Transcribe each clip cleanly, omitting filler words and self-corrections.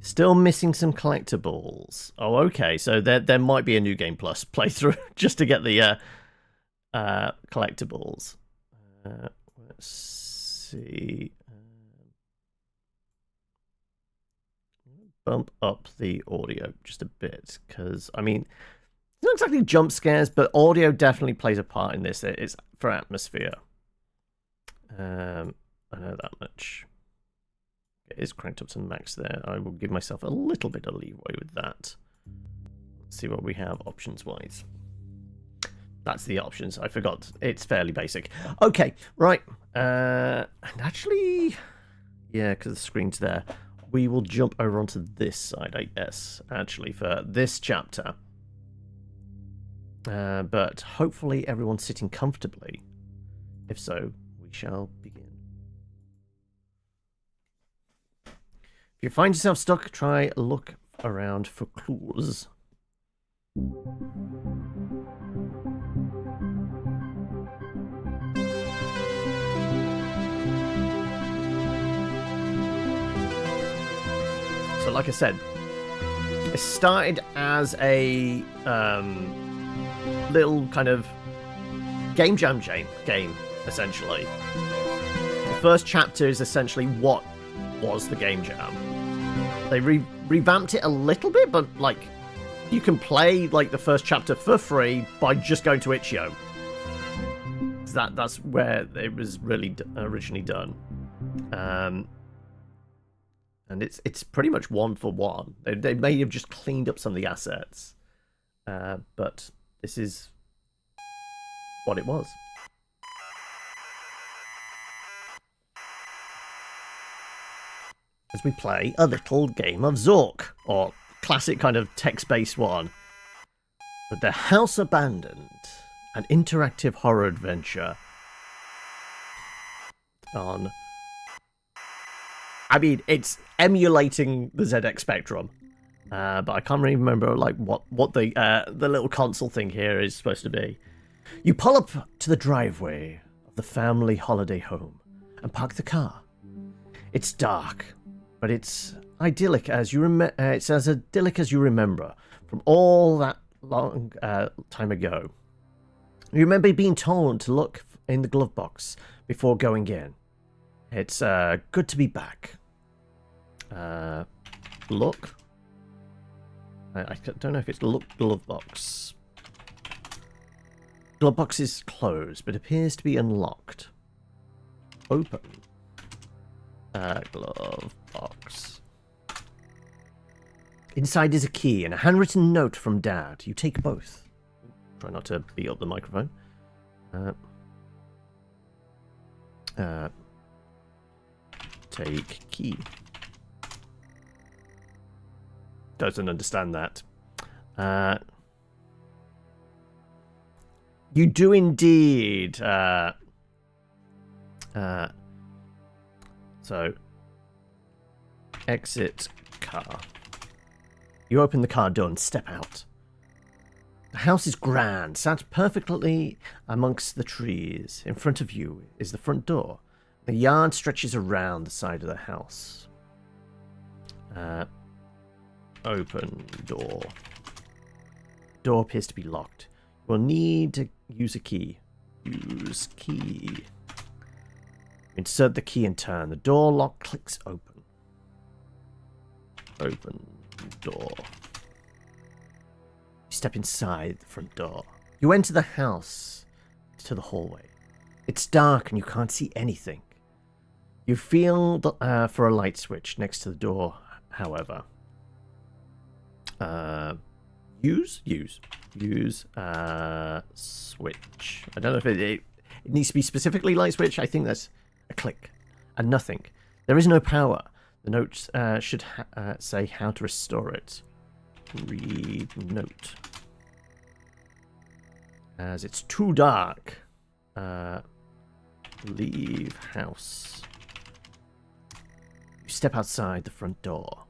Still missing some collectibles. Oh, okay. So there might be a New Game Plus playthrough just to get the collectibles. Let's see. Bump up the audio just a bit because I mean, it's not exactly jump scares, but audio definitely plays a part in this. It's for atmosphere. I know that much. It is cranked up to the max there. I will give myself a little bit of leeway with that. Let's see what we have options-wise. That's the options. I forgot. It's fairly basic. Okay, right. And actually, yeah, because the screen's there. We will jump over onto this side, I guess, actually, for this chapter. But hopefully everyone's sitting comfortably. If so, we shall begin. If you find yourself stuck, try look around for clues. So like I said, it started as a little kind of game jam game, essentially. The first chapter is essentially what was the game jam. They revamped it a little bit, but like you can play like the first chapter for free by just going to itch.io. That's where it was really originally done, and it's pretty much one for one. They may have just cleaned up some of the assets, but this is what it was. As we play a little game of Zork, or classic kind of text-based one. But the House Abandoned, an interactive horror adventure on... I mean, it's emulating the ZX Spectrum, but I can't really remember like what the little console thing here is supposed to be. You pull up to the driveway of the family holiday home and park the car. It's dark, but it's idyllic as you it's as idyllic as you remember from all that long time ago. You remember being told to look in the glove box before going in. It's good to be back. Look. I don't know if it's look glove box. Glove box is closed, but appears to be unlocked. Open. Glove box. Inside is a key and a handwritten note from Dad. You take both. Try not to beat up the microphone. Take key. Doesn't understand that. You do indeed. So, exit car. You open the car door and step out. The house is grand, sat perfectly amongst the trees. In front of you is the front door. The yard stretches around the side of the house. Open door. Door appears to be locked. We'll need to use a key. Use key. Insert the key and turn. The door lock clicks open. Open door. You step inside the front door. You enter the house to the hallway. It's dark and you can't see anything. You feel for a light switch next to the door, however. Use switch. I don't know if it needs to be specifically light switch. I think that's a click and nothing. There is no power. The notes should say how to restore it. Read note. As it's too dark. Leave house. You step outside the front door.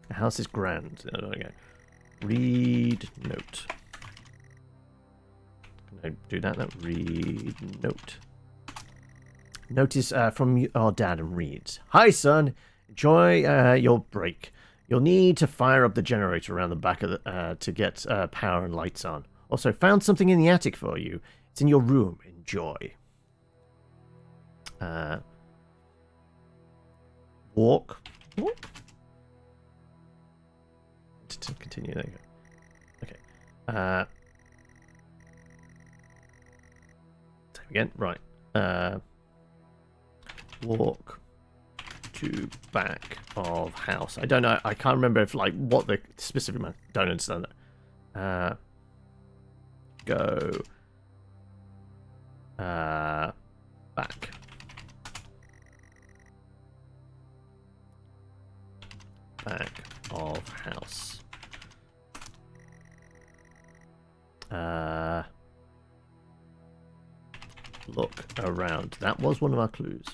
The house is grand. Okay. Read note. Can I do that now? Read note. Notice from our dad and reads. Hi, son. Enjoy your break. You'll need to fire up the generator around the back of the, to get power and lights on. Also, found something in the attic for you. It's in your room. Enjoy. Walk. To continue. There you go. Okay. Same again. Right. Walk to back of house. I don't know. I can't remember if like what the specific man. Don't understand that. Go. Back. Back of house. Look around. That was one of our clues.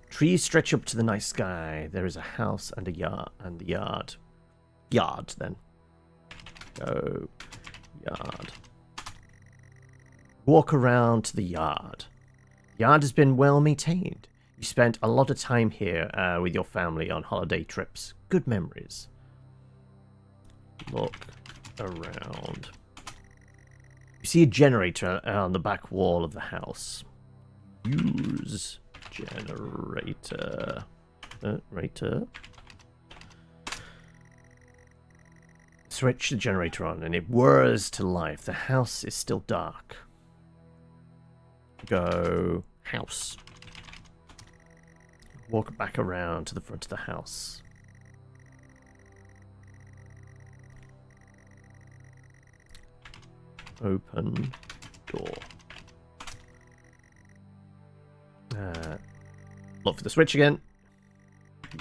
Trees stretch up to the night sky. There is a house and a yard. And the yard. Yard, then. Go. Yard. Walk around to the yard. Yard has been well maintained. You spent a lot of time here with your family on holiday trips. Good memories. Look around. You see a generator on the back wall of the house. Use generator. Switch the generator on and it whirs to life. The house is still dark. Go house. Walk back around to the front of the house. Open door. Look for the switch again.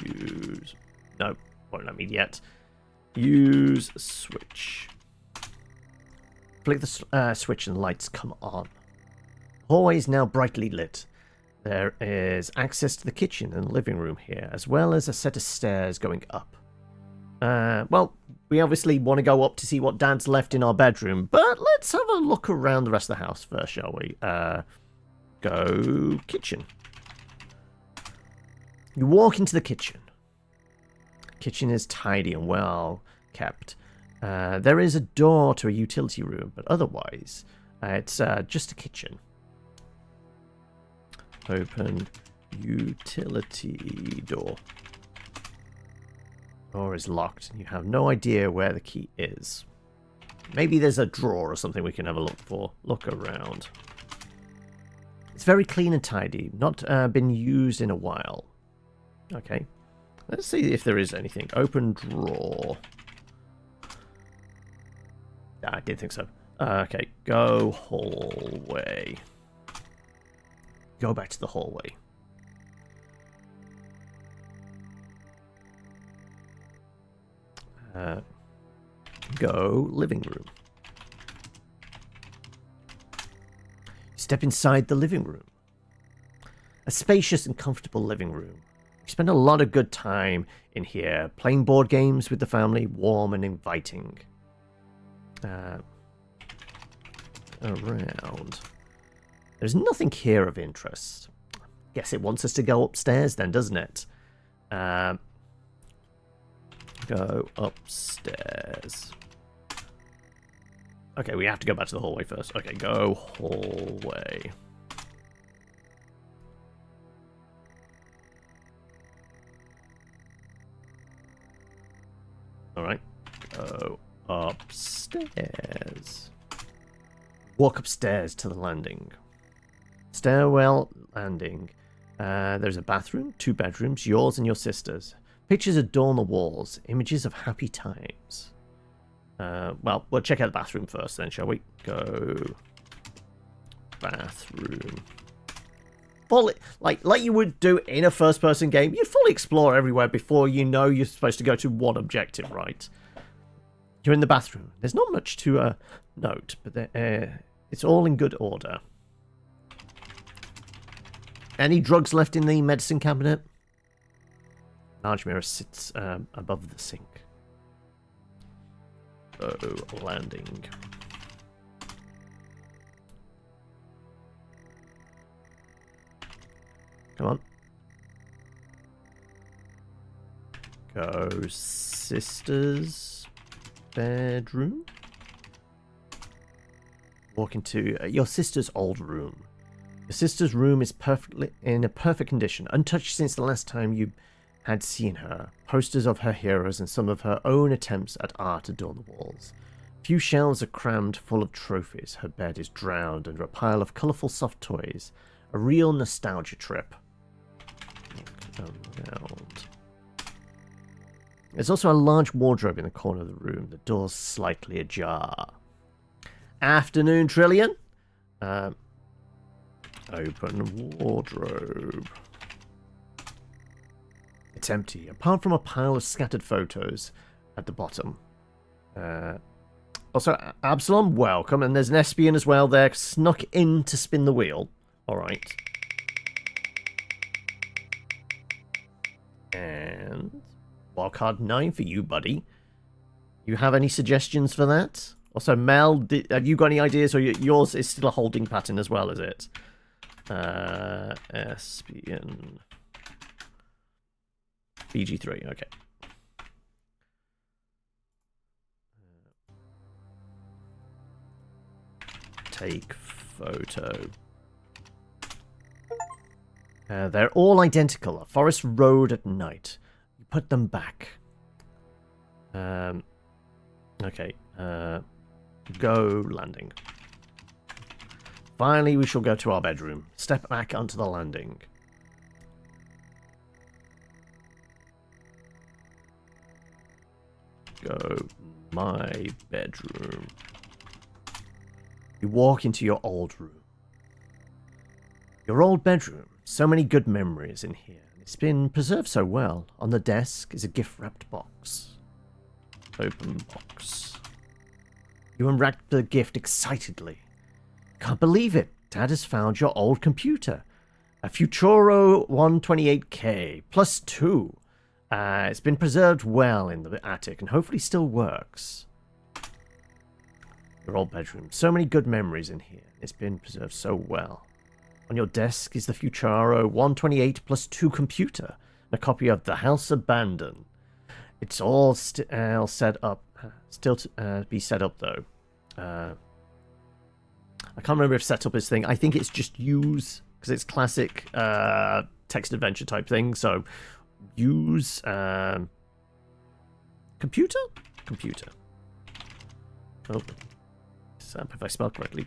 Use. No, won't let me yet. Use switch. Flick the switch and lights come on. Hallway is now brightly lit. There is access to the kitchen and living room here, as well as a set of stairs going up. Well, we obviously want to go up to see what Dad's left in our bedroom, but let's have a look around the rest of the house first, shall we? Go kitchen. You walk into the kitchen. Kitchen is tidy and well kept. There is a door to a utility room, but otherwise, it's just a kitchen. Open utility door. Door is locked and you have no idea where the key is. Maybe there's a drawer or something we can have a look for. Look around. It's very clean and tidy. Not been used in a while. Okay. Let's see if there is anything. Open drawer. I didn't think so. Okay. Go hallway. Go back to the hallway. Go living room. Step inside the living room. A spacious and comfortable living room. You spend a lot of good time in here, playing board games with the family, warm and inviting. Around. There's nothing here of interest. Guess it wants us to go upstairs then, doesn't it? Go upstairs. Okay, we have to go back to the hallway first. Okay, go hallway. Alright. Go upstairs. Walk upstairs to the landing. Stairwell landing. There's a bathroom, 2 bedrooms, yours and your sister's. Pictures adorn the walls, images of happy times. Well, we'll check out the bathroom first then, shall we? Go bathroom. Fully, like you would do in a first-person game, you fully explore everywhere before you know you're supposed to go to one objective, right? You're in the bathroom. There's not much to note, but it's all in good order. Any drugs left in the medicine cabinet? Large mirror sits above the sink. Oh, landing. Come on. Go sister's bedroom. Walk into your sister's old room. Your sister's room is in a perfect condition, untouched since the last time you had seen her. Posters of her heroes and some of her own attempts at art adorn the walls. Few shelves are crammed full of trophies. Her bed is drowned under a pile of colourful soft toys. A real nostalgia trip. Around. There's also a large wardrobe in the corner of the room. The door's slightly ajar. Afternoon, Trillian. Open wardrobe. It's empty, apart from a pile of scattered photos at the bottom. Also, Absalom, welcome. And there's an Espion as well there, snuck in to spin the wheel. Alright. And wildcard 9 for you, buddy. You have any suggestions for that? Also, Mel, have you got any ideas? Or yours is still a holding pattern as well, is it? Espion. BG3, okay. Take photo. They're all identical. A forest road at night. You put them back. Okay. Go landing. Finally, we shall go to our bedroom. Step back onto the landing. Go my bedroom. You walk into your old room. Your old bedroom. So many good memories in here. It's been preserved so well. On the desk is a gift-wrapped box. Open box. You unwrap the gift excitedly. Can't believe it. Dad has found your old computer. A Futuro 128K plus 2. It's been preserved well in the attic and hopefully still works. Your old bedroom. So many good memories in here. It's been preserved so well. On your desk is the Futuro 128 plus 2 computer. And a copy of The House Abandoned. It's all set up. Still to be set up though. I can't remember if setup is thing. I think it's just use because it's classic text adventure type thing. So use computer. Oh, if I spell correctly.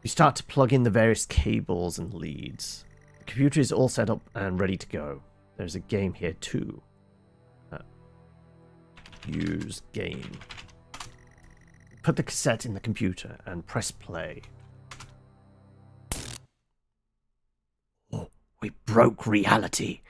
You start to plug in the various cables and leads. The computer is all set up and ready to go. There's a game here too. Use game. Put the cassette in the computer and press play. Oh, we broke reality.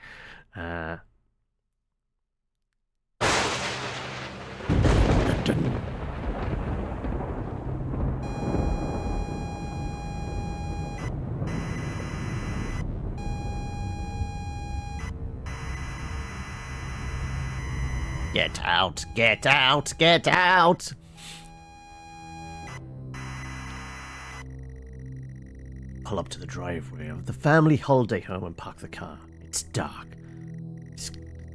Get out, get out, get out! Pull up to the driveway of the family holiday home and park the car. It's dark,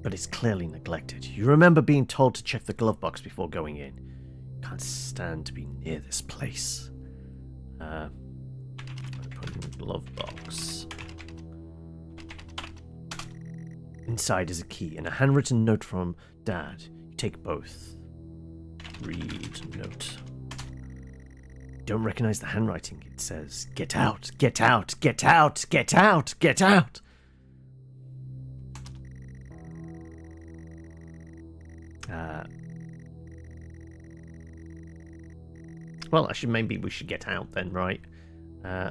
but it's clearly neglected. You remember being told to check the glove box before going in. Can't stand to be near this place. Open glove box. Inside is a key and a handwritten note from Dad. You take both. Read note. Don't recognize the handwriting. It says, get out, get out, get out, get out, get out. Well, maybe we should get out then, right? Go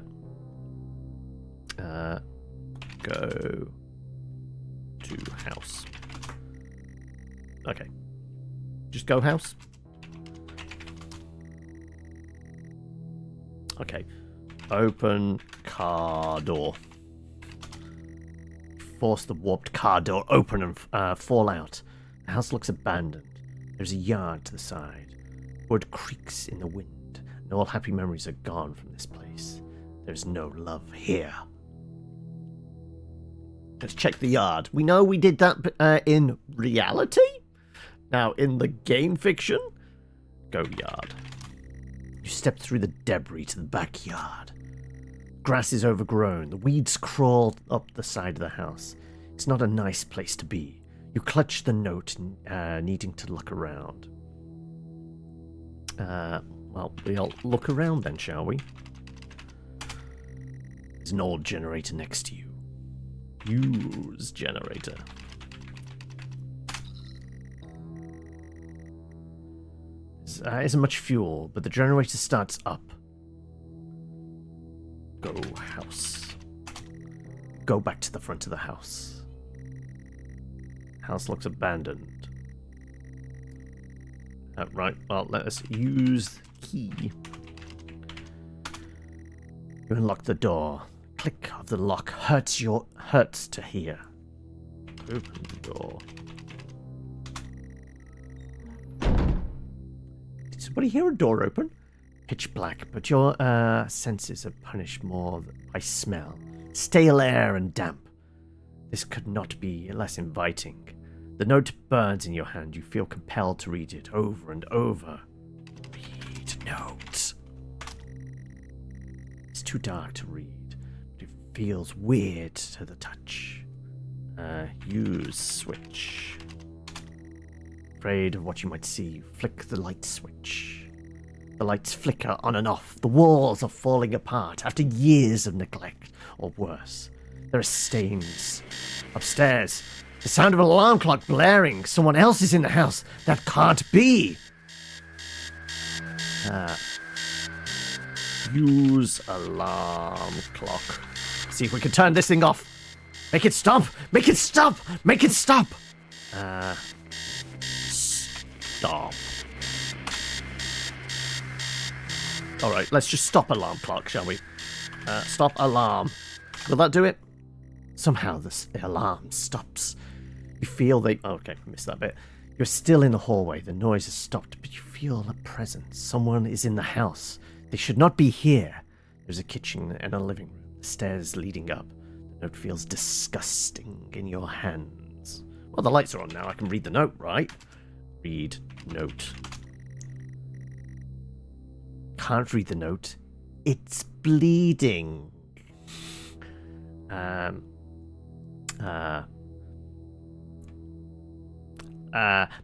to house. Okay. Just go house. Okay. Open car door. Force the warped car door open and fall out. The house looks abandoned. There's a yard to the side. Wood creaks in the wind, and all happy memories are gone from this place. There's no love here. Let's check the yard. We know we did that in reality. Now, in the game fiction, go yard. You step through the debris to the backyard. Grass is overgrown. The weeds crawl up the side of the house. It's not a nice place to be. You clutch the note, needing to look around. Well, we'll look around then, shall we? There's an old generator next to you. Use generator. There isn't much fuel, but the generator starts up. Go house. Go back to the front of the house. House looks abandoned. Right, well, let us use the key. You unlock the door. Click of the lock hurts to hear. Open the door. Did somebody hear a door open? Pitch black, but your senses are punished more by smell. Stale air and damp. This could not be less inviting. The note burns in your hand. You feel compelled to read it over and over. Read note. It's too dark to read, but it feels weird to the touch. Use switch. Afraid of what you might see, flick the light switch. The lights flicker on and off. The walls are falling apart after years of neglect, or worse. There are stains. Upstairs, the sound of an alarm clock blaring. Someone else is in the house. That can't be. Use alarm clock. See if we can turn this thing off. Make it stop. Make it stop. Make it stop. Stop. All right, let's just stop alarm clock, shall we? Stop alarm. Will that do it? Somehow the alarm stops. You feel okay, missed that bit. You're still in the hallway. The noise has stopped, but you feel a presence. Someone is in the house. They should not be here. There's a kitchen and a living room. The stairs leading up. The note feels disgusting in your hands. Well, the lights are on now. I can read the note, right? Read note. Can't read the note. It's bleeding.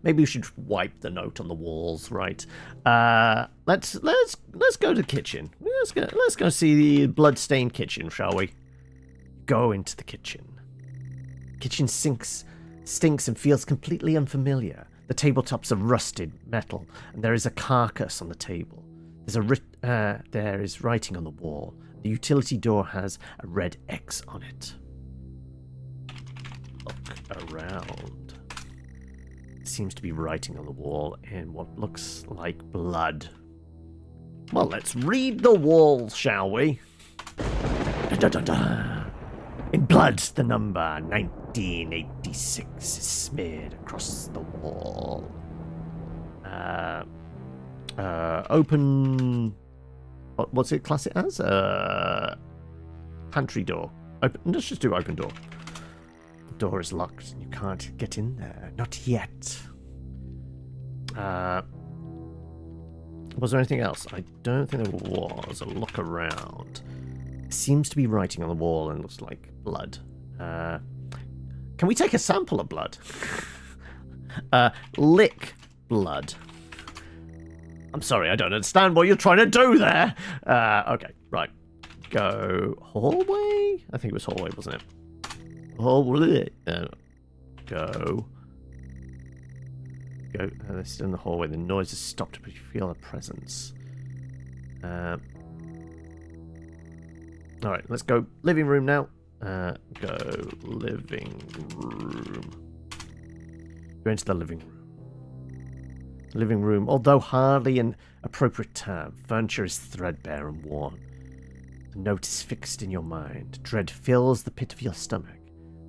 Maybe we should wipe the note on the walls, right? Let's go to the kitchen. Let's go see the blood-stained kitchen, shall we? Go into the kitchen. Kitchen stinks and feels completely unfamiliar. The tabletops are rusted metal, and there is a carcass on the table. There is writing on the wall. The utility door has a red X on it. Look around. There seems to be writing on the wall in what looks like blood. Well, let's read the wall, shall we? In blood, the number 1986 is smeared across the wall. Open. What's it class it as? Pantry door. Let's just do open door. The door is locked and you can't get in there. Not yet. Was there anything else? I don't think there was. A look around. Seems to be writing on the wall and looks like blood. Can we take a sample of blood? Lick blood. I'm sorry, I don't understand what you're trying to do there. Okay, right. Go hallway? I think it was hallway, wasn't it? Hallway. Go. This is in the hallway. The noise has stopped, but you feel a presence. Alright, let's go living room now. Go living room. Go into the living room. Living room, although hardly an appropriate term, furniture is threadbare and worn. The note is fixed in your mind. Dread fills the pit of your stomach.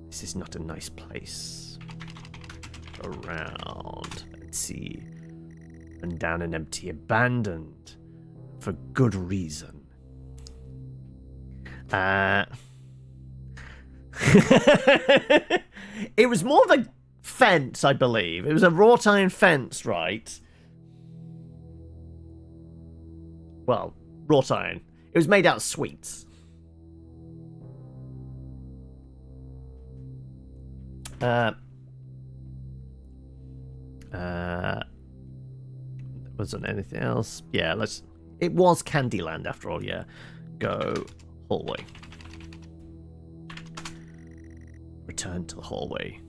This is not a nice place. Around and see. And down and empty, abandoned. For good reason. It was more of a fence, I believe. It was a wrought iron fence, right? Well, wrought iron. It was made out of sweets. Wasn't anything else. Yeah, let's... It was Candyland after all, yeah. Go hallway. Return to the hallway.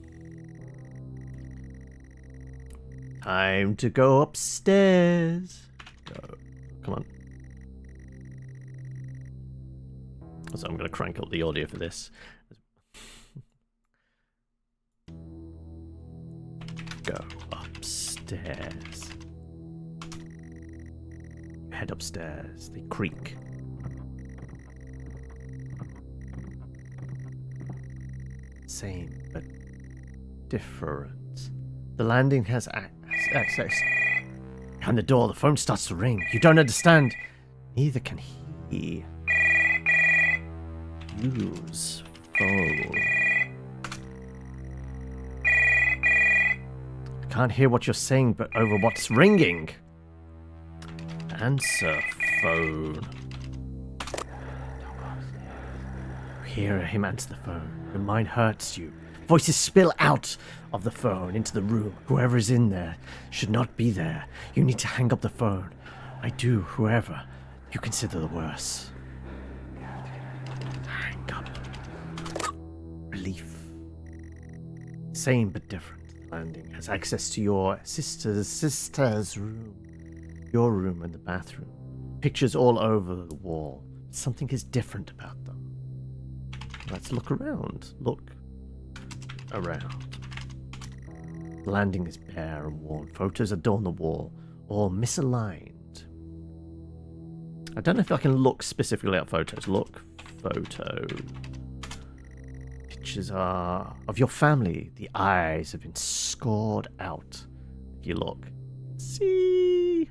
Time to go upstairs. Go. Come on. So I'm going to crank up the audio for this. Go upstairs. Head upstairs. They creak. Same, but different. The landing has access. Behind the door, the phone starts to ring. You don't understand. Neither can he. Use phone. I can't hear what you're saying, but over what's ringing. Answer phone. Hear him answer the phone. Your mind hurts you. Voices spill out of the phone into the room. Whoever is in there should not be there. You need to hang up the phone. I do, whoever. You consider the worst. Hang up. Relief. Same but different. Landing has access to your sister's room. Your room and the bathroom. Pictures all over the wall. Something is different about them. Let's look around. Look around. The landing is bare and worn. Photos adorn the wall, all misaligned. I don't know if I can look specifically at photos. Look, photo. Pictures are of your family. The eyes have been scored out. If you look, see,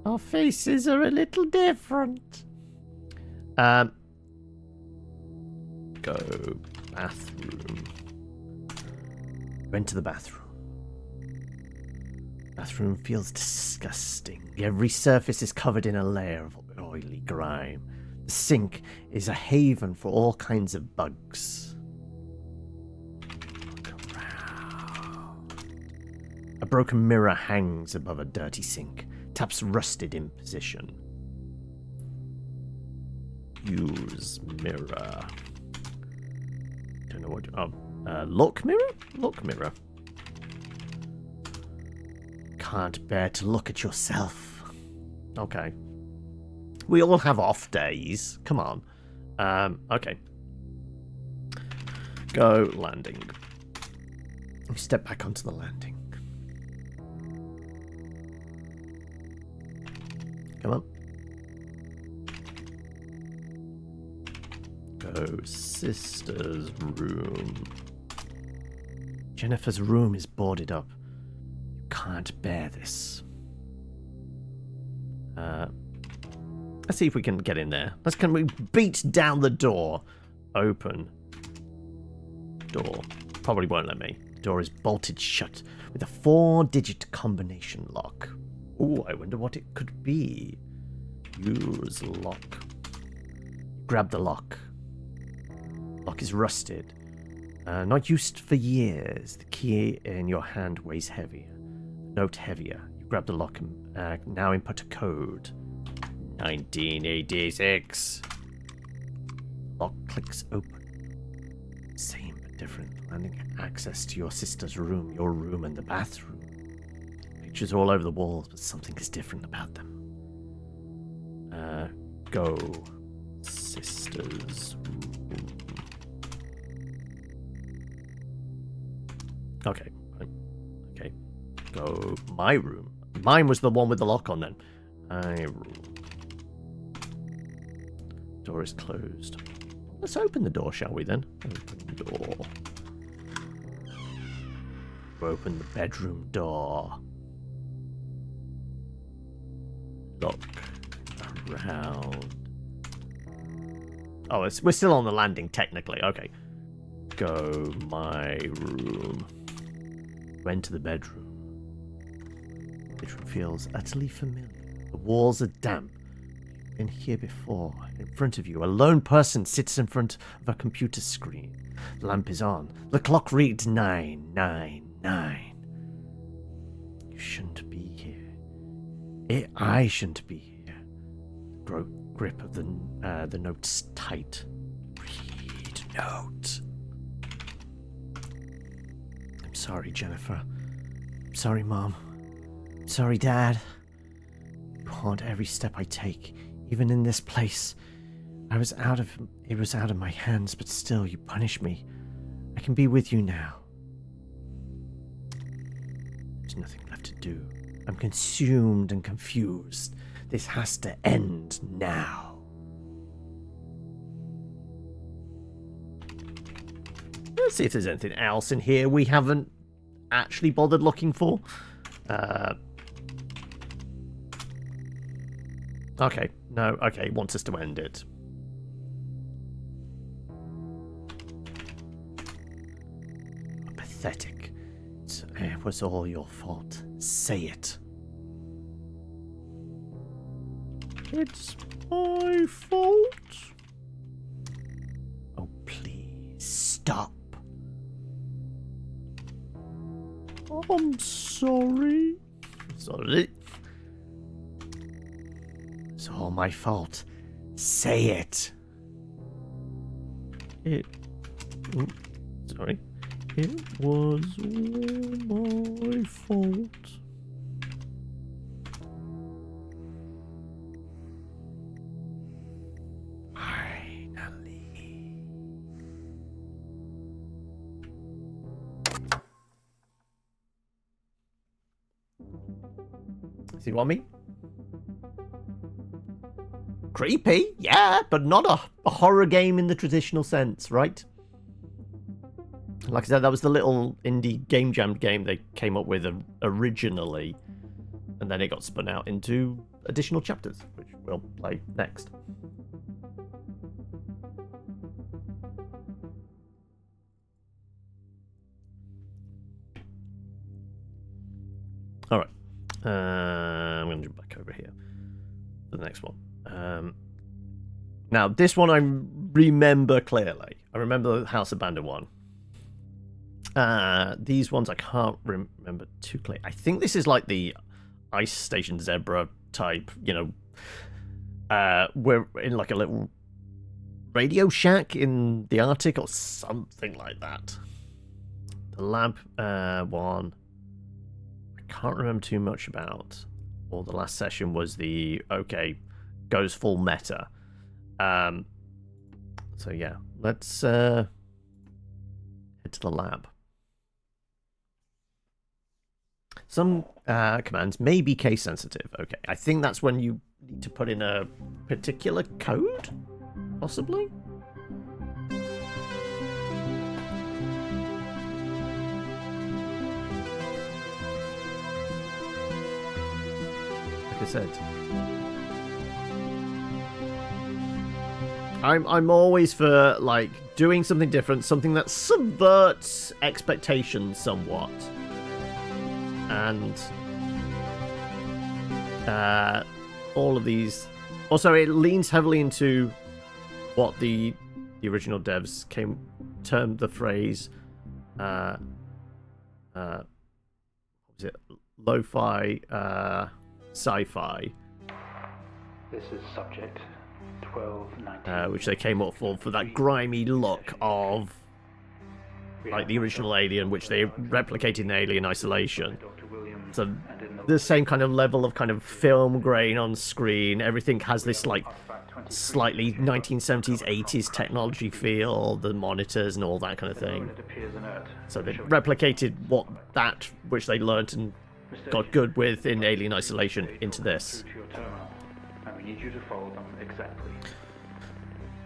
our faces are a little different. Go bathroom. Went to the bathroom. Bathroom feels disgusting. Every surface is covered in a layer of oily grime. The sink is a haven for all kinds of bugs. Look around. A broken mirror hangs above a dirty sink. Taps rusted in position. Use mirror. Don't know what. Look mirror? Look mirror. Can't bear to look at yourself. Okay. We all have off days. Come on. Okay. Go landing. We step back onto the landing. Come on. Go sister's room. Jennifer's room is boarded up. You can't bear this. Let's see if we can get in there. Can we beat down the door? Open. Door. Probably won't let me. The door is bolted shut with a 4-digit combination lock. Ooh, I wonder what it could be. Use lock. Grab the lock. Lock is rusted. Not used for years. The key in your hand weighs heavier. Note heavier. You grab the lock and now input a code. 1986. Lock clicks open. Same but different. Landing access to your sister's room, your room, and the bathroom. Pictures all over the walls, but something is different about them. Go sister's room. Okay. Okay. Go my room. Mine was the one with the lock on then. My room. Door is closed. Let's open the door, shall we then? Open the door. Open the bedroom door. Look around. Oh, we're still on the landing, technically. Okay. go my room. You enter the bedroom. The bedroom feels utterly familiar. The walls are damp. You've been here before. In front of you, a lone person sits in front of a computer screen. The lamp is on. The clock reads 999. You shouldn't be here. I shouldn't be here. Grip of the notes tight. Read note. I'm sorry, Jennifer. I'm sorry, Mom. I'm sorry, Dad. You haunt every step I take, even in this place. It was out of my hands, but still, you punish me. I can be with you now. There's nothing left to do. I'm consumed and confused. This has to end now. Let's see if there's anything else in here we haven't actually bothered looking for. Okay, no, okay, wants us to end it. Pathetic. It was all your fault. Say it. It's my fault. Oh, please, stop. I'm sorry. Sorry. It's all my fault. Say it. Sorry. It was all my fault. Finally. See what I mean? Creepy, yeah, but not a horror game in the traditional sense, right? Like I said, that was the little indie game jam game they came up with originally, and then it got spun out into additional chapters, which we'll play next. All right, I'm going to jump back over here for the next one. Now, this one I remember clearly. I remember the House Abandoned one. These ones I can't remember too clearly. I think this is like the Ice Station Zebra type, we're in like a little Radio Shack in the Arctic or something like that. The lab one, I can't remember too much about. Or the last session was the, okay, goes full meta. So yeah, let's head to the lab. Some commands may be case sensitive. Okay, I think that's when you need to put in a particular code, possibly? Like I said, I'm always for like doing something different, something that subverts expectations somewhat. And all of these also, it leans heavily into what the original devs termed the phrase what was it, lo-fi sci-fi, this is subject 1219, which they came up for that grimy look of like the original Alien, which they replicated in Alien Isolation. So the same kind of level of kind of film grain on screen. Everything has this like slightly 1970s, 80s technology feel, the monitors and all that kind of thing. So they replicated which they learnt and got good with in Alien Isolation into this.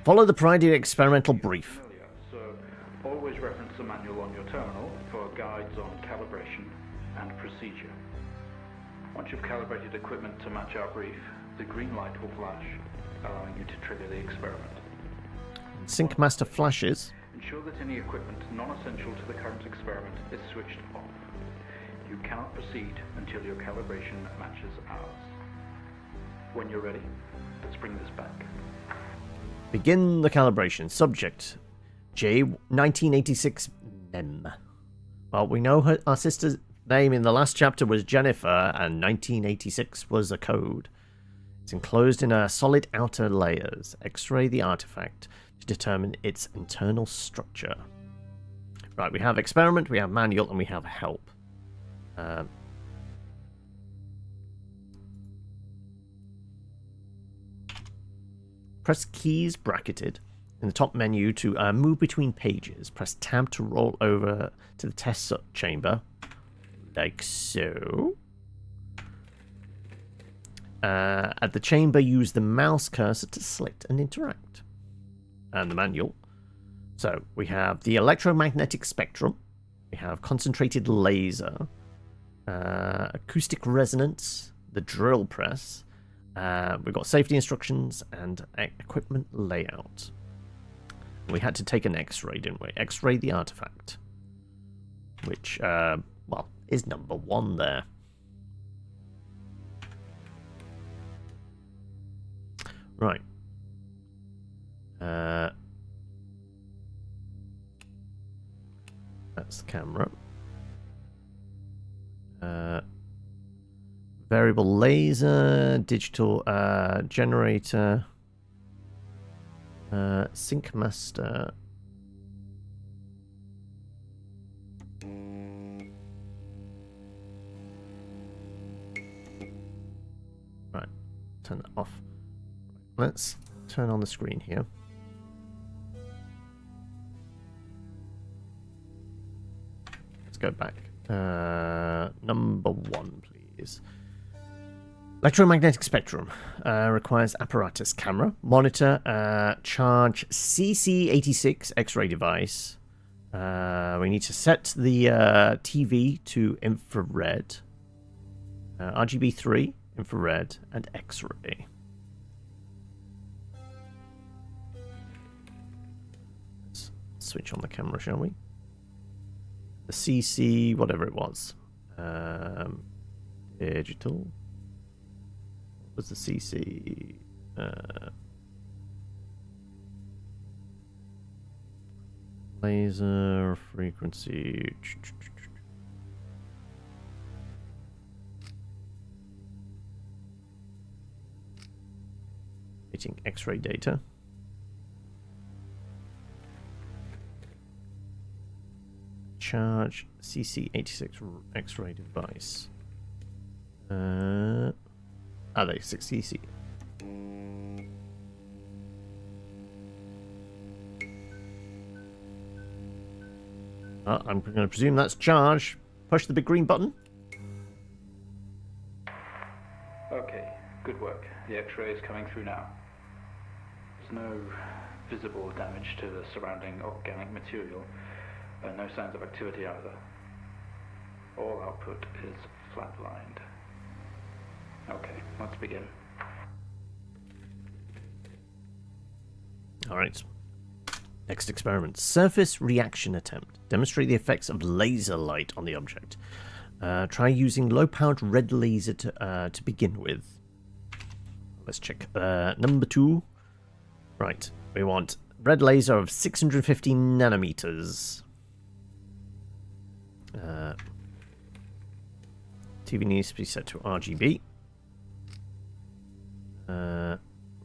Follow the Friday experimental brief. So always reference the manual on your terminal for guides on calibration and procedure. Once you've calibrated equipment to match our brief, the green light will flash, allowing you to trigger the experiment. Sync master flashes. Ensure that any equipment non-essential to the current experiment is switched off. You cannot proceed until your calibration matches ours. When you're ready, let's bring this back. Begin the calibration. Subject J 1986 Mem. Well, we know our sister's name in the last chapter was Jennifer, and 1986 was a code. It's enclosed in a solid outer layers. X-ray the artifact to determine its internal structure. Right, we have experiment, we have manual, and we have help. Press keys bracketed in the top menu to move between pages. Press tab to roll over to the test chamber, like so. At the chamber, use the mouse cursor to select and interact. And the manual. So we have the electromagnetic spectrum. We have concentrated laser. Acoustic resonance. The drill press. We've got safety instructions and equipment layout. We had to take an X-ray, didn't we? X-ray the artifact. Which, well, is number 1 there. Right. That's the camera. Variable laser, digital generator, sync master. Right, turn that off. Let's turn on the screen here. Let's go back. Number 1, please. Electromagnetic spectrum requires apparatus, camera, monitor, charge CC86 X-ray device. We need to set the TV to infrared, RGB 3, infrared, and X-ray. Let's switch on the camera, shall we? The CC, whatever it was, digital. Was the CC laser frequency hitting X-ray data. Charge CC86 X-ray device. Are they 6 CC? I'm going to presume that's charge. Push the big green button. Okay, good work. The X-ray is coming through now. There's no visible damage to the surrounding organic material, and no signs of activity either. All output is flatlined. Okay, let's begin. Alright. Next experiment. Surface reaction attempt. Demonstrate the effects of laser light on the object. Try using low-powered red laser to begin with. Let's check. Number 2. Right. We want red laser of 650 nanometers. TV needs to be set to RGB.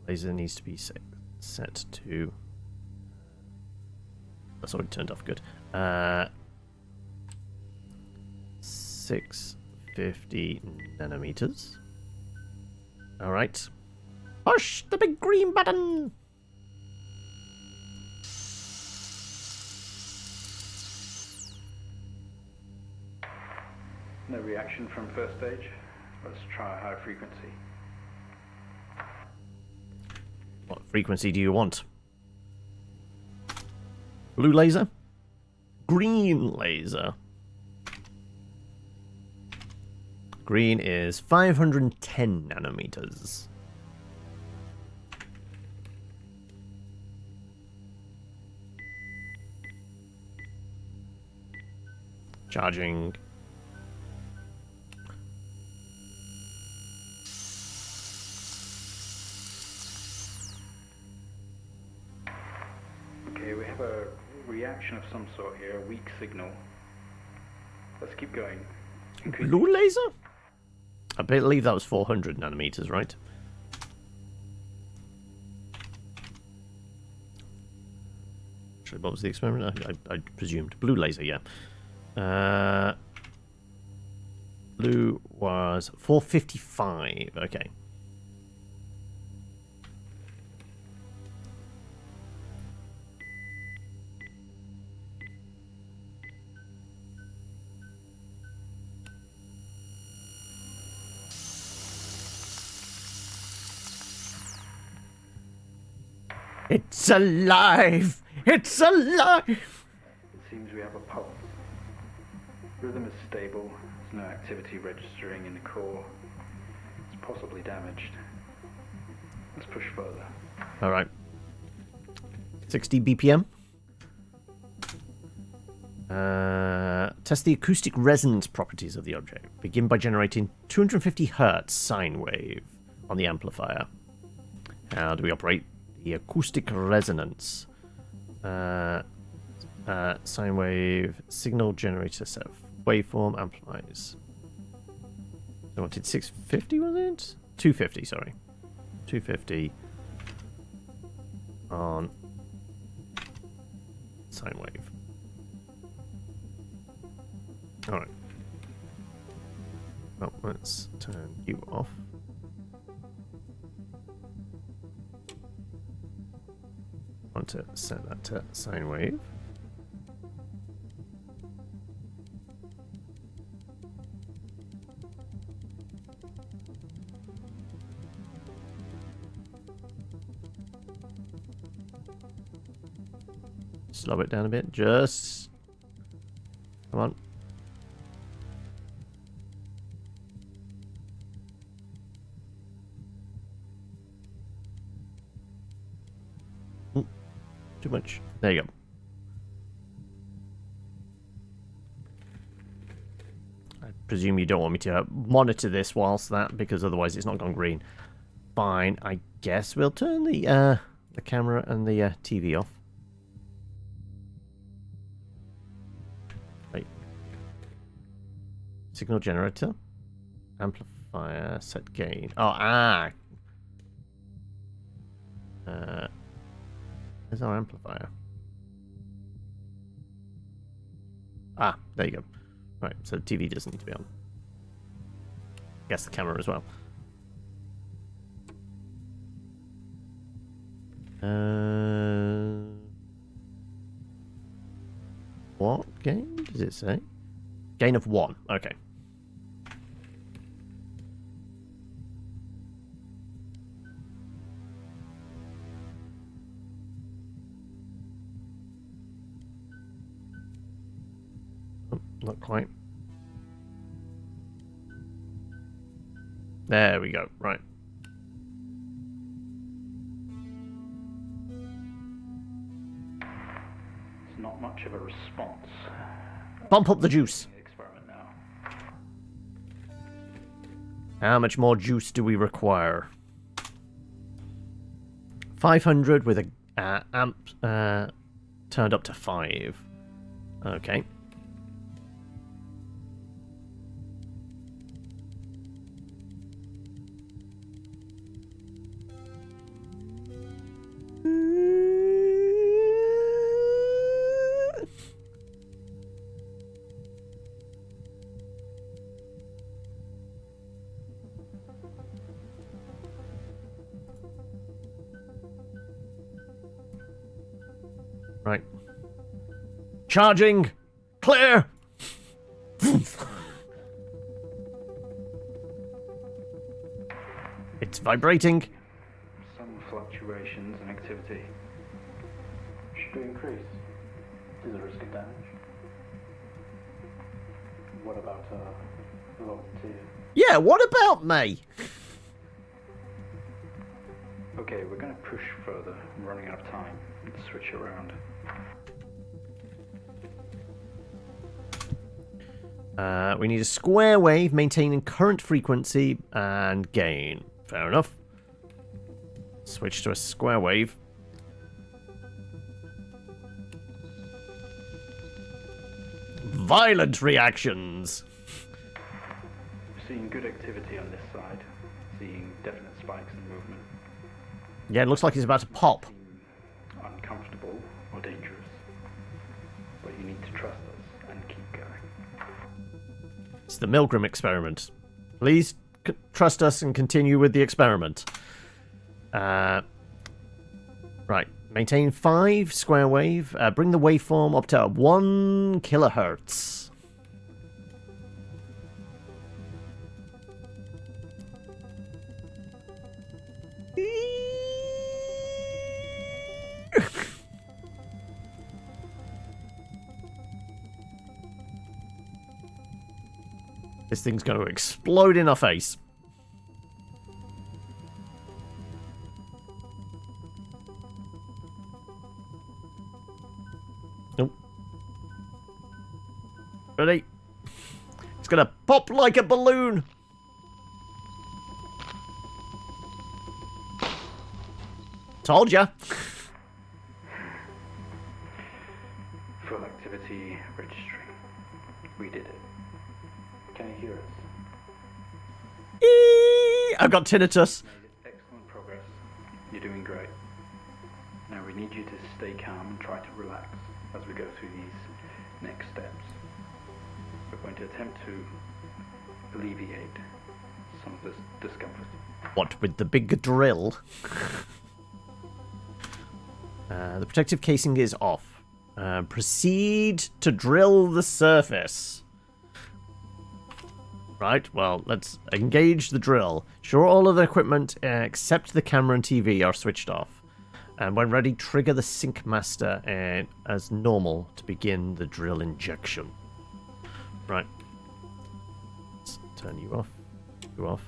Laser needs to be set to... That's already turned off. Good. 650 nanometers. All right. Push the big green button. No reaction from first stage. Let's try high frequency. What frequency do you want? Blue laser? Green laser. Green is 510 nanometers. Charging. Okay, we have a reaction of some sort here, a weak signal. Let's keep going. Blue laser? I believe that was 400 nanometers, right? Actually, what was the experiment? I presumed. Blue laser, yeah. Blue was 455. Okay. It's alive! It's alive! It seems we have a pulse. Rhythm is stable. There's no activity registering in the core. It's possibly damaged. Let's push further. Alright. 60 BPM. Test the acoustic resonance properties of the object. Begin by generating 250 Hertz sine wave on the amplifier. How do we operate the acoustic resonance? Sine wave signal generator set of waveform amplifiers. I wanted 650, was it? 250, sorry. 250 on sine wave. Alright. Well, let's turn you off. I want to set that to sine wave. Slow it down a bit. Just come on. Too much. There you go. I presume you don't want me to monitor this whilst that, because otherwise it's not gone green. Fine. I guess we'll turn the camera and the TV off. Right. Signal generator. Amplifier. Set gain. Oh, There's our amplifier. Ah, there you go. Right, so the TV doesn't need to be on. Guess the camera as well. What gain does it say? Gain of 1. Okay. Not quite. There we go. Right. It's not much of a response. Bump up the juice. Experiment now. How much more juice do we require? 500 with a amp turned up to 5. Okay. Right. Charging! Clear! It's vibrating. Some fluctuations in activity. Should it increase? Is there a risk of damage? What about volunteer? Yeah, what about me? Okay, we're going to push further. I'm running out of time. Let's switch around. We need a square wave maintaining current frequency and gain. Fair enough. Switch to a square wave. Violent reactions. Seeing good activity on this side. Seeing definite spikes in movement. Yeah, it looks like he's about to pop. Uncomfortable or dangerous. But you need to trust us and keep going. It's the Milgram experiment. Please trust us and continue with the experiment. Right. Maintain 5 square wave. Bring the waveform up to 1 kilohertz. This thing's going to explode in our face. Nope. Ready? It's going to pop like a balloon. Told ya. Full activity registry. We did it. Can you hear us? I've got tinnitus. Made excellent progress. You're doing great. Now we need you to stay calm and try to relax as we go through these next steps. We're going to attempt to alleviate some of this discomfort. What, with the big drill? The protective casing is off. Proceed to drill the surface. Right, well, let's engage the drill. Sure, all of the equipment except the camera and TV are switched off. And when ready, trigger the sync master as normal to begin the drill injection. Right. Let's turn you off. You off.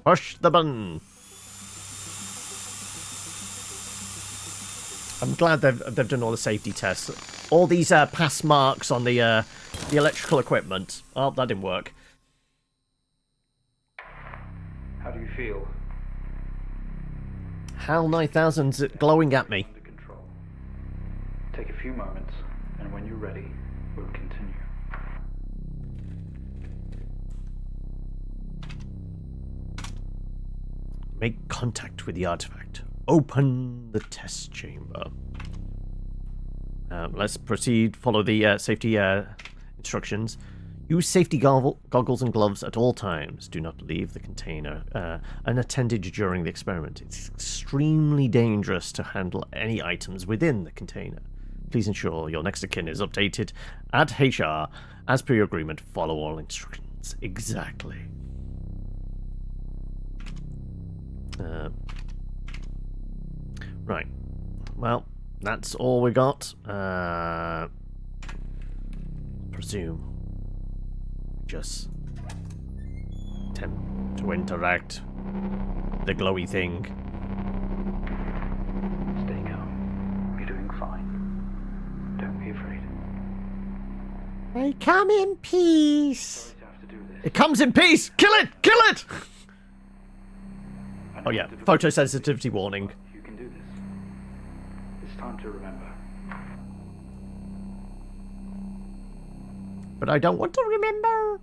Push the button. I'm glad they've done all the safety tests. All these pass marks on the electrical equipment. Oh, that didn't work. How do you feel? HAL 9000's glowing at me. Under control. Take a few moments, and when you're ready, we'll continue. Make contact with the artifact. Open the test chamber. Let's proceed. Follow the safety instructions. Use safety goggles and gloves at all times. Do not leave the container unattended during the experiment. It's extremely dangerous to handle any items within the container. Please ensure your next of kin is updated at HR. As per your agreement, follow all instructions. Exactly. Right. Well, that's all we got. Presume. Just attempt to interact with the glowy thing. Stay calm. You're doing fine. Don't be afraid. I come in peace. Sorry to have to do this. It comes in peace. Kill it! Kill it! I know Oh yeah, it's difficult, photosensitivity warning. but you can do this. It's time to remember. But I don't want to remember.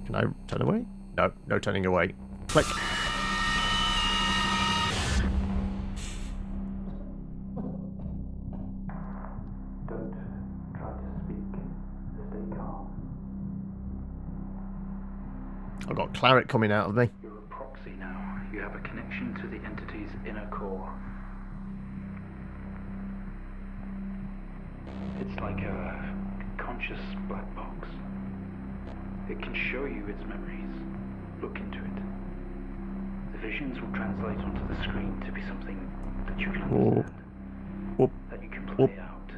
Can I turn away? No, no turning away. Click. Don't try to speak. Stay calm. I've got claret coming out of me. You're a proxy now. You have a connection to the entity's inner core. It's like a conscious black box. It can show you its memories. Look into it. The visions will translate onto the screen to be something that you can understand. Whoop. That you can Whoop. play out.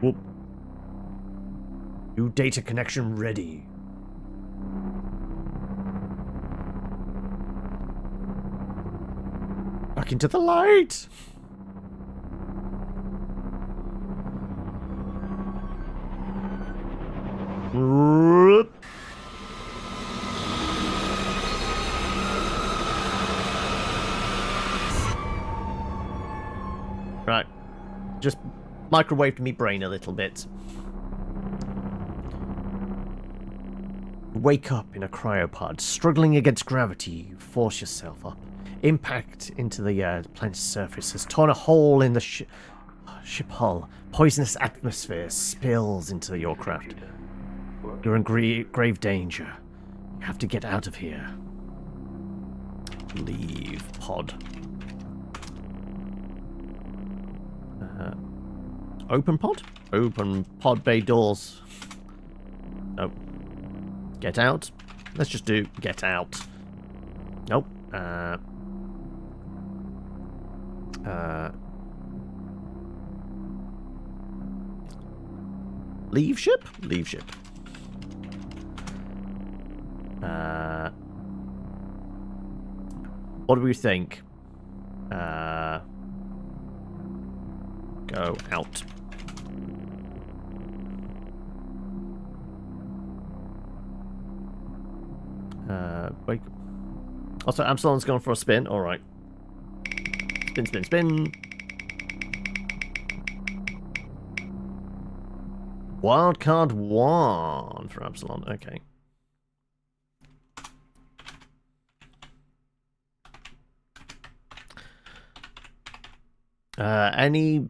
Whoop. New data connection ready. Back into the light. Right. Just microwaved me brain a little bit. Wake up in a cryopod. Struggling against gravity, you force yourself up. Impact into the planet's surface has torn a hole in the ship hull. Poisonous atmosphere spills into your craft. You're in grave danger. You have to get out of here. Leave pod. Open pod? Open pod bay doors. Nope. Get out. Let's just do get out. Nope. Leave ship? Leave ship. What do we think? Go out. Wait. Also, Absalon's gone for a spin. All right. Spin, spin, spin. Wildcard 1 for Absalon. Okay. Any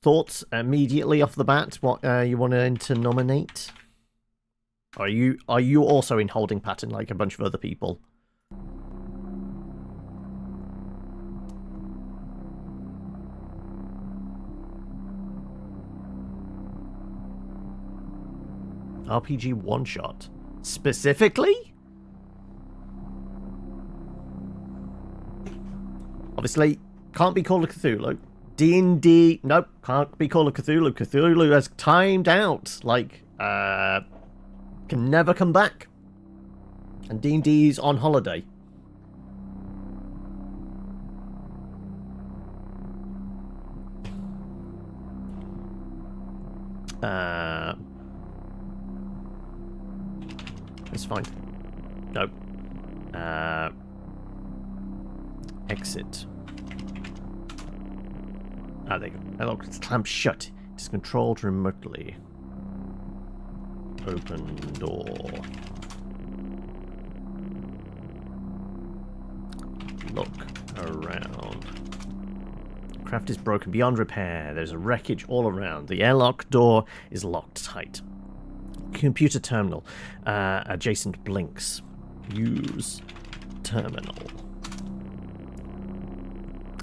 thoughts immediately off the bat? What you wanted to nominate? Are you also in holding pattern like a bunch of other people? RPG one shot specifically? Obviously, can't be Call of Cthulhu. D&D, nope, can't be Call of Cthulhu. Cthulhu has timed out. Like, can never come back. And D&D's on holiday. It's fine. Nope. Exit. Ah, there you go. Look, it's clamped shut. It's controlled remotely. Open door. Look around. Craft is broken beyond repair. There's a wreckage all around. The airlock door is locked tight. Computer terminal. Adjacent blinks. Use terminal.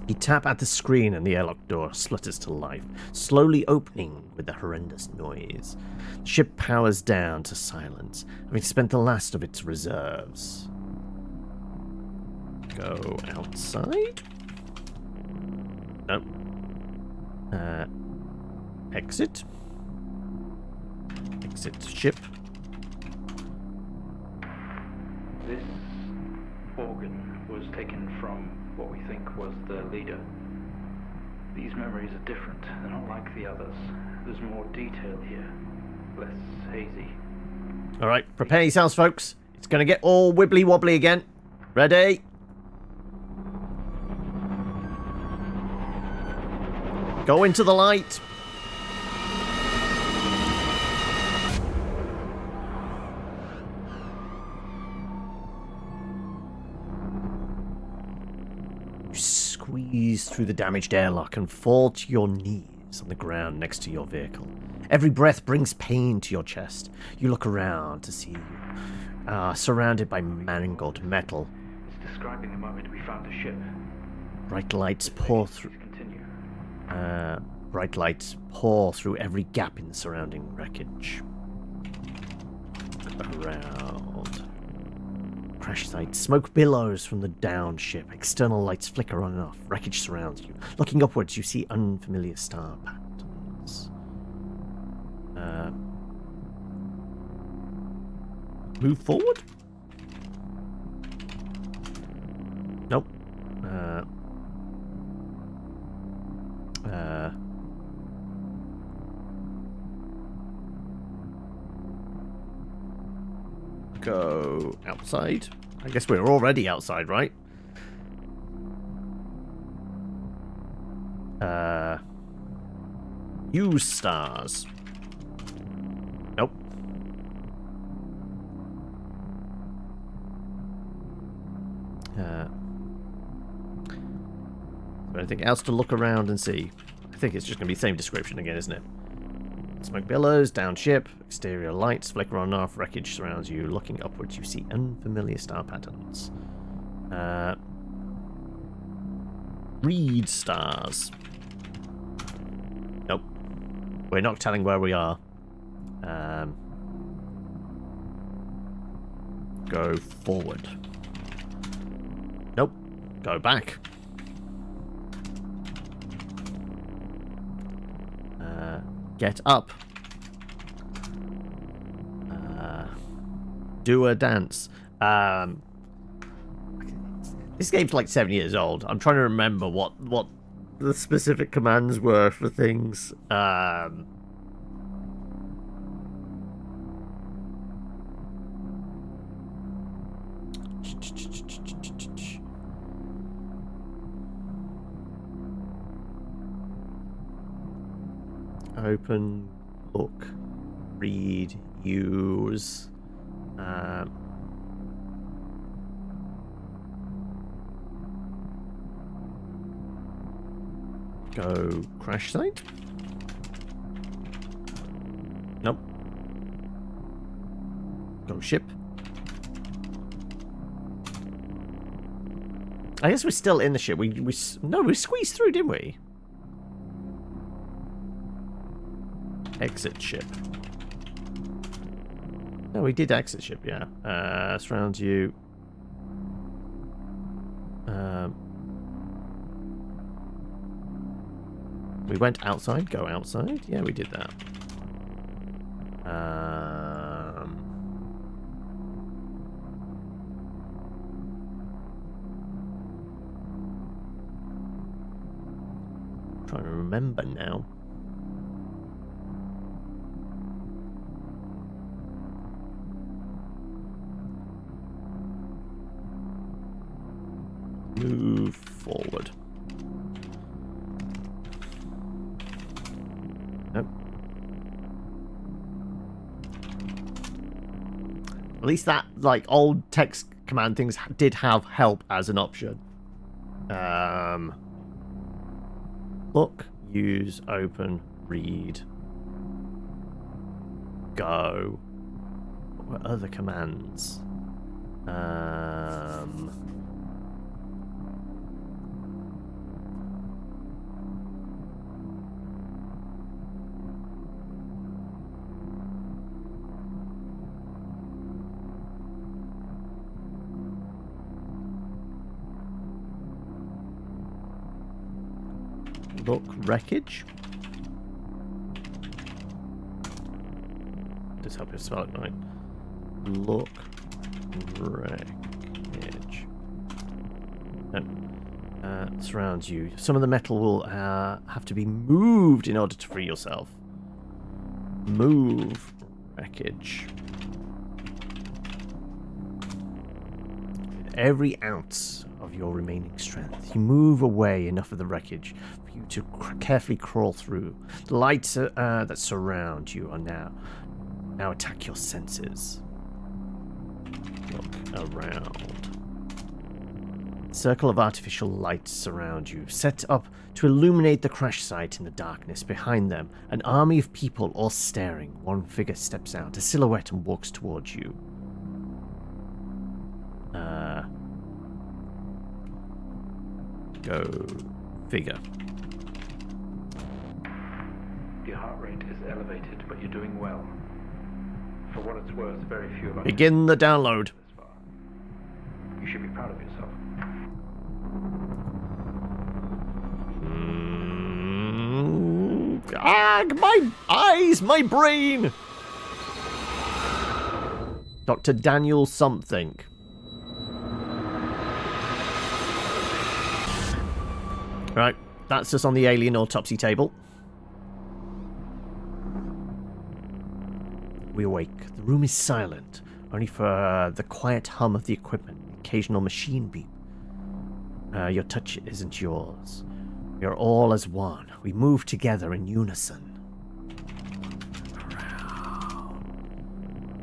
You tap at the screen and the airlock door splutters to life, slowly opening with a horrendous noise. The ship powers down to silence, having spent the last of its reserves. Go outside? Nope. Exit? Exit ship. This organ was taken from what we think was the leader. These memories are different. They're not like the others. There's more detail here. Less hazy. Alright, prepare yourselves, folks. It's going to get all wibbly wobbly again. Ready? Go into the light. Squeeze through the damaged airlock and fall to your knees on the ground next to your vehicle. Every breath brings pain to your chest. You look around to see you surrounded by mangled metal. It's describing the moment we found the ship. Bright lights pour through. Bright lights pour through every gap in the surrounding wreckage. Look around. Crash site. Smoke billows from the downed ship. External lights flicker on and off. Wreckage surrounds you. Looking upwards, you see unfamiliar star patterns. Move forward? Nope. Go outside. I guess we're already outside, right? Use stars. Nope. Anything else to look around and see? I think it's just going to be the same description again, isn't it? Smoke billows, down ship, exterior lights flicker on off, wreckage surrounds you. Looking upwards, you see unfamiliar star patterns. Read stars. Nope. We're not telling where we are. Go forward. Nope. Go back. Get up. Do a dance. This game's like 7 years old. I'm trying to remember what the specific commands were for things. Open, look, read, use. Go crash site? Nope. Go ship? I guess we're still in the ship. We squeezed through, didn't we? Exit ship. No, we did exit ship, yeah. Surrounds you. We went outside, go outside. Yeah, we did that. Trying to remember now. Move forward. Nope. At least that, like, old text command things did have help as an option. Look, use, open, read, go. What other commands? Look, wreckage. Just help you spell it right. Look, wreckage. No. Surrounds you. Some of the metal will have to be moved in order to free yourself. Move, wreckage. With every ounce of your remaining strength, you move away enough of the wreckage for you to carefully crawl through. The lights that surround you are now attack your senses. Look around. Circle of artificial lights surround you, set up to illuminate the crash site in the darkness. Behind them, an army of people all staring. One figure steps out, a silhouette, and walks towards you. Go figure. Your heart rate is elevated, but you're doing well. For what it's worth, very few of us Begin the download. this far. You should be proud of yourself. My eyes, my brain. Dr. Daniel something. Right, that's us on the alien autopsy table. We awake. The room is silent, only for the quiet hum of the equipment, the occasional machine beep. Your touch isn't yours. We are all as one. We move together in unison.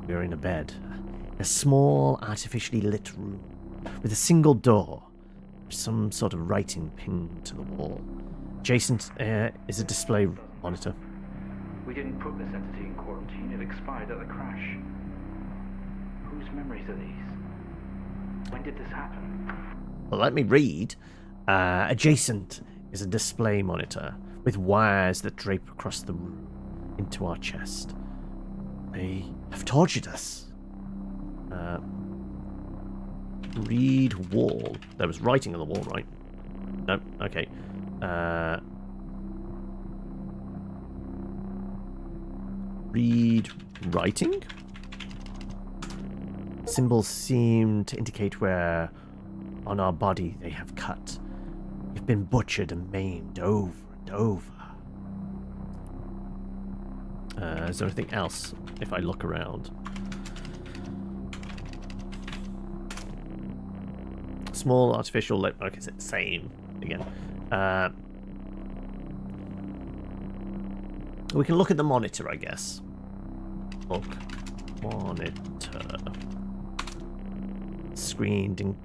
We are in a bed. A small, artificially lit room with a single door. Some sort of writing pinned to the wall. Adjacent is a display monitor. We didn't put this entity in quarantine. It expired at the crash. Whose memories are these? When did this happen? Well, let me read. Adjacent is a display monitor with wires that drape across the room into our chest. They have tortured us. Read wall. There was writing on the wall, right? No? Okay. Read writing? Symbols seem to indicate where on our body they have cut. We've been butchered and maimed over and over. Is there anything else if I look around? Small artificial lip. Okay, it's the same again. We can look at the monitor, I guess. Look. Monitor. Screen didn't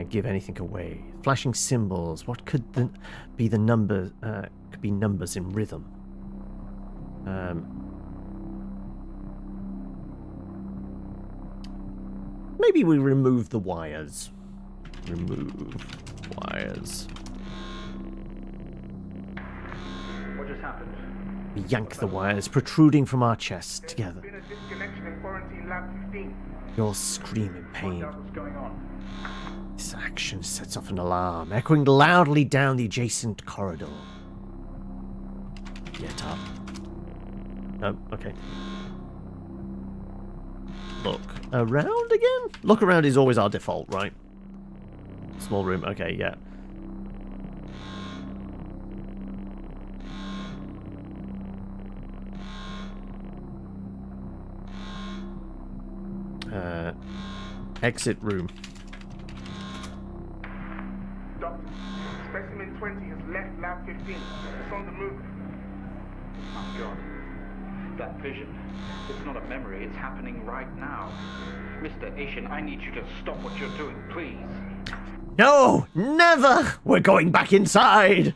give anything away. Flashing symbols. What could be the number? Could be numbers in rhythm. Maybe we remove the wires. Remove wires. What just happened? We yank the wires protruding from our chest together. There's been a disconnection in quarantine lab 15. We all scream in pain. Find out what's going on. This action sets off an alarm, echoing loudly down the adjacent corridor. Get up. Oh, okay. Look around again? Look around is always our default, right? Small room, okay, yeah. Exit room. Doctor, specimen 20 has left lab 15. It's on the move. My God. That vision. It's not a memory, it's happening right now. Mr. Asian, I need you to stop what you're doing, please. No! Never! We're going back inside!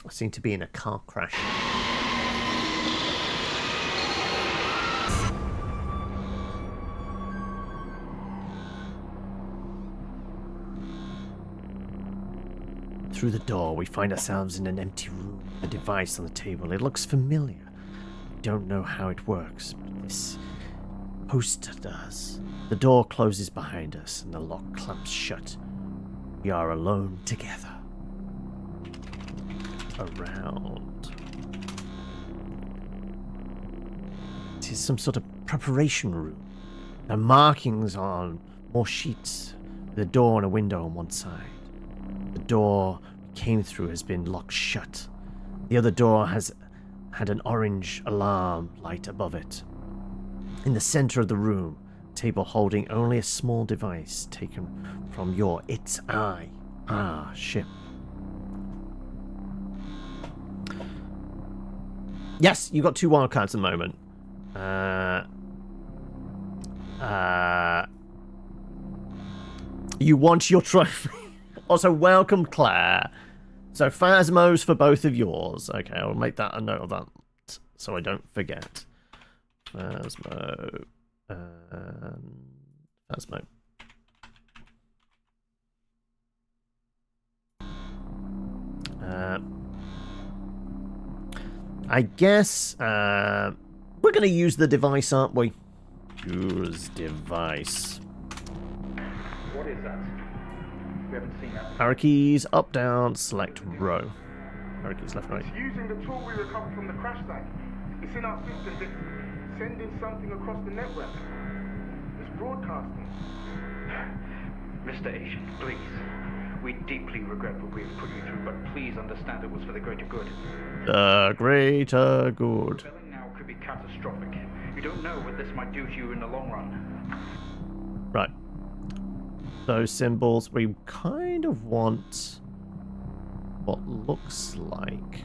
I seem to be in a car crash. Through the door, we find ourselves in an empty room with a device on the table. It looks familiar. We don't know how it works, but this poster does. The door closes behind us and the lock clamps shut. We are alone together. Around. It is some sort of preparation room. There are markings on more sheets with a door and a window on one side. The door we came through has been locked shut. The other door has had an orange alarm light above it. In the center of the room, a table holding only a small device taken from your ship. Yes, you got 2 wildcards at the moment. You want your trophy. Also, welcome, Claire. So, Phasmos for both of yours. Okay, I'll make that a note of that so I don't forget. Phasmo. Phasmo. I guess we're going to use the device, aren't we? Use device. What is that? We haven't seen that. Arrow keys, up, down, select row. Arrow keys, left, right. It's using the tool we recovered from the crash site. It's in our system. It's sending something across the network. It's broadcasting. Mr. Asian, please. We deeply regret what we have put you through, but please understand it was for the greater good. The greater good. Rebelling now could be catastrophic. We don't know what this might do to you in the long run. Right. Those symbols, we kind of want what looks like.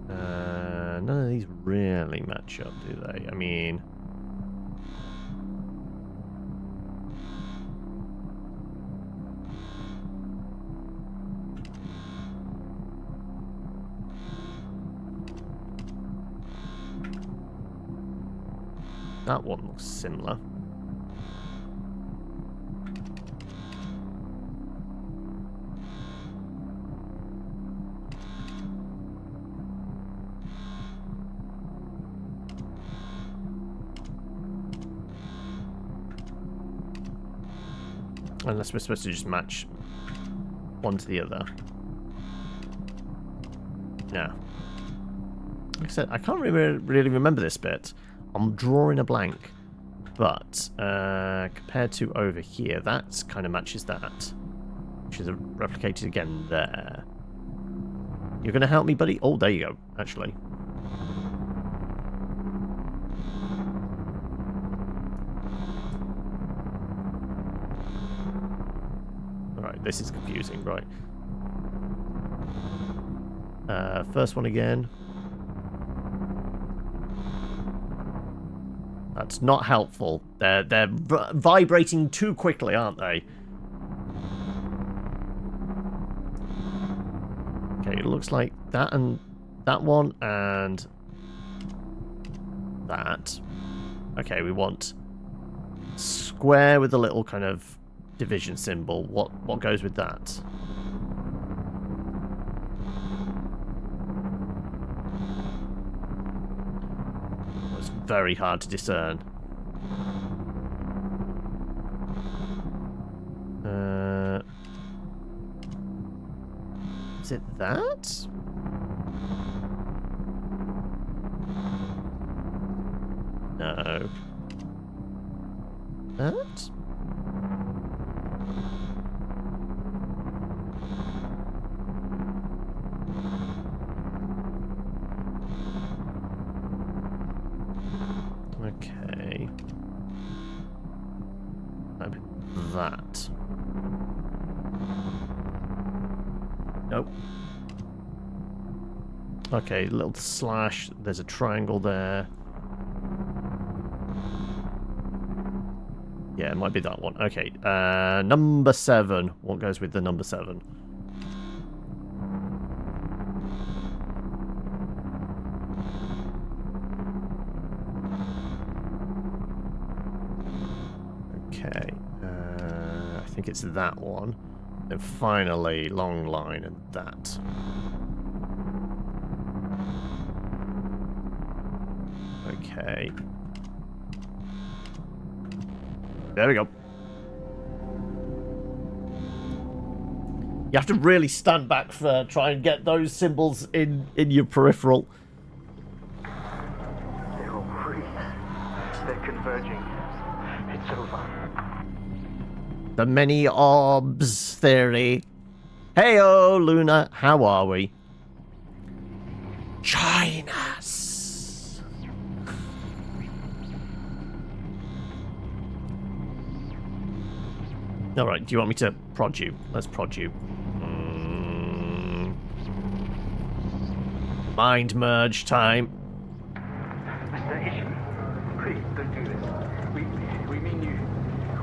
None of these really match up, do they? I mean... That one looks similar. Unless we're supposed to just match one to the other. No. Like I said, I can't really remember this bit. I'm drawing a blank. But compared to over here, that kind of matches that. Which is replicated again there. You're going to help me, buddy? Oh, there you go, actually. Alright, this is confusing, right. First one again. That's not helpful. They're vibrating too quickly, aren't they? Okay, it looks like that and that one and that. Okay, we want square with a little kind of division symbol. What goes with that? It's very hard to discern. Is it that? No. That? Okay. Maybe that. Nope. Okay, little slash. There's a triangle there. Yeah, it might be that one. Okay, number 7. What goes with the number 7? Okay, I think it's that one. And finally, long line and that. Okay. There we go. You have to really stand back for try and get those symbols in your peripheral. They're all free. They're converging. It's over. The many orbs theory. Hey-oh, Luna, how are we? Join us. Alright, do you want me to prod you? Let's prod you. Mind merge time. Mr. Ishii, please don't do this. We mean you.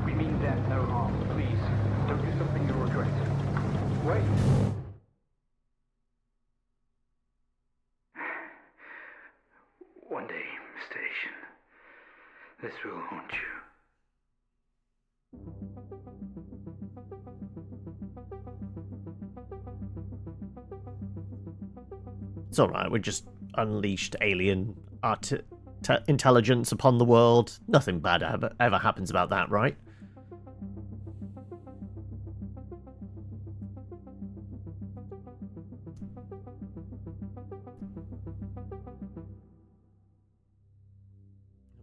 We mean death, no harm. Please, don't do something you'll regret. Wait. One day, Mr. Ishii, this will haunt you. It's alright, we just unleashed alien intelligence upon the world. Nothing bad ever happens about that, right?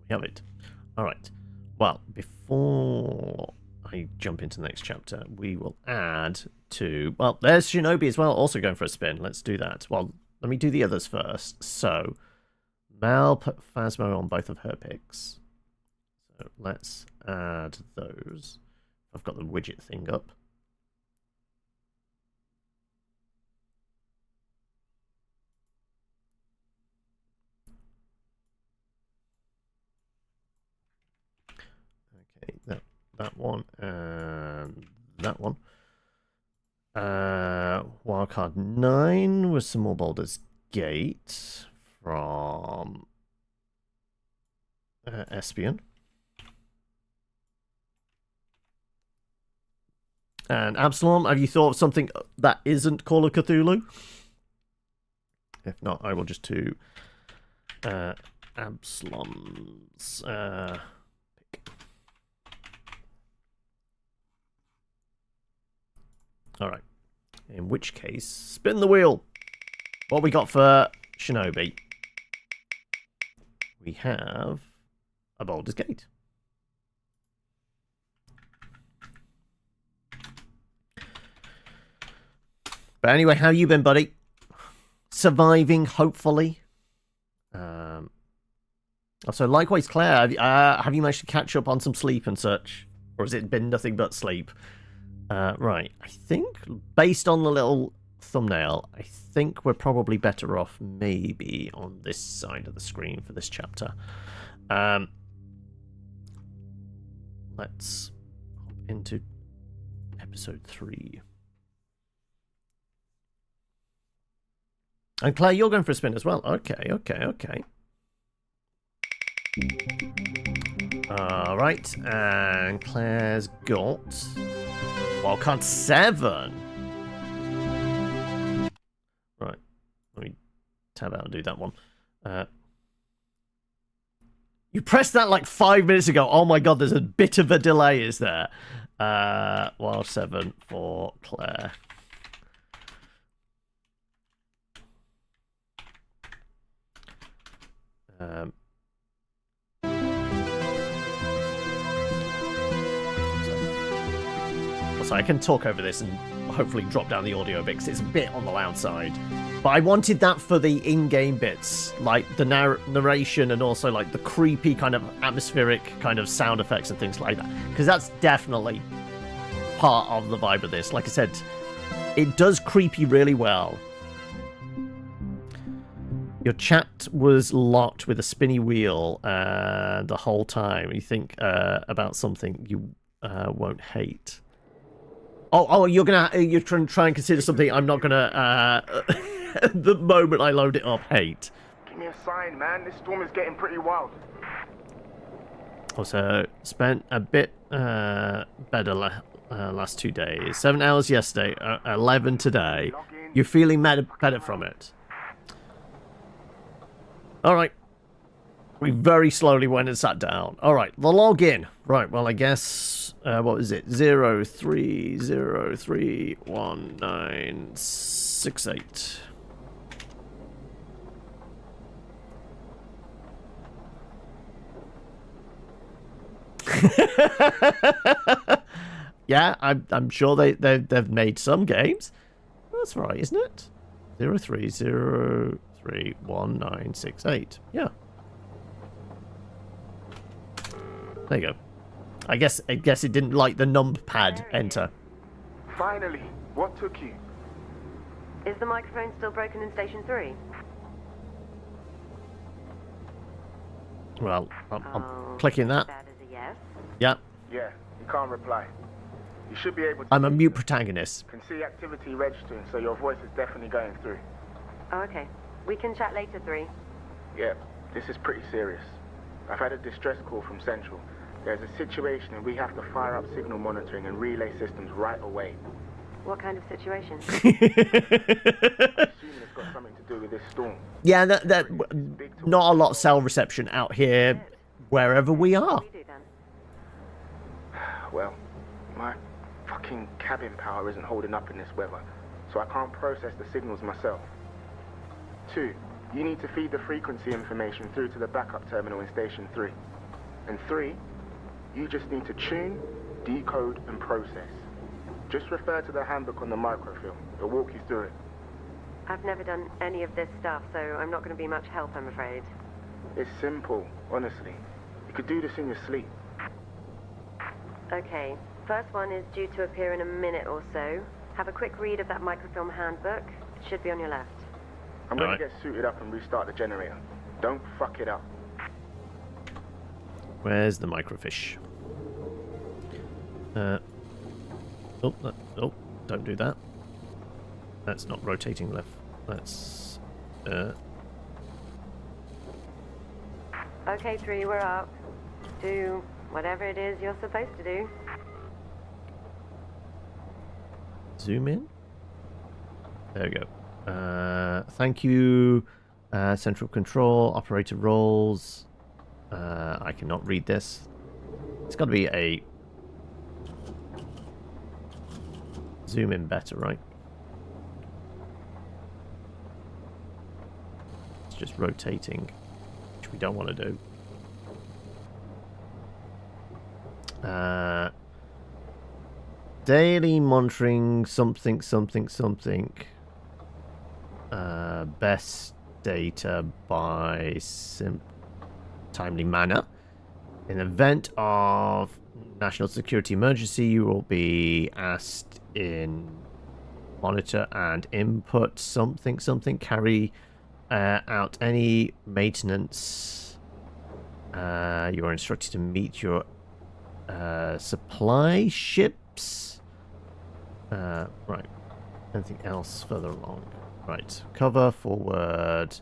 We have it. Alright. Well, before I jump into the next chapter, we will add to... Well, there's Shinobi as well, also going for a spin. Let's do that. Well, let me do the others first. So, Mel put Phasmo on both of her picks. So let's add those. I've got the widget thing up. Okay, that one and that one. Wildcard 9 was some more Baldur's Gate from Espion. And Absalom, have you thought of something that isn't Call of Cthulhu? If not, I will just do Absalom's pick. All right. In which case, spin the wheel. What we got for Shinobi? We have a Baldur's Gate. But anyway, how you been, buddy? Surviving, hopefully. Also, likewise, Claire, have you managed to catch up on some sleep and such? Or has it been nothing but sleep? Right, I think, based on the little thumbnail, I think we're probably better off maybe on this side of the screen for this chapter. Let's hop into episode 3. And Claire, you're going for a spin as well. Okay. Alright, and Claire's got wildcard 7. Right, let me tab out and do that one. You pressed that like 5 minutes ago. Oh my god, there's a bit of a delay, is there? Wild 7 for Claire. So I can talk over this and hopefully drop down the audio a bit because it's a bit on the loud side. But I wanted that for the in-game bits, like the narration and also like the creepy kind of atmospheric kind of sound effects and things like that. Because that's definitely part of the vibe of this. Like I said, it does creepy really well. Your chat was locked with a spinny wheel the whole time. You think about something you won't hate. Oh, you're trying to try and consider something I'm not gonna the moment I load it up hate. Give me a sign, man. This storm is getting pretty wild. Also, spent a bit better last 2 days. 7 hours yesterday, 11 today. You're feeling better from it. Alright. We very slowly went and sat down. Alright, the login. Right, well, I guess, what was it? 03031968. Yeah, I'm sure they've made some games. That's right, isn't it? 03031968. Yeah. There you go. I guess it didn't like the numpad enter. Finally, what took you? Is the microphone still broken in station 3? Well, I'm clicking that. That is a yes. Yeah. Yeah, you can't reply. You should be able to... I'm a mute protagonist. Can see activity registering, so your voice is definitely going through. Oh, okay. We can chat later, 3. Yeah, this is pretty serious. I've had a distress call from Central. There's a situation and we have to fire up signal monitoring and relay systems right away. What kind of situation? I assume it's got something to do with this storm. Yeah, not a lot of cell reception out here, wherever we are. What do we do then? Well, my fucking cabin power isn't holding up in this weather, so I can't process the signals myself. 2, you need to feed the frequency information through to the backup terminal in Station 3. And 3, you just need to tune, decode, and process. Just refer to the handbook on the microfilm. It'll walk you through it. I've never done any of this stuff, so I'm not going to be much help, I'm afraid. It's simple, honestly. You could do this in your sleep. Okay, first one is due to appear in a minute or so. Have a quick read of that microfilm handbook. It should be on your left. I'm going Alright. to get suited up and restart the generator. Don't fuck it up. Where's the microfiche? Oh, don't do that. That's not rotating left. That's... Okay, 3, we're up. Do whatever it is you're supposed to do. Zoom in. There we go. Thank you. Central control, operator roles. I cannot read this. It's got to be a... Zoom in better, right? It's just rotating, which we don't want to do. Daily monitoring something. Best data by timely manner. In event of national security emergency, you will be asked in monitor and input something. Carry out any maintenance. You are instructed to meet your supply ships. Right. Anything else further along? Right. Cover, forward.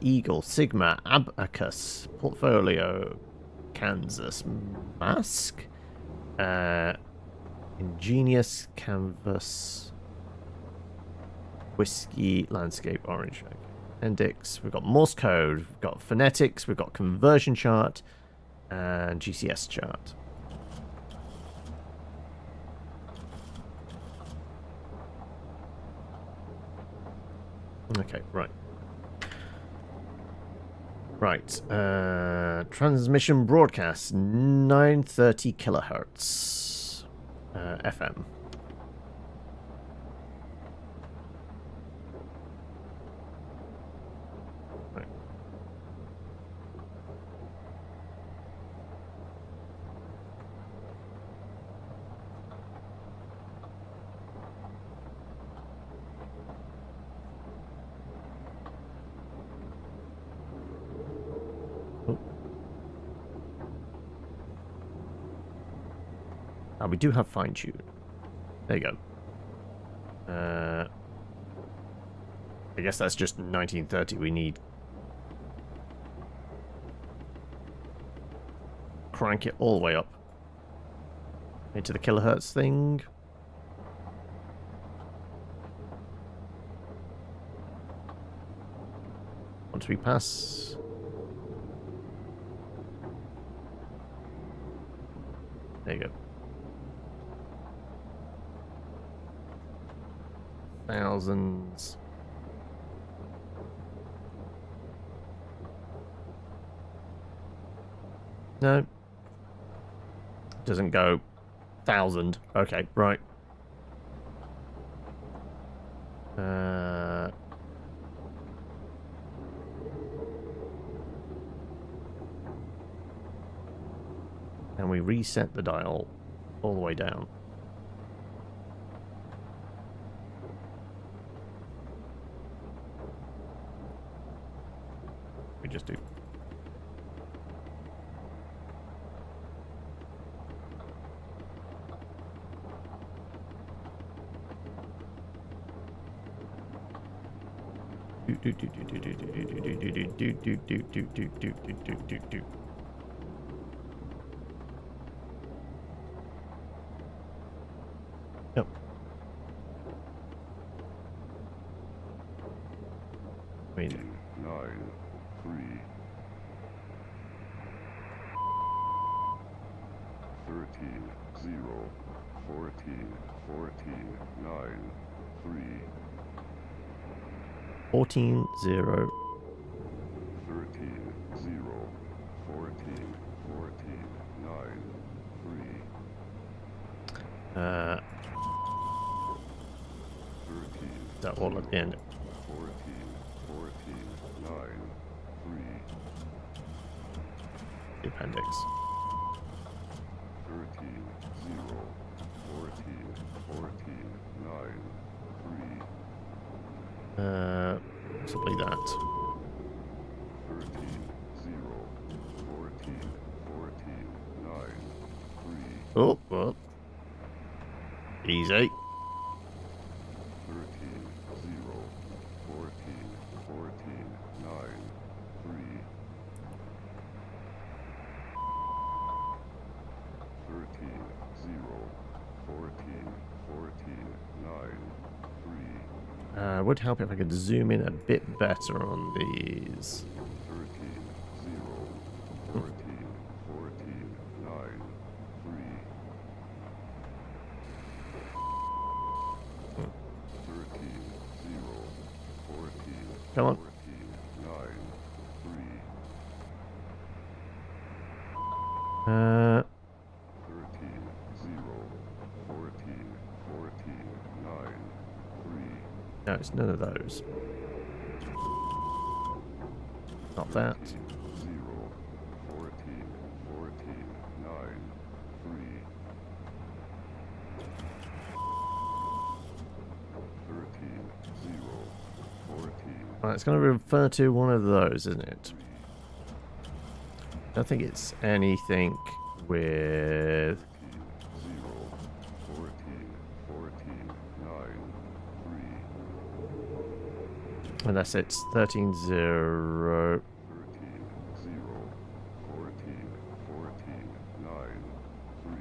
Eagle, Sigma, Abacus, Portfolio, Kansas, Mask, Ingenious, Canvas, Whiskey, Landscape, Orange, Appendix. We've got Morse code, we've got phonetics, we've got conversion chart, and GCS chart. Okay, right. Right. Transmission broadcast 930 kilohertz. FM. Right. We do have fine tune. There you go. I guess that's just 1930. We need crank it all the way up into the kilohertz thing. Once we pass. There you go. Thousands. No. Doesn't go 1,000. Okay, right. And we reset the dial all the way down. We just do. Yep. Wait. 9, 3, 13, 0, 14, 9, 3, 14, 0. 13, 0, 14, 9, 3, 13, that all at the end. 14, 9, 3, The appendix. 13, 0, 14, 9, 3, Possibly that. 13, 0, 14, 9, 3, Oh, well. Easy. 13, 0, 14, 9, 3, 13, 0, 14, 9, 3, Would help if I could zoom in a bit better on these. 13, 0, 14, 9, 3, 13, 0, 14, Come on. 9, 3, 13, 0, 14, 9, 3, No, it's none of those. Not that. 0, 14, 9, 3, 13, 0, 14, Right, it's going to refer to one of those, isn't it? I don't think it's anything with... 0, 14, 9, 3, Unless it's 13, 0... 13, 0, 14, 9, 3,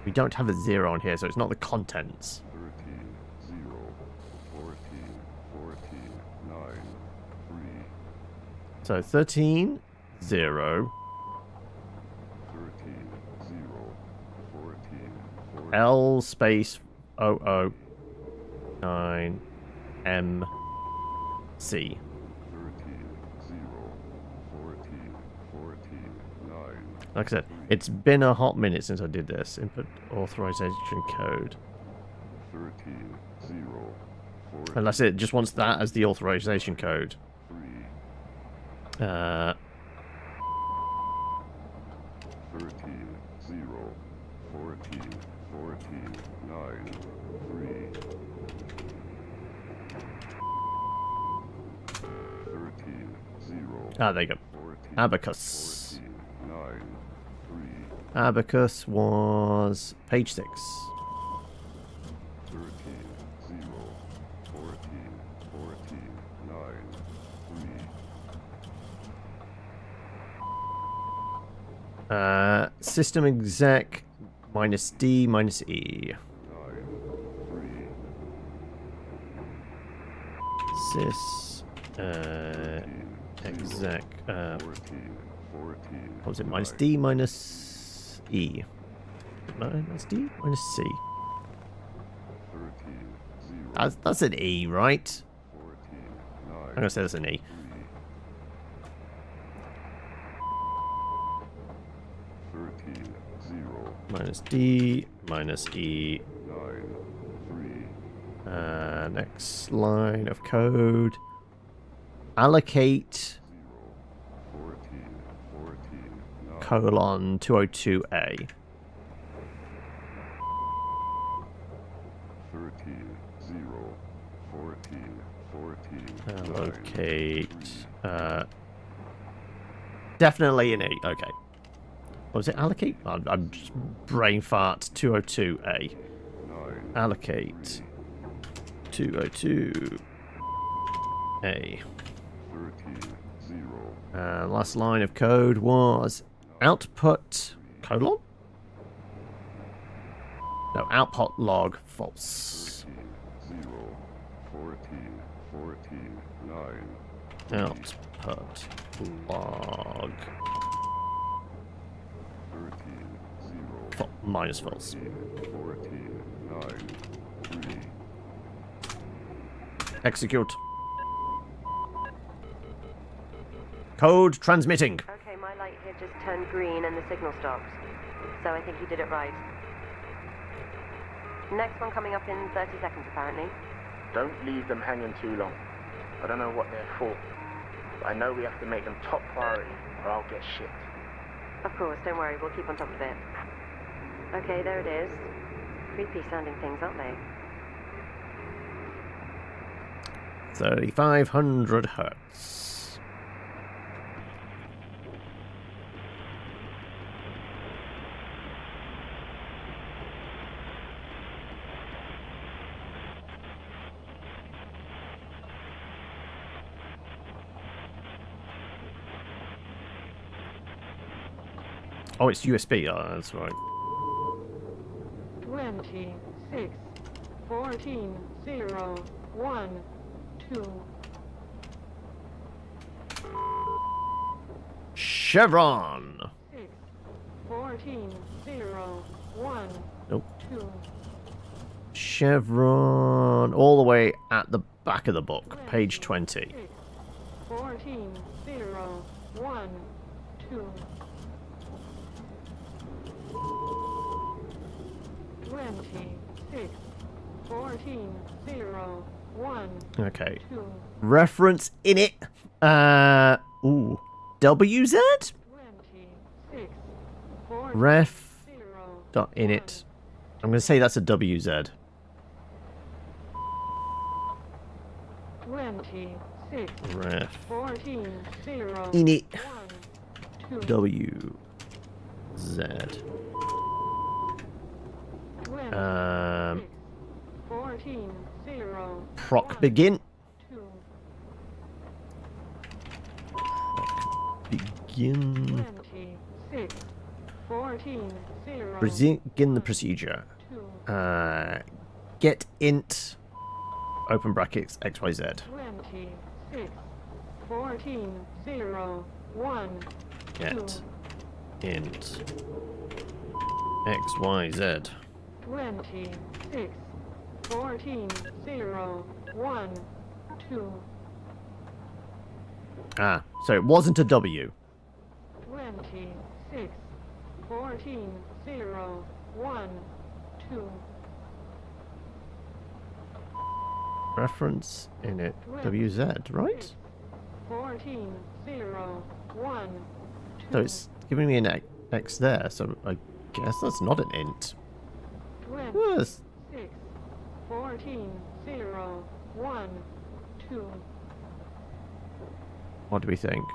We don't have a 0 on here, so it's not the contents. 13, 0, 14, 9, 3, So 13, 0, 13, 0, 14, L space 00 9 M C. 13, 0, 14, 9, Like I said, it's been a hot minute since I did this. Input authorization code. 13, 0, 14, Unless it just wants that as the authorization code. 3, Uh, 13, 0, 14, 9, 3, 13, 0, there you go. 14, Abacus. 9, 3, Abacus was page 6. 13, 0, 14, 9, 3, System exec minus D minus E. 9, 3, Sys exec 14, what was it? Minus D minus E. Minus D minus C. 13, 0, That's an E, right? 14, I'm 9, gonna say that's an E. 13, 0, Minus D minus E. 9, 3, Next line of code. Allocate 14, 9, colon 202A. 13, 0, 14, 9, Allocate. Definitely an E. Okay. What was it? Allocate? I'm just brain fart. 202A. 9, Allocate. 202A. 13, 0, Last line of code was output colon? No, output log false. 13, 0, 14, 9, Output log 13, 0, minus false. 14, 9, 3, Execute. Code transmitting. Okay, my light here just turned green and the signal stopped. So I think you did it right. Next one coming up in 30 seconds, apparently. Don't leave them hanging too long. I don't know what they're for, but I know we have to make them top priority or I'll get shit. Of course, don't worry, we'll keep on top of it. Okay, there it is. Creepy sounding things, aren't they? 3,500 hertz. Oh, it's USB. Oh, that's right. 26, 14, 0, 1, 2. Chevron. 6, 14, 0, 1, Nope. 2. Chevron. All the way at the back of the book, page 20. 6, 14, 0, 1, 2. 26, 14, 0, 1, Okay. 2. Reference in it. Ooh. WZ? 26, 14, Ref. 0, Dot in it. I'm going to say that's a WZ. 26, Ref. 14, 0, In it. 1, 2. WZ. 26, 14, 0, Proc 1, begin. 2. Begin. 26, 14, 0, Begin the procedure. 2. Get int. Open brackets XYZ. 26, 14, 0, 1, 2. Get int XYZ. 26, 14, 0, 1, 2. Ah, so it wasn't a W. 26, 14, 0, 1, 2. Reference in it. WZ, right? 14, 0, 1, 2. So it's giving me an X there, so I guess that's not an int. Yes. 26, 14, 0, 1, 2. What do we think?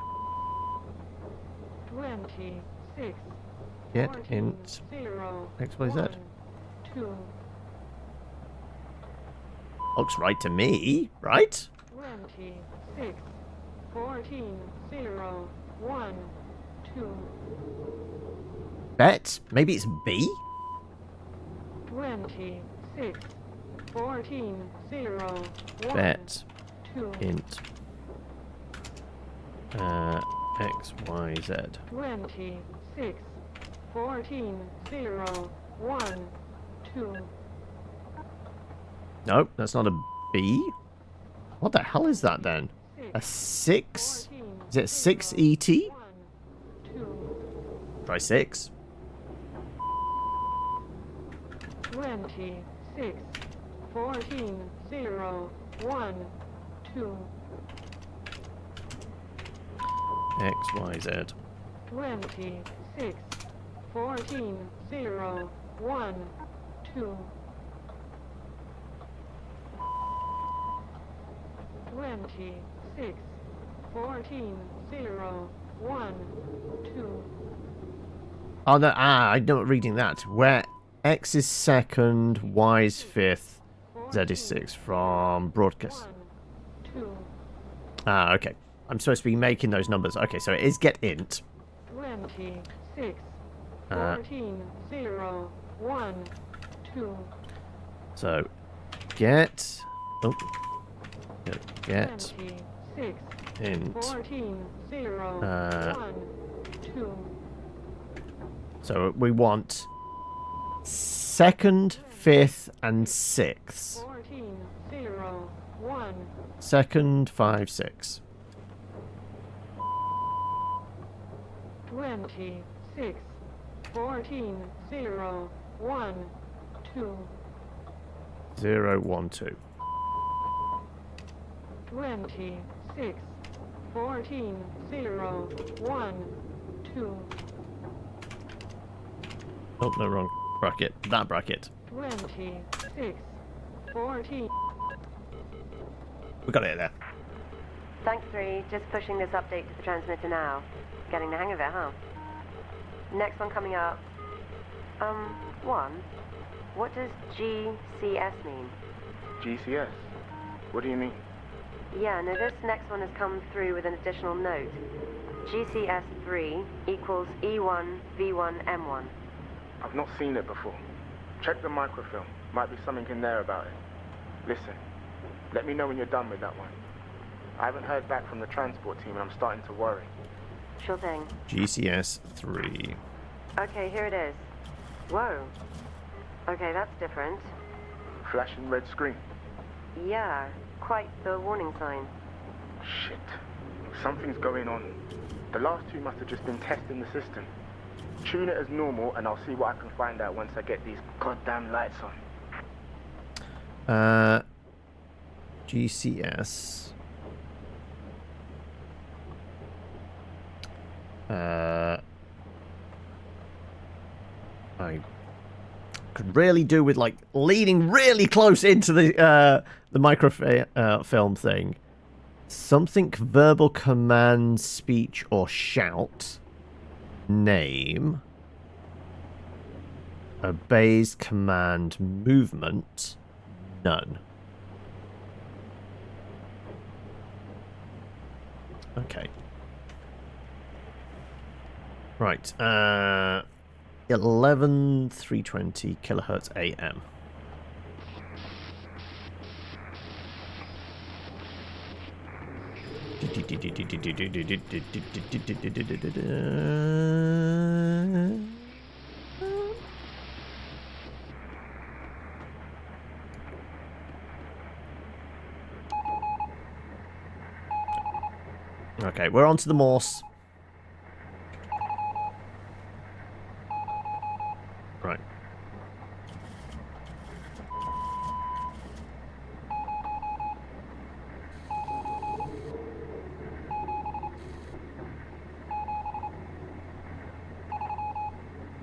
26, Get 14, int 0, XYZ. 1, 2. Looks right to me, right? 26, 14, 0, 1, 2. Bet. Maybe it's B? 26, 14, 0, 1, Bet. 2. Int. XYZ. 26, 14, 0, 1, 2. Nope, that's not a B. What the hell is that then? A 6? Is it 6 ET? 1, 2. Try 6. 26, 14, 0, 1, 2. XYZ. 26, 14, 0, 1, 2. 26, 14, 0, 1, 2. Oh, no, I don't reading that. Where X is second, Y is fifth, Z is sixth from broadcast. 1, 2. Ah, okay. I'm supposed to be making those numbers. Okay, so it is get int. 26, Uh, 14, 0, 1, 2. So get. Oh. Get 26, int. 14, 0, 1, 2. So we want second, fifth, and sixth. 14, 0, 1, Second, 5, 6. 26, 14, 0, 1, 2. 012. 26 14 0 1 2 Oh, no, wrong bracket. That bracket. 26 14 We got it there. Thanks, 3. Just pushing this update to the transmitter now. Getting the hang of it, huh? Next one coming up. 1. What does GCS mean? GCS? What do you mean? Yeah, no, this next one has come through with an additional note. GCS 3 equals E1 V1 M1. I've not seen it before. Check the microfilm. Might be something in there about it. Listen, let me know when you're done with that one. I haven't heard back from the transport team and I'm starting to worry. Sure thing. GCS 3. Okay, here it is. Whoa. Okay, that's different. Flashing red screen. Yeah, quite the warning sign. Shit. Something's going on. The last two must have just been testing the system. Tune it as normal and I'll see what I can find out once I get these goddamn lights on. GCS. I could really do with like leaning really close into the microfilm thing. Something verbal command, speech, or shout. Name. Obeys command movement. None. Okay. Right. 11,320 kilohertz AM. Okay, we're on to the Morse. Right.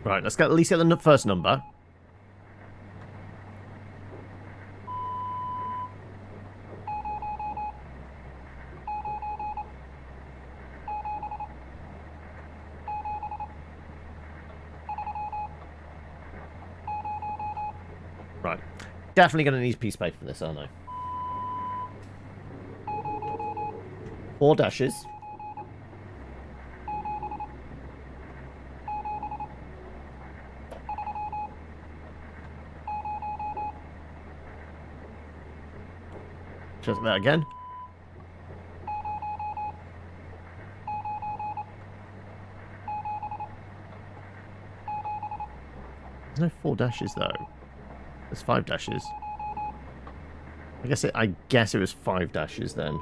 Right, let's at least get the first number. Right. Definitely going to need piece paper for this, aren't I? 4 dashes. Just that again. There's no 4 dashes though. There's 5 dashes. I guess it was 5 dashes then.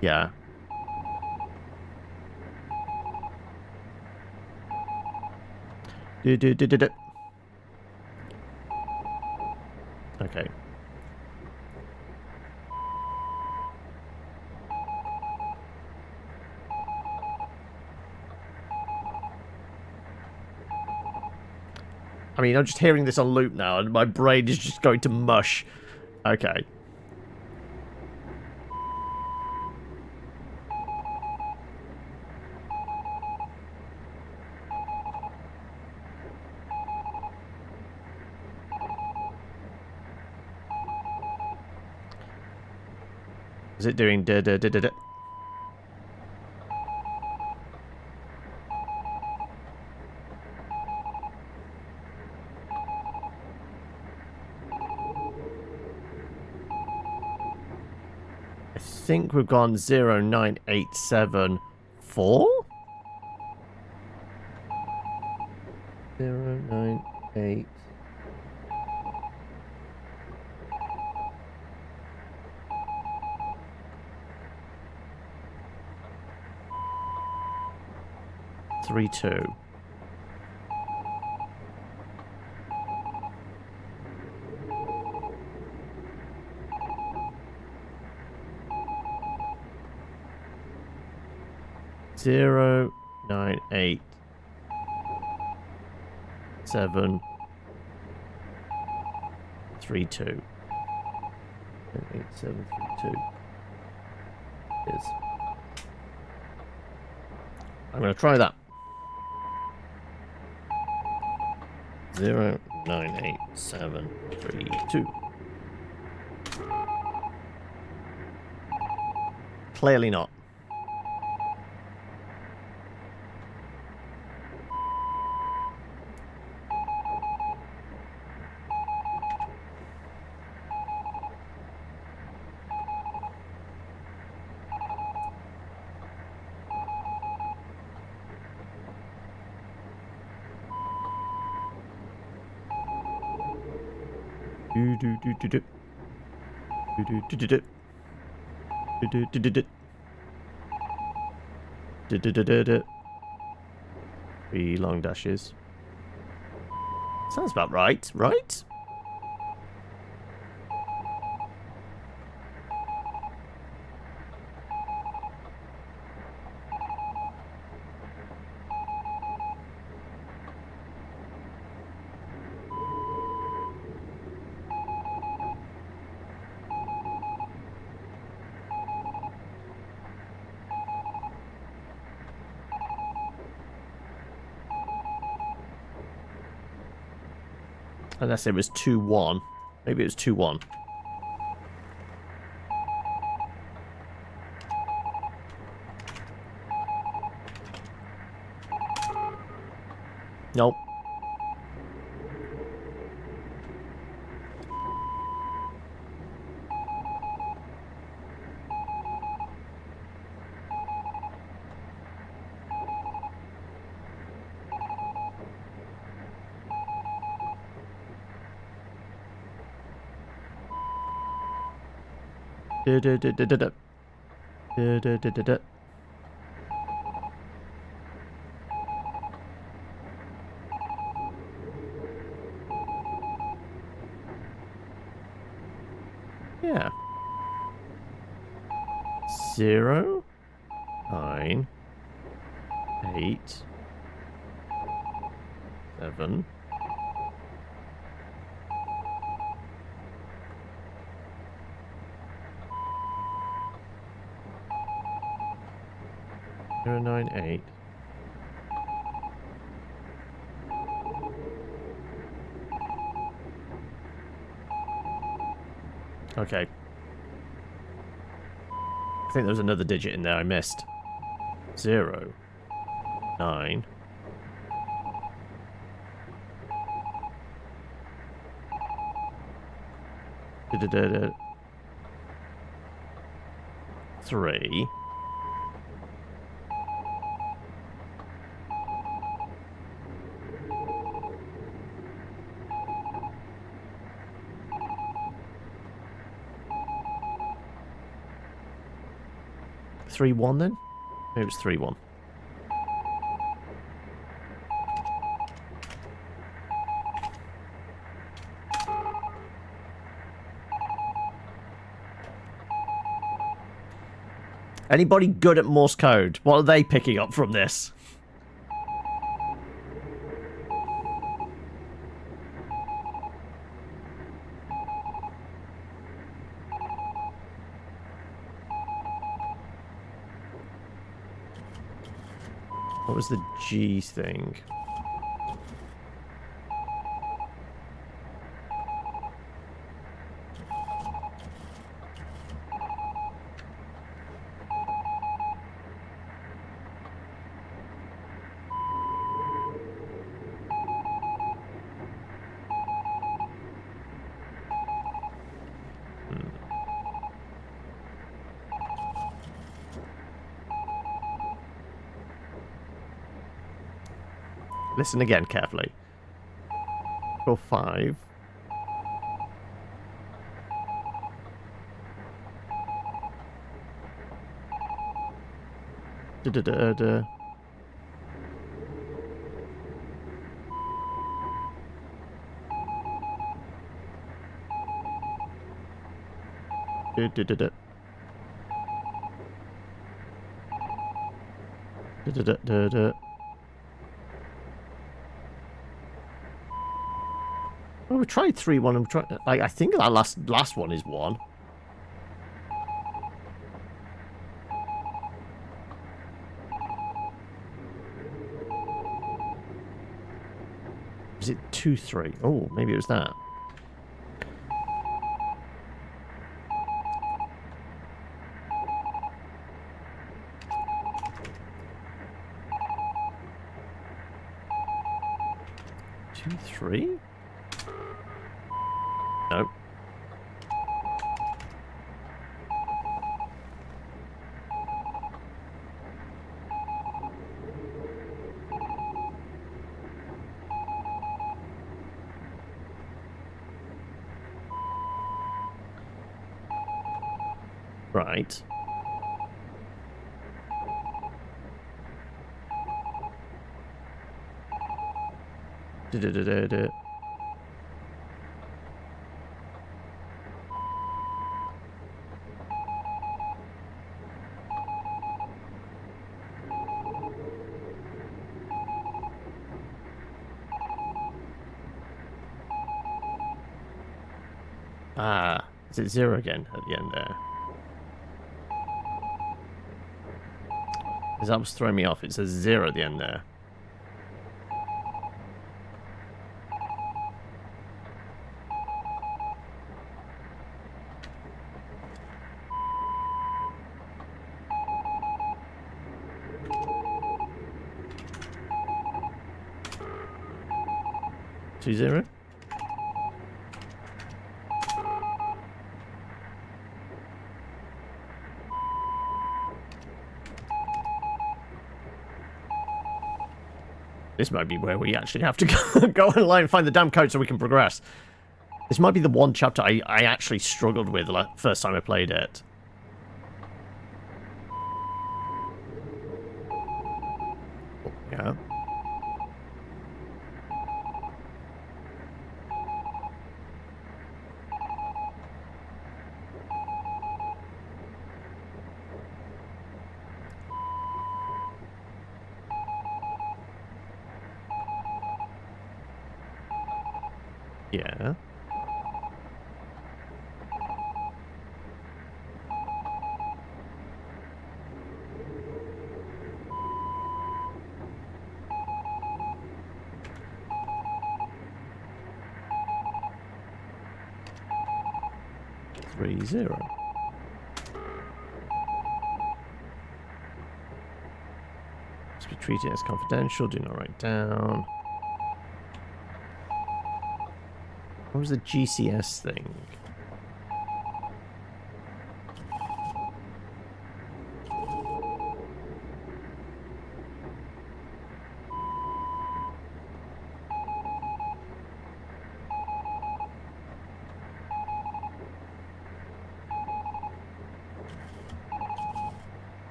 Yeah. Okay. I mean, I'm just hearing this on loop now, and my brain is just going to mush. Okay. Is it doing da-da-da-da-da? I think we've gone 09874. 098. Three, 2. 0, 9, 8, 7, 3, 2. 9, 8, 7, 3, 2. Is. I'm going to try that. 0, 9, 8, 7, 3, 2. Clearly not. Do do do do do. Do do do do do. Do do do do do. Do do do do do. 3 long dashes. Sounds about right, right? Unless it was 2-1. Maybe it was 2-1. Nope. Du du du du du du. Du du du du du. Yeah. 0, 9, 8, 7. Zero, 9, 8. Okay. I think there was another digit in there I missed. 0, 9. Da-da-da-da. 3. Three one then? Maybe it was 3-1. Anybody good at Morse code? What are they picking up from this? What was the G thing? Listen again carefully. 4, 5. Da-da-da-da. Da-da-da-da. Da-da-da-da-da. Well, we tried 3-1 and tried. I think that last one is 1. Is it 2-3? Oh, maybe it was that. Two, 3? No. Right. Da-da-da-da-da. Ah, is it 0 again at the end there? Because that was throwing me off. It says 0 at the end there. Two, 0? This might be where we actually have to go online and find the damn code so we can progress. This might be the one chapter I actually struggled with the first time I played it. Yeah. Yeah. Three, 0. Must be treated as confidential. Do not write down. What was the GCS thing?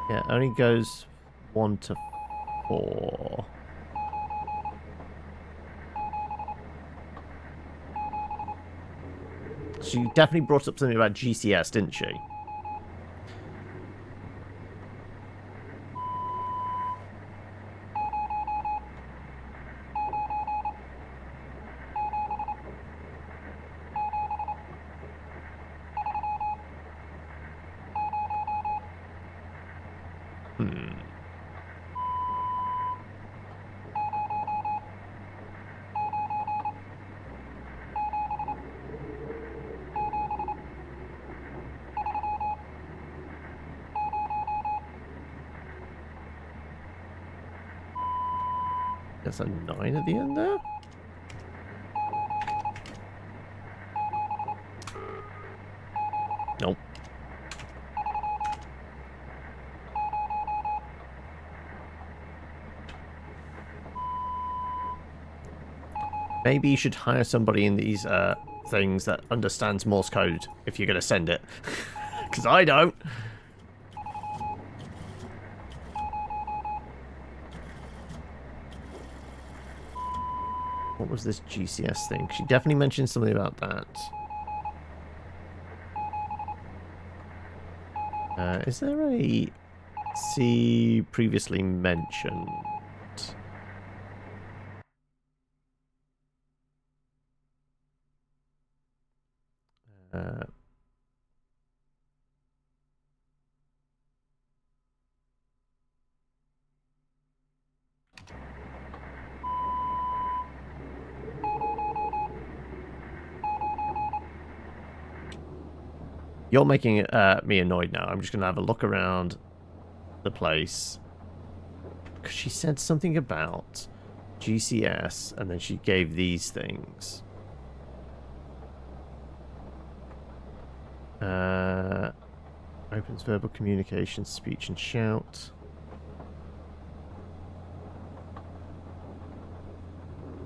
Yeah, it only goes 1 to 4. She definitely brought up something about GCS, didn't she? There's a 9 at the end there? Nope. Maybe you should hire somebody in these things that understands Morse code if you're going to send it. Because I don't. What was this GCS thing? She definitely mentioned something about that. Is there a see previously mentioned? You're making me annoyed now. I'm just going to have a look around the place. Because she said something about GCS, and then she gave these things. Opens verbal communication, speech and shout.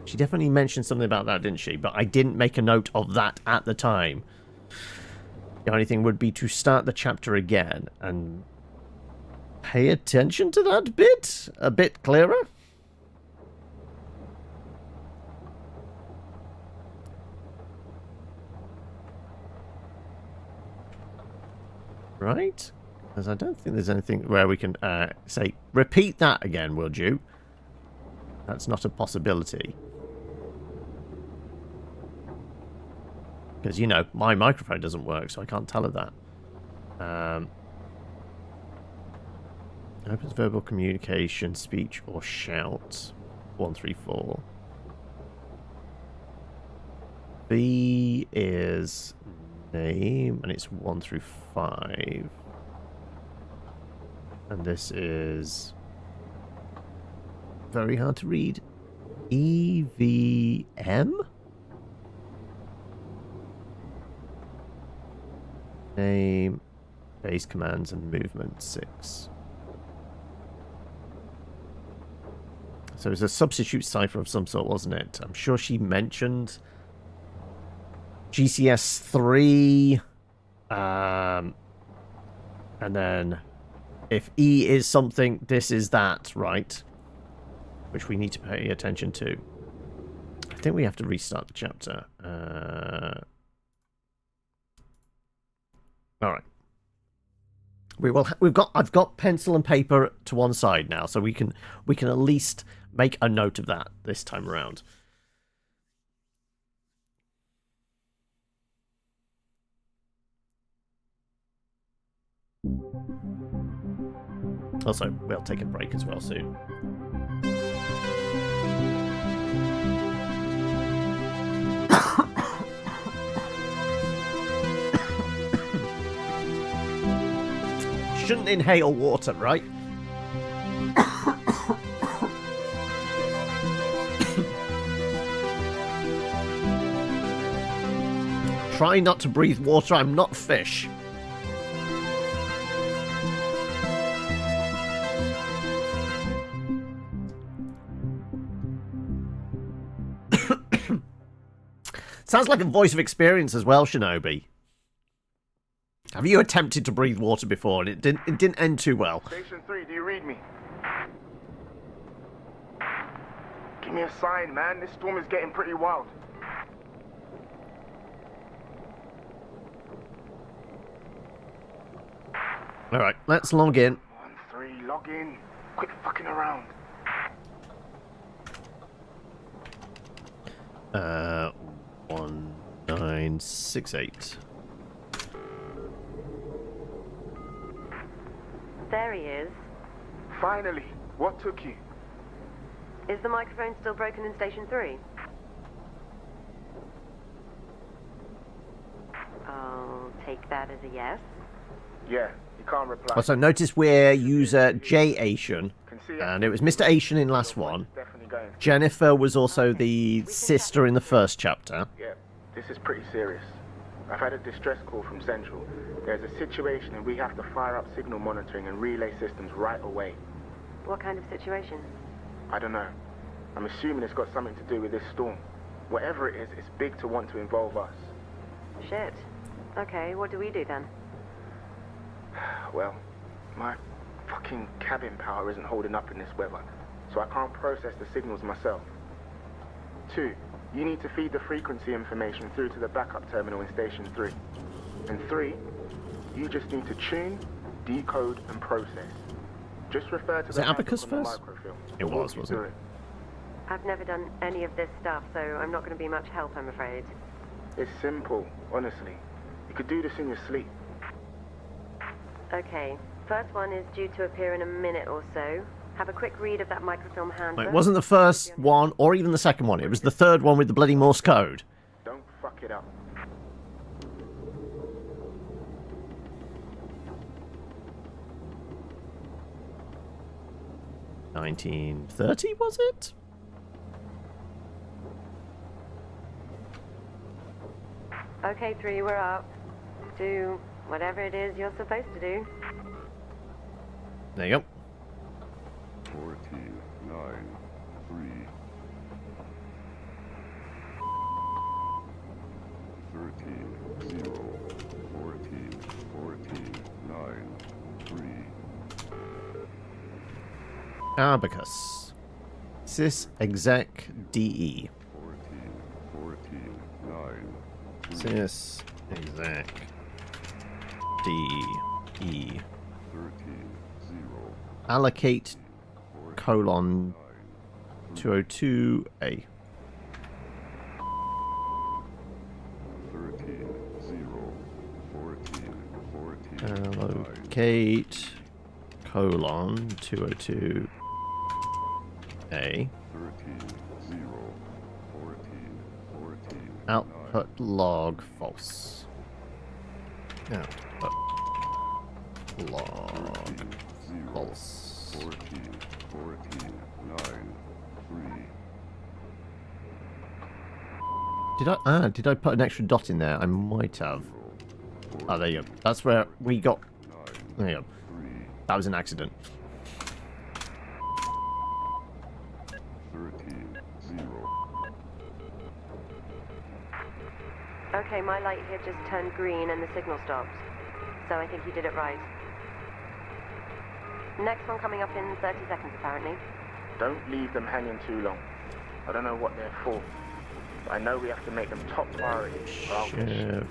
She definitely mentioned something about that, didn't she? But I didn't make a note of that at the time. The only thing would be to start the chapter again and pay attention to that bit a bit clearer. Right? Because I don't think there's anything where we can say, repeat that again, would you? That's not a possibility. Because, you know, my microphone doesn't work, so I can't tell her that. Opens verbal communication, speech, or shout. 134. B is name, and it's 1 through 5. And this is very hard to read. EVM? Name, base commands, and movement 6. So it's a substitute cipher of some sort, wasn't it? I'm sure she mentioned GCS 3. And then if E is something, this is that, right? Which we need to pay attention to. I think we have to restart the chapter. All right. I've got pencil and paper to one side now, so we can at least make a note of that this time around. Also, we'll take a break as well soon. Shouldn't inhale water, right? Try not to breathe water, I'm not fish. Sounds like a voice of experience as well, Shinobi. Have you attempted to breathe water before and it didn't end too well? Station 3, do you read me? Give me a sign, man. This storm is getting pretty wild. Alright, let's log in. 1-3, log in. Quit fucking around. 1968. There he is. Finally. What took you? Is the microphone still broken in Station 3? I'll take that as a yes. Yeah, you can't reply. Also, notice we're user J Asian, Can see and it was Mr. Asian in last Your voice one. is definitely going. Jennifer was also the sister in the first chapter. Yeah, this is pretty serious. I've had a distress call from Central. There's a situation and we have to fire up signal monitoring and relay systems right away. What kind of situation? I don't know. I'm assuming it's got something to do with this storm. Whatever it is, it's big to want to involve us. Shit. Okay, what do we do then? Well, my fucking cabin power isn't holding up in this weather, so I can't process the signals myself. 2, you need to feed the frequency information through to the backup terminal in Station 3. And 3, you just need to tune, decode, and process. Just refer to Was the it handbook Abacus on the first? microfilm. It I'll walk was, you wasn't through it? I've never done any of this stuff, so I'm not going to be much help, I'm afraid. It's simple, honestly. You could do this in your sleep. Okay, first one is due to appear in a minute or so. Have a quick read of that microfilm handbook. It wasn't the first one or even the second one. It was the third one with the bloody Morse code. Don't fuck it up. $1930, was it? Okay, 3, we're up. Do whatever it is you're supposed to do. There you go. 14, 9, 3. 13, 0, 14, 14, 9, 3. Abacus. Sys exec DE. 14, 14, 9, 3. Sys exec DE. 13, 0, Allocate 14, colon 9, 202A. 13, 0, 14, 14, 9, Allocate colon 202A. 13, 0, 14, 14, Output log false. Output log 0, false. 14, 14, 9, 3. Did I put an extra dot in there? I might have. Oh, there you go. That's where we got. There you go. That was an accident. 13, 0. Okay, my light here just turned green and the signal stopped. So I think you did it right. Next one coming up in 30 seconds, apparently. Don't leave them hanging too long. I don't know what they're for, but I know we have to make them top priority. or I'll get shit. Chev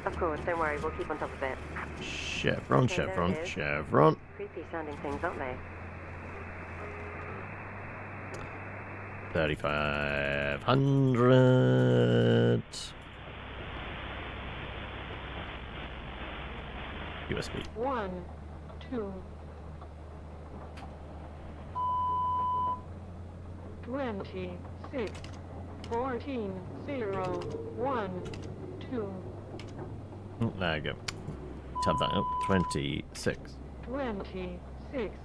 Of course, don't worry, we'll keep on top of it. chevron, Okay, there chevron, it is. chevron. Creepy sounding things, aren't they? 3,500. USB. 1, 2. 26, 14, 0, 1, 2. Oh, there you go. Tab that up. 26. 26,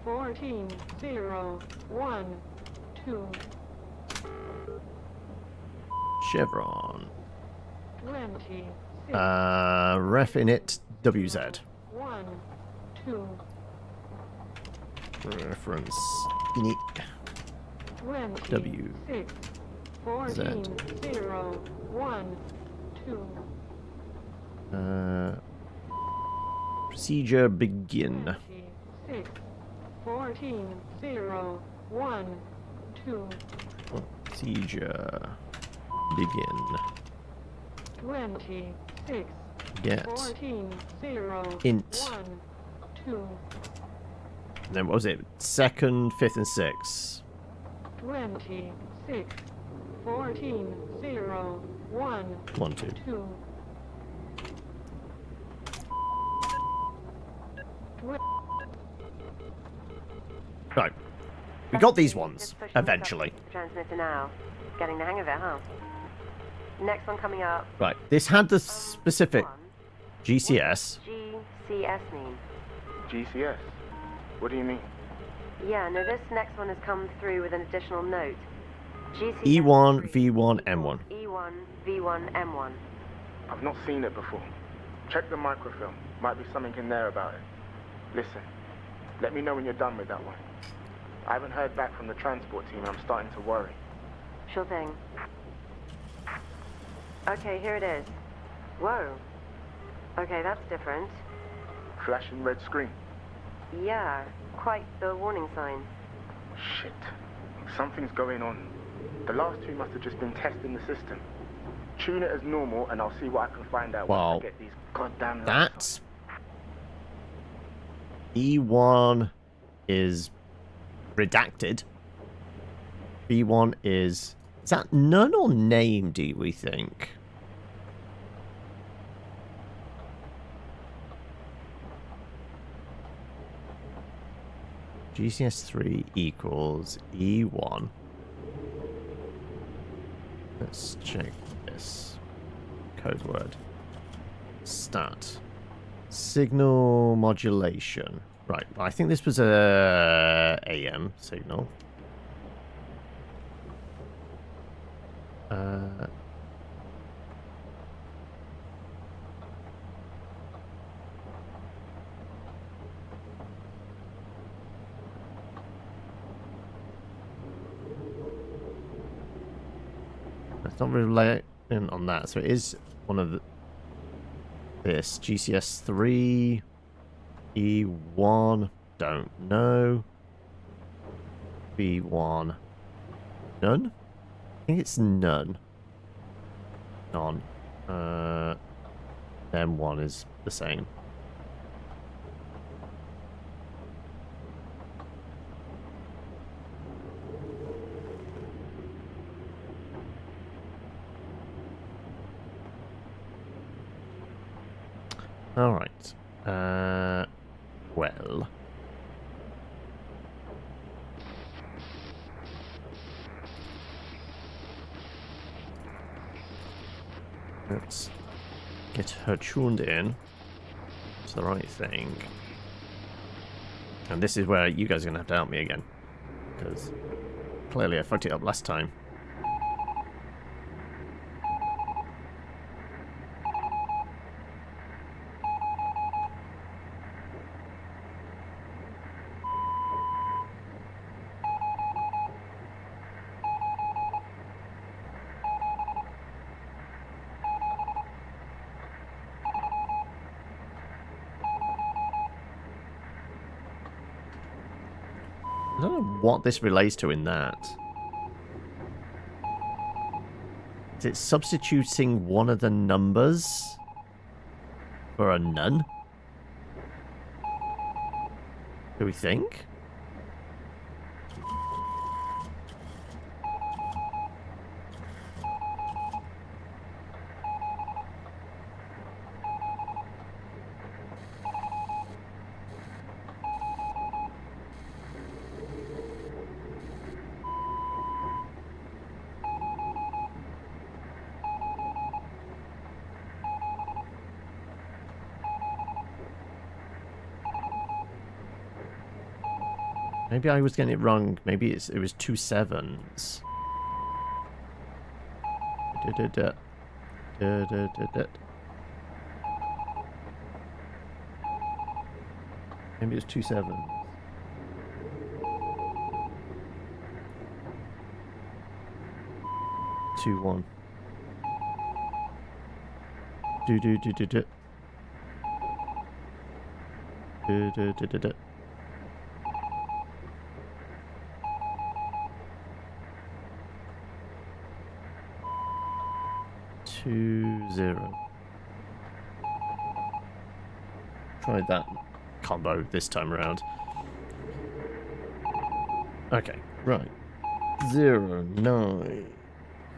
14, 0, 1, 2. Chevron. 26, Ref init WZ. 1, 2. Reference init 26, 14, 0, 1, 2. Procedure begin. 26, 14, 0, 1, 2. Procedure begin. 26, Get. 14, 0, Int. 1, 2. And then what was it? Second, fifth, and sixth. 26, 14, 0, 1, 1, 2. 2. Right. We got these Just ones pushing this eventually. up to the transmitter now. Getting the hang of it, huh? Next one coming up. Right. This had the specific One. GCS. GCS mean? GCS? What do you mean? Yeah, no, this next one has come through with an additional note. GCS E1, V1, M1. E1, V1, M1. I've not seen it before. Check the microfilm. Might be something in there about it. Listen, let me know when you're done with that one. I haven't heard back from the transport team and I'm starting to worry. Sure thing. Okay, here it is. Whoa. Okay, that's different. Flashing red screen. Yeah, quite the warning sign. Shit. Something's going on. The last two must have just been testing the system. Tune it as normal and I'll see what I can find out Wow. once I get these goddamn lights That's E1 is redacted. B1 is that none or name, do we think? GCS3 equals E1. Let's check this. Code word. Stat. Signal modulation. Right, I think this was a AM signal. It's not relying on that, so it is one of this GCS3 E1. Don't know. B1. None. I think it's none. None. Then one is the same. All right. Well. Let's get her tuned in to the right thing. And this is where you guys are going to have to help me again. Because clearly I fucked it up last time. I don't know what this relates to in that. Is it substituting one of the numbers for a none? Do we think? Maybe I was getting it wrong. Maybe it was 2 7s. Maybe it's 2 7s. Two one. Do. 2 0. Try that combo this time around. Okay, right. 0 9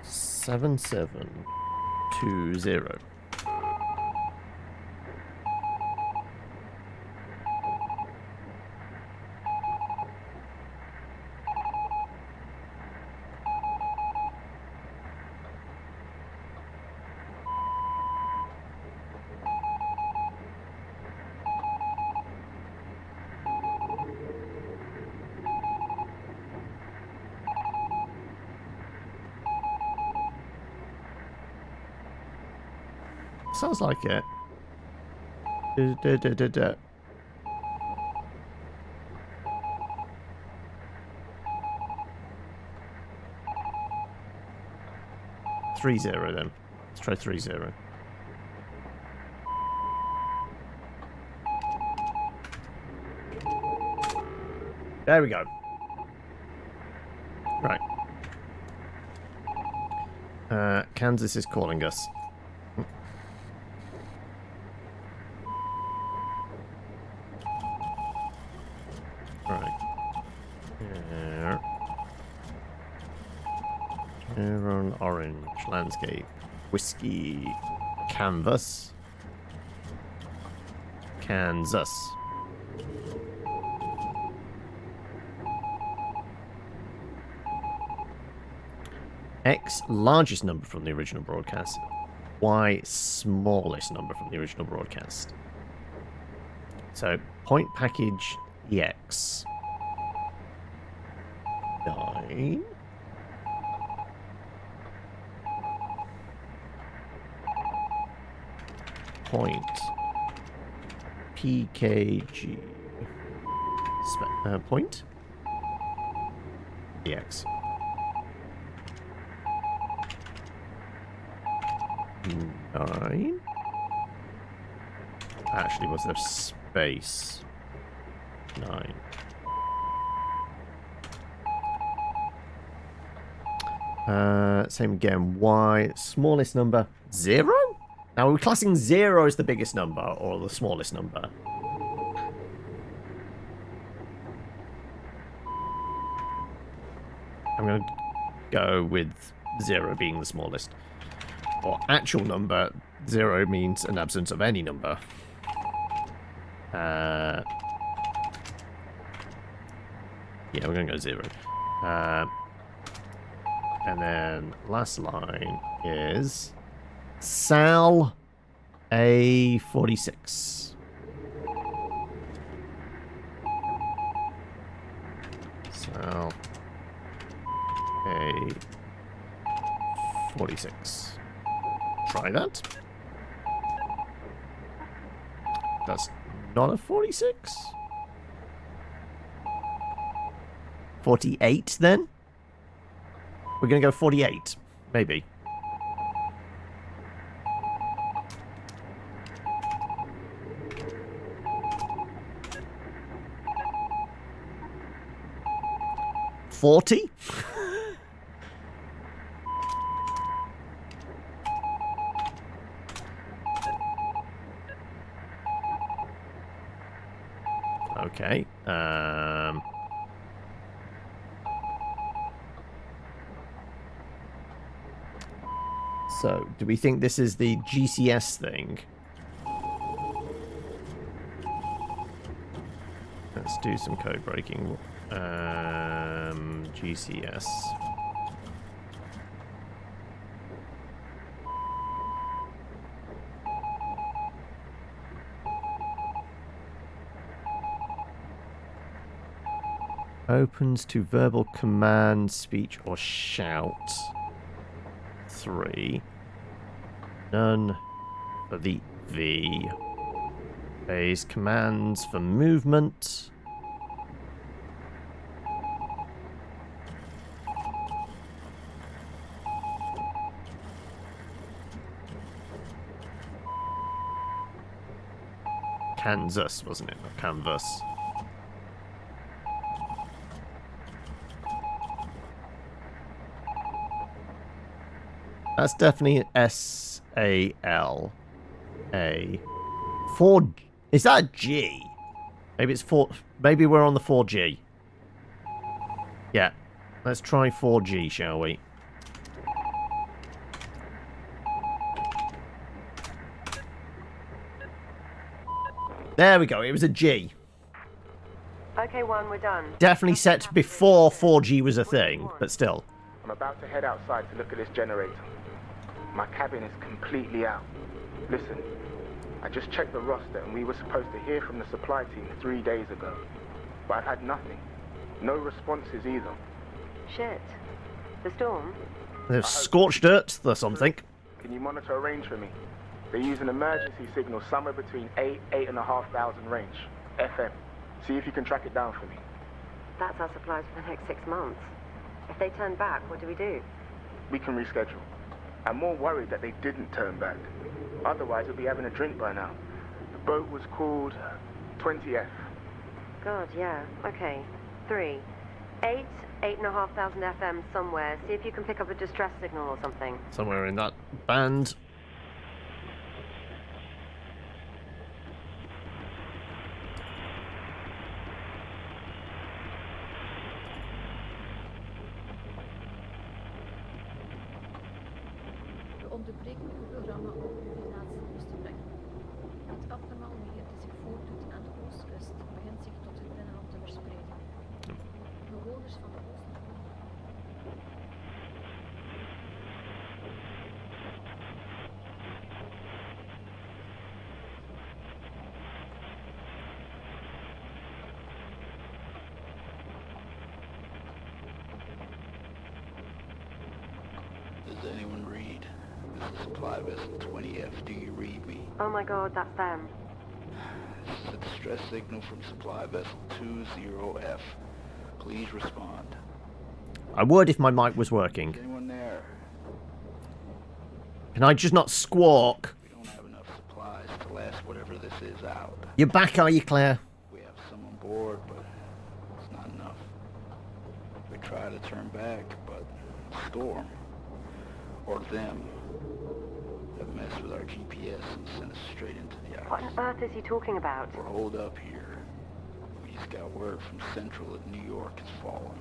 7 7 2 0. Sounds like it. 3 0 then. Let's try 3 0. There we go. Right. Kansas is calling us. orange, landscape, whiskey, canvas, Kansas. X, largest number from the original broadcast. Y, smallest number from the original broadcast. So, point package EX. 9. Point PKG. Point EX. 9. Actually, was there space? 9. Same again. Y, smallest number, 0? Now, are we classing 0 as the biggest number or the smallest number? I'm going to go with 0 being the smallest. Or actual number, 0 means an absence of any number. Yeah, we're going to go 0. And then last line is Sal A46. Sal A46. Try that. That's not a 46. 48 then? We're going to go 48. Maybe. $40? Okay. So, do we think this is the GCS thing? Let's do some code breaking. GCS. Opens to verbal command, speech, or shout. 3. None for the V. Obeys commands for movement. Kansas, wasn't it? Not canvas. That's definitely SAL. A. 4. Is that a G? Maybe it's 4. Maybe we're on the 4G. Yeah. Let's try 4G, shall we? There we go. It was a G. Okay, one, we're done. Definitely set before 4G was a thing, but still. I'm about to head outside to look at this generator. My cabin is completely out. Listen, I just checked the roster and we were supposed to hear from the supply team 3 days ago. But I've had nothing. No responses either. Shit. The storm? There's scorched earth or something. Can you monitor a range for me? They use an emergency signal somewhere between 8,500 range. FM. See if you can track it down for me. That's our supplies for the next 6 months. If they turn back, what do we do? We can reschedule. I'm more worried that they didn't turn back. Otherwise, we'll be having a drink by now. The boat was called 20F. God, yeah. Okay. 3. 8,500 FM somewhere. See if you can pick up a distress signal or something. Somewhere in that band. onderbreken uw programma om uw laatste nieuws te brengen. Het abnormaal weer dat zich voordoet aan de oostkust begint zich tot het binnenland te verspreiden. Bewoners van de oostelijke... Does anyone read? This is supply vessel 20F. Do you read me? Oh my god, that's them. This is a distress signal from supply vessel 20F. Please respond. I would if my mic was working. Is anyone there? Can I just not squawk? We don't have enough supplies to last whatever this is out. You're back, are you, Claire? We have some on board, but it's not enough. We try to turn back, but Storm, or them, have messed with our GPS and sent us straight into the ice. What on earth is he talking about? We're holed up here. We just got word from Central that New York has fallen.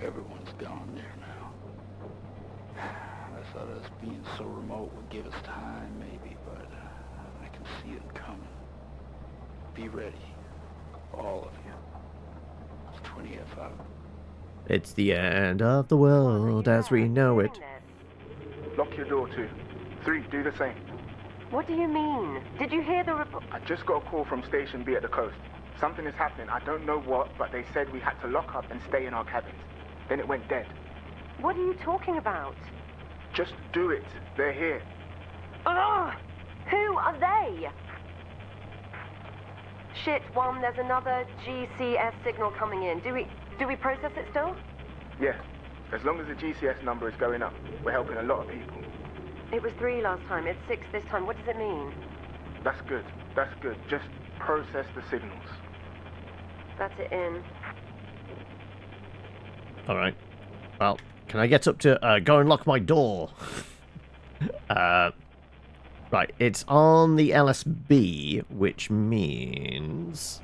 Everyone's gone there now. I thought us being so remote would give us time, maybe, but I can see it coming. Be ready. All of you. It's 20F out. It's the end of the world as we know it. Lock your door, 2. 3, do the same. What do you mean? Did you hear the report? I just got a call from Station B at the coast. Something is happening. I don't know what, but they said we had to lock up and stay in our cabins. Then it went dead. What are you talking about? Just do it. They're here. Ugh! Who are they? Shit, One, there's another GCS signal coming in. Do we process it still? Yeah. As long as the GCS number is going up, we're helping a lot of people. It was 3 last time. It's 6 this time. What does it mean? That's good. That's good. Just process the signals. That's it in. Alright. Well, can I get up to go and lock my door? Right, it's on the LSB, which means...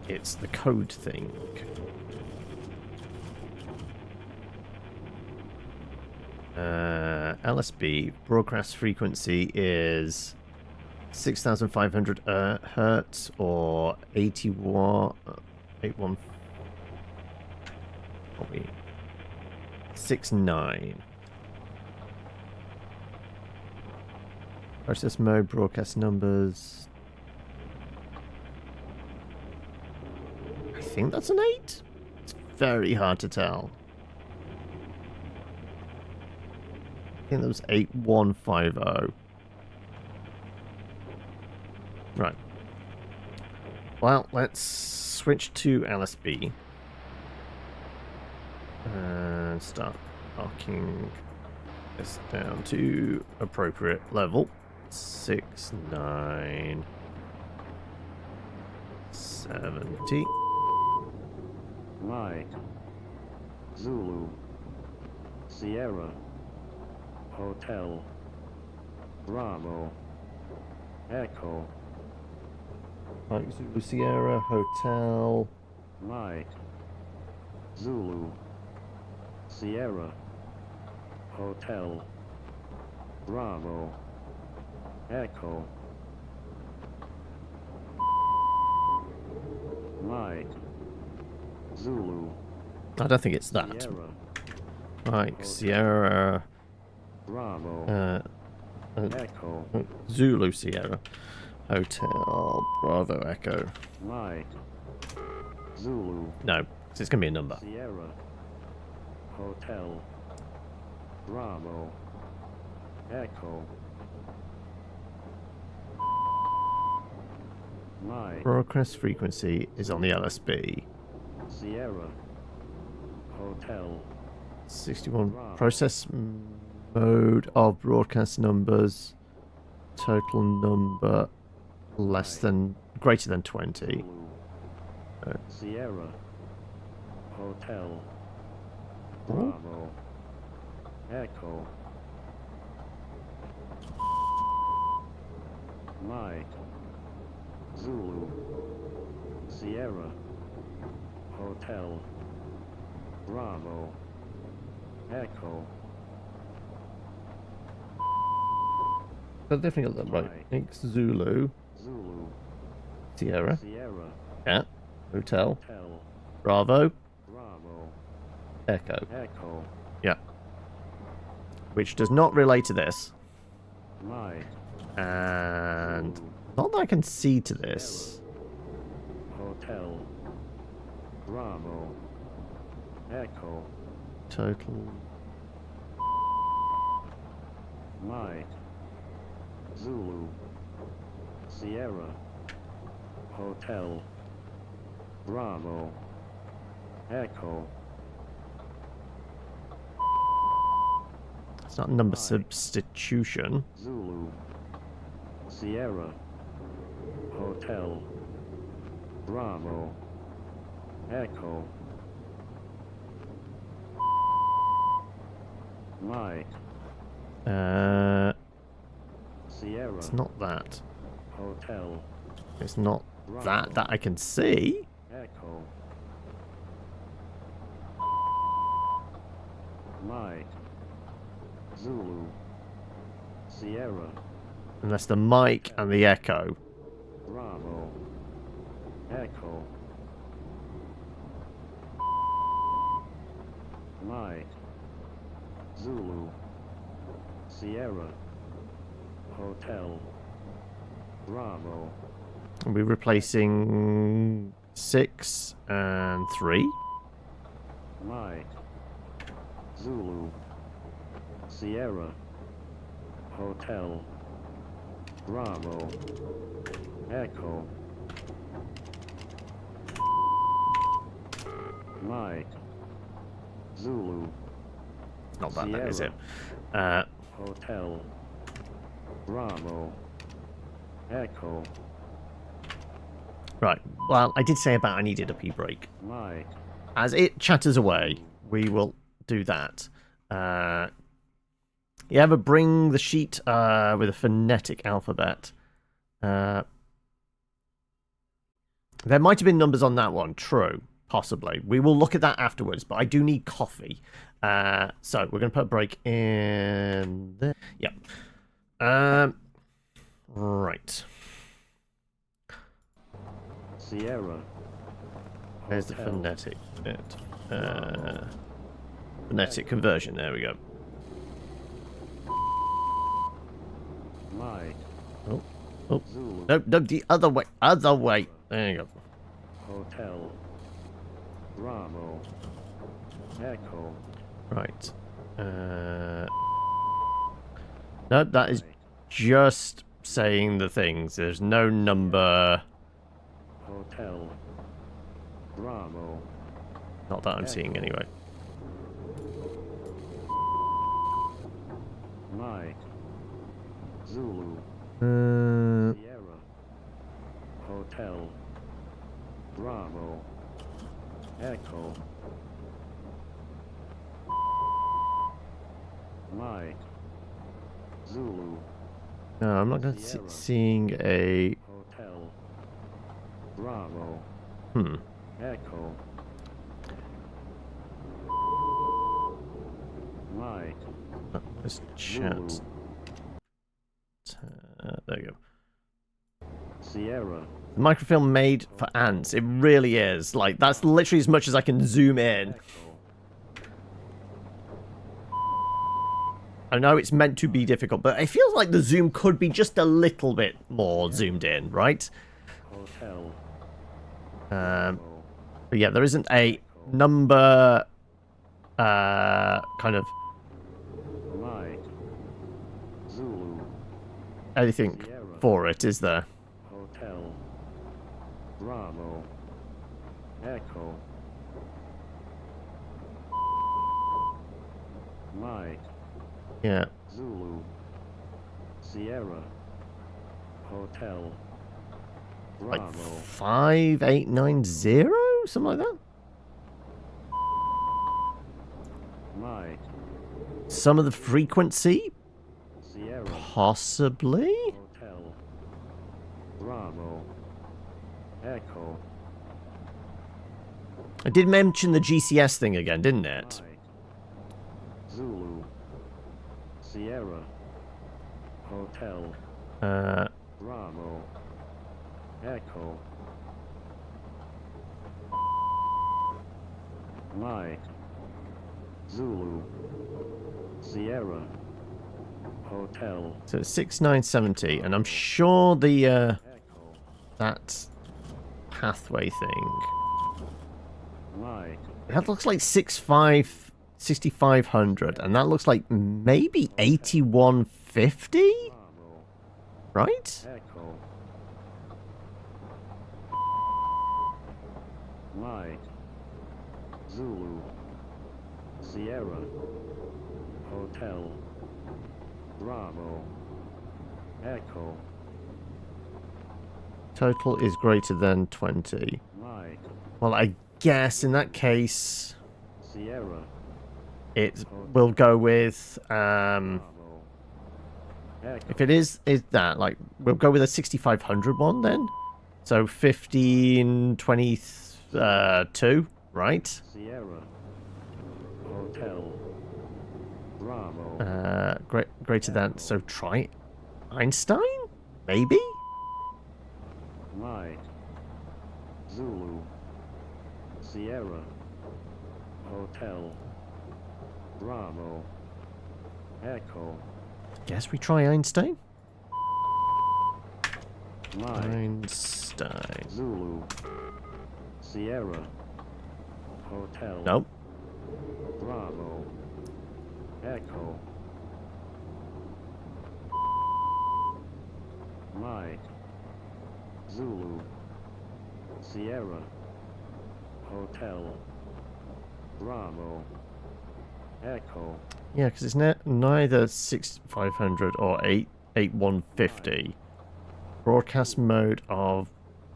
it's the code thing. LSB broadcast frequency is 6,500 hertz or 81 probably 69. Process mode, broadcast numbers. I think that's an 8. It's very hard to tell. I think that was 8150. Right. Well, let's switch to LSB. And start marking this down to appropriate level. 6, 9, 70. Mike, Zulu, Sierra, Hotel, Bravo, Echo, Mike Zulu Sierra Hotel. Mike, Zulu, Sierra, Hotel, Bravo, Echo, Mike, Zulu, I don't think it's that. Sierra, Mike Hotel, Sierra. Bravo, Echo, Zulu Sierra Hotel Bravo Echo. Mike, Zulu, No, it's gonna be a number. Sierra, Hotel, Bravo, Echo, Mike, Broadcast frequency is on the LSB. Sierra, Hotel, 61. Process mode of broadcast numbers. Total number less than, greater than 20. Zulu, Sierra, Hotel, Bravo, Echo, Mike, Zulu, Sierra, Hotel, Bravo. Echo. But definitely got that right. X Zulu. Zulu. Sierra. Sierra. Yeah. Hotel. Hotel. Bravo. Bravo. Echo. Echo. Yeah. Which does not relate to this. Mike. And Zulu. not that I can see to this. Hotel. Bravo. Echo. Total. Mike. Zulu. Sierra. Hotel. Bravo. Echo. It's not number substitution. Zulu. Sierra. Hotel. Bravo. Echo. Mike. Sierra. It's not that. Hotel. It's not Bravo. that I can see. Echo. Mike. Zulu. Sierra. Unless the mic and the echo. Bravo. Echo. Mike. Zulu. Sierra. Hotel. Bravo. Are we replacing 6 and 3? Mike. Zulu. Sierra. Hotel. Bravo. Echo. Mike. Zulu. It's not that then, is it? Hotel. Bravo. Echo. Right. Well, I did say about I needed a pee break. Mike. As it chatters away, we will do that. You ever bring the sheet with a phonetic alphabet? There might have been numbers on that one. True. Possibly. We will look at that afterwards, but I do need coffee. So we're going to put a break in there. Yep. Right. Sierra. There's the Hotel. phonetic bit. Phonetic conversion. There we go. Mike. Oh. Oh. Zulu. No, no, the other way. Other way. There you go. Hotel. Bravo. Echo. Right. No, that is just saying the things. There's no number. Hotel. Bravo. Not that I'm seeing anyway. Mike. Zulu. Sierra. Hotel. Bravo. Echo. Mike. Zulu. No, I'm not going to Sierra. seeing a. Hotel. Bravo. Echo. Mike. Let's chat. Zulu. There you go. Sierra. The microfilm made for ants. It really is. Like, that's literally as much as I can zoom in. Echo. I know it's meant to be difficult, but it feels like the zoom could be just a little bit more zoomed in, right? Hotel. But yeah, there isn't a number kind of Mike. Zulu. anything for it, is there? Hotel. Bravo. Echo. Mike. Yeah. Zulu. Sierra. Hotel. Like Bravo. 5890? Something like that? Mike. Some of the frequency? Sierra. Possibly? Hotel. Bravo. Echo. I did mention the GCS thing again, didn't it? Mike. Zulu. Sierra. Hotel. Uh, Bravo. Echo. Mike. Zulu. Sierra. Hotel. so it's 6970, and I'm sure the Echo. that pathway thing. Mike. That looks like 6500, and that looks like maybe 8150, Bravo. right? Echo. Mike. Zulu. Sierra. Hotel. Bravo. Echo. Total is greater than 20. Mike. Well, I guess in that case, Sierra. it will go with Bravo. Echo. if it is that, like, we'll go with a 6500 one then. So 1522, right? Sierra. Hotel. Bravo. Greater than, so try Einstein? Maybe? Mike. Zulu. Sierra. Hotel. Bravo. Echo. Guess we try Einstein? Mike. Einstein. Zulu. Sierra. Hotel. Nope. Bravo. Echo. Mike. Zulu. Sierra. Hotel. Bravo. Echo. Yeah, because it's neither 6500 or 8150. Broadcast mode of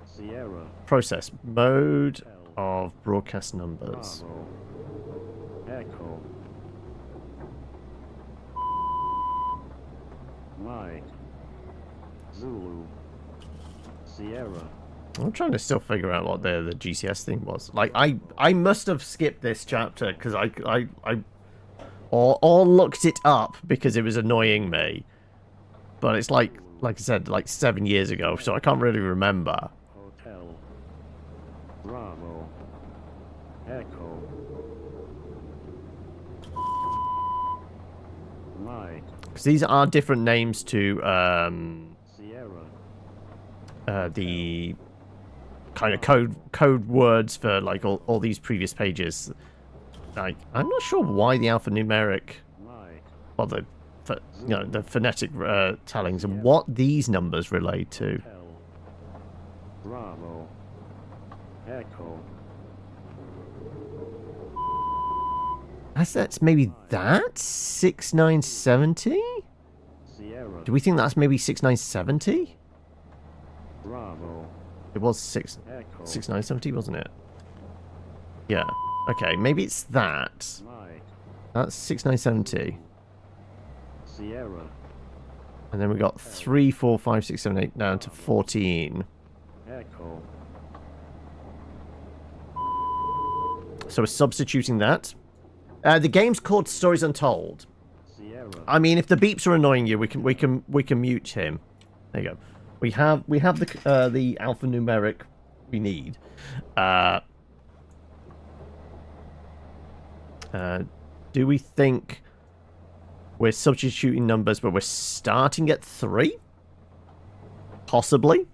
Sierra. process mode Hotel. of broadcast numbers. Bravo. Echo. Mike. Zulu. Sierra. I'm trying to still figure out what the GCS thing was. Like, I must have skipped this chapter because or looked it up because it was annoying me. But it's like I said, like 7 years ago, so I can't really remember. Hotel. Bravo. Echo. Mike. Because these are different names to Sierra. the kind of code words for like all these previous pages. Like, I'm not sure why the alphanumeric, Mike. well, the phonetic tellings and what these numbers relate to. Hotel. Bravo. Echo. That's maybe that 6970. Sierra. Do we think that's maybe 6970? Bravo. It was Echo. 6970, wasn't it? Yeah. Okay, maybe it's that. Mike. That's 6970. Sierra. And then we got 3, 4, 5, 6, 7, 8 down to 14. Echo. So we're substituting that. The game's called Stories Untold. Sierra. I mean, if the beeps are annoying you, we can mute him. There you go. We have the alphanumeric we need. Do we think we're substituting numbers, but we're starting at 3? Possibly.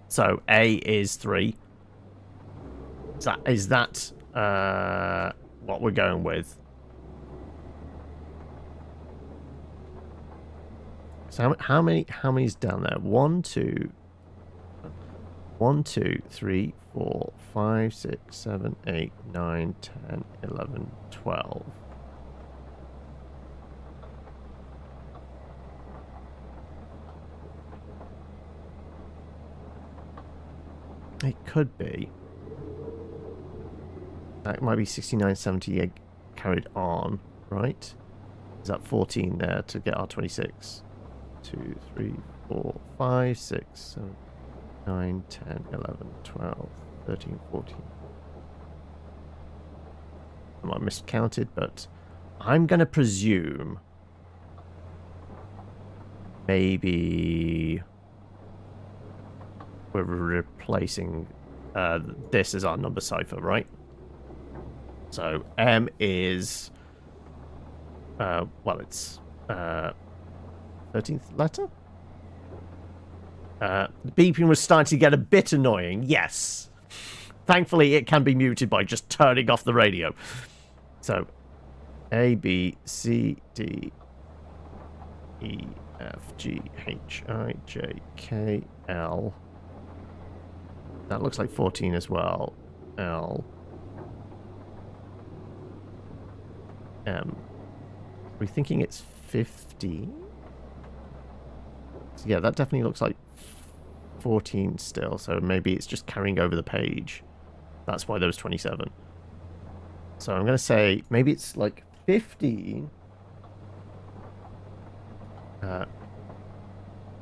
So A is 3. Is that what we're going with? So how many is down there? 1, 2, 3, 4, 5, 6, 7, 8, 9, 10, 11, 12. It could be. That might be 6970 carried on, right? Is that 14 there to get our 26? 2, 3, 4, 5, 6, 7, 9, 10, 11, 12, 13, 14. I might have miscounted, but I'm going to presume maybe we're replacing this as our number cipher, right? So M is, well, it's 13th letter? The beeping was starting to get a bit annoying, yes. Thankfully, it can be muted by just turning off the radio. So, A, B, C, D, E, F, G, H, I, J, K, L. That looks like 14 as well. L. M. Are we thinking it's 15? So yeah, that definitely looks like 14 still. So maybe it's just carrying over the page. That's why there was 27. So I'm going to say maybe it's like 15.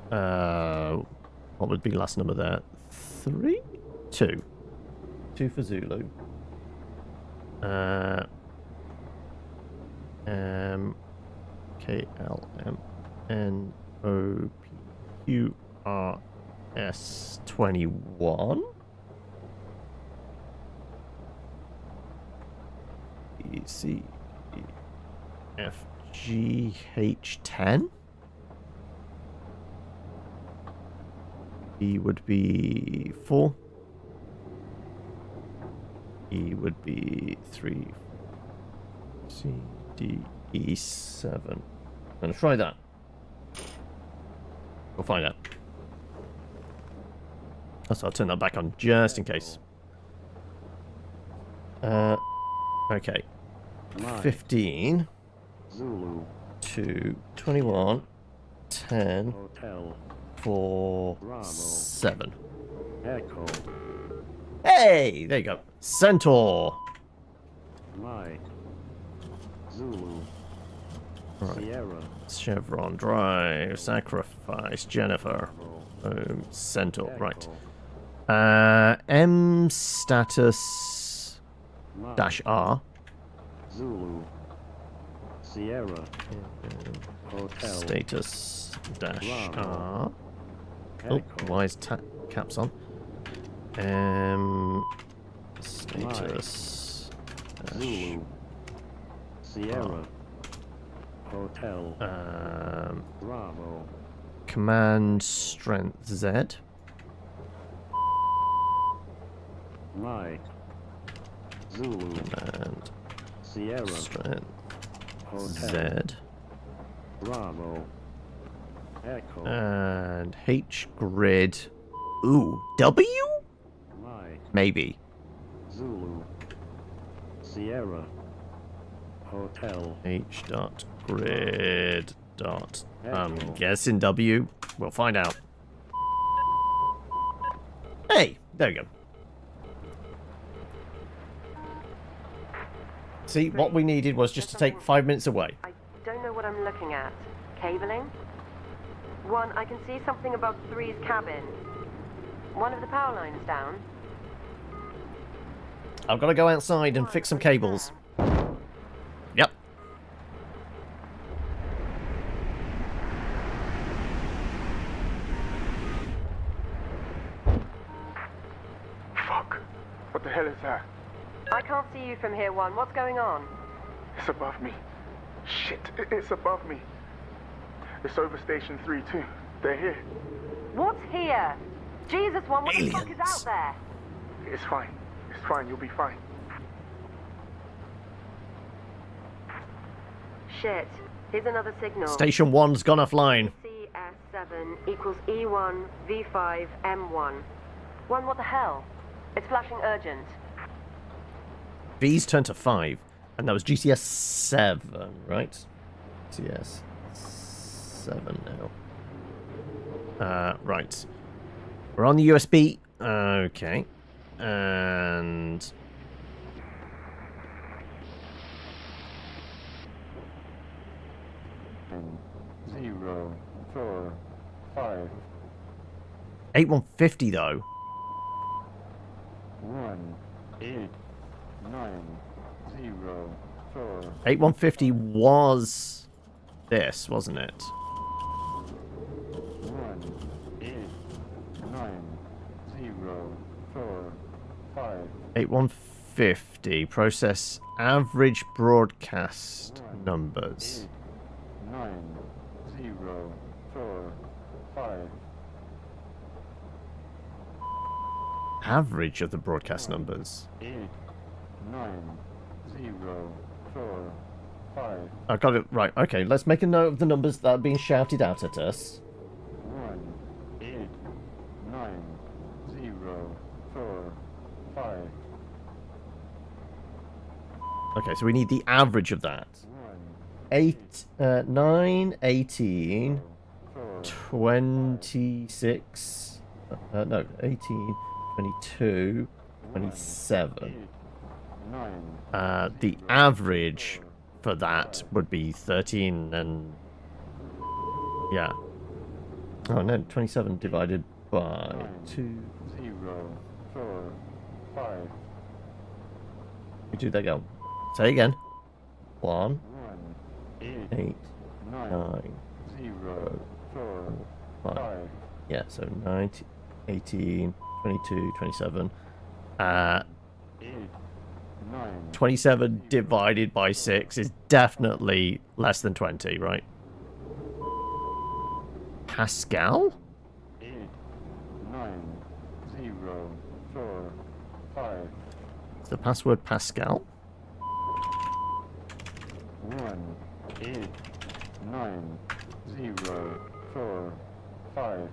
What would be last number there? 3? 2. 2 for Zulu. M K L M N O P Q R S 21. E C E F G H 10. E would be 4. E would be 3. C D E 7. I'm gonna try that. We'll find out. So I'll turn that back on just in case. Okay. 15 Zulu. 2 21 10 Hotel. 4 Bravo. 7. Echo. Hey, there you go. Centaur. Mike. Zulu. Right. Sierra. Chevron Drive. Sacrifice. Jennifer. Bravo. Centaur. Right. Echo. M status Mike. dash R. Zulu. Sierra. Hotel. Status dash Bravo. R. Oh, Echo. why is caps on? Status dash Zulu. Sierra. Hotel. Bravo. command strength Z. Mike. Zulu. Command Sierra. strength Hotel. Z. Bravo. Echo. And H grid. Ooh, W? Mike. Maybe. Zulu. Sierra. Hotel. H dot grid dot. I'm Echo. guessing W. We'll find out. Hey, there you go. See, what we needed was just to take 5 minutes away. I don't know what I'm looking at. Cabling? 1, I can see something above 3's cabin. One of the power lines down. I've got to go outside and fix some cables. Yep. Fuck. What the hell is that? I can't see you from here, 1. What's going on? It's above me. Shit, it's above me. It's over Station 3 too. They're here. What's here? Jesus, 1, what the fuck is Aliens. out there? It's fine. It's fine. You'll be fine. Shit. Here's another signal. Station 1's gone offline. CS7 equals E1 V5 M1. 1, what the hell? It's flashing urgent. V's turned to 5. And that was GCS 7, right? GCS 7 now. Right. We're on the USB. Okay. And 0, 4, 5, 8150 though. 1, 8, 9, 0, 4, 8150 was this, wasn't it? 1, 8, 9, 0, 4, 5, 8150. Process average broadcast numbers. 9, 0, 4, 5, Average of the broadcast numbers. 8, 9, 0, 4, 5, I got it right. Okay, let's make a note of the numbers that are being shouted out at us. 1, 8, 9, 0, 4, 5, Okay, so we need the average of that. 1, 9, 18, 4, 26. No, 18, 22, 27. 9, The average for that would be 13 and... Yeah. Oh no, 27 divided by 2. 0, 4, 5, We do that go. Say again. 1, 1, 8, 8, 9, 9, 0, 4, 5. 5, Yeah, so 19, 18, 22, 27. 8, 9, 27 divided by 6 is definitely less than 20, right? Pascal? 8, 9, 0, 4, 5, Is the password Pascal? 1, 8, 9, 0, 4, 5,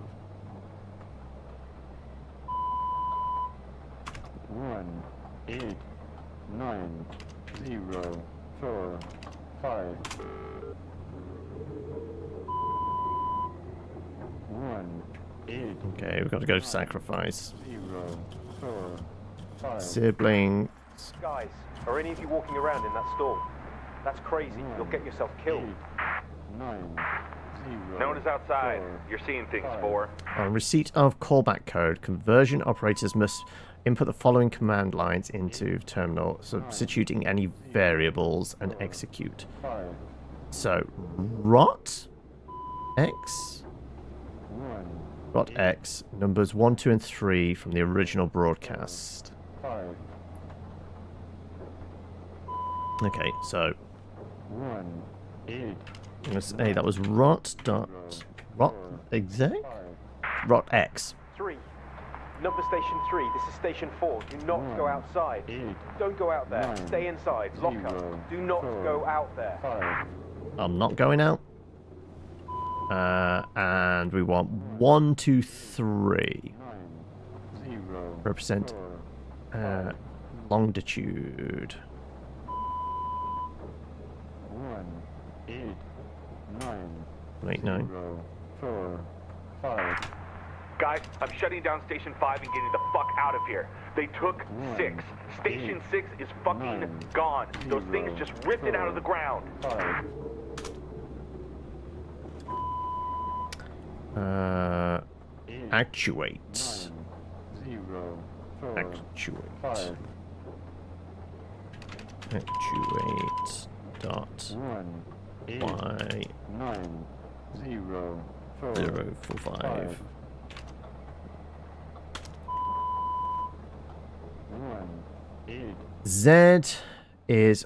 1, 8, 9, 0, 4, 5, 1, 8, Okay, we've got to go to sacrifice. 0, 4, 5, Sibling. Guys, are any of you walking around in that storm? That's crazy. You'll get yourself killed. 9, 0. No one is outside. 4, You're seeing things, 5. 4. On receipt of callback code, conversion operators must input the following command lines into terminal, substituting any variables and execute. 5, So, rot x, 1, rot x, numbers 1, 2, and 3 from the original broadcast. 5, Okay, so 1, 8, I'm gonna say that was rot dot rot exec 5, rot x. 3. Number station 3. This is station 4. Do not go outside. 8, Don't go out there. 9, Stay inside. Lock up. 0, Do not 4, go out there. 5, I'm not going out. And we want 1, 2, 3. 9, 0, Represent 4, longitude. 1, 8, 9, 8, 9. 0, 4, 5, Guys, I'm shutting down Station 5 and getting the fuck out of here. They took 6. Station 6 is fucking 9, gone. Those things 0, just ripped it out of the 4, ground. 5, Actuate. 0, 4, Actuate. 5, Actuate. Dot 1, 8, y 9, 0, 4, 0, 4, 5. 5, 1, 8, Z is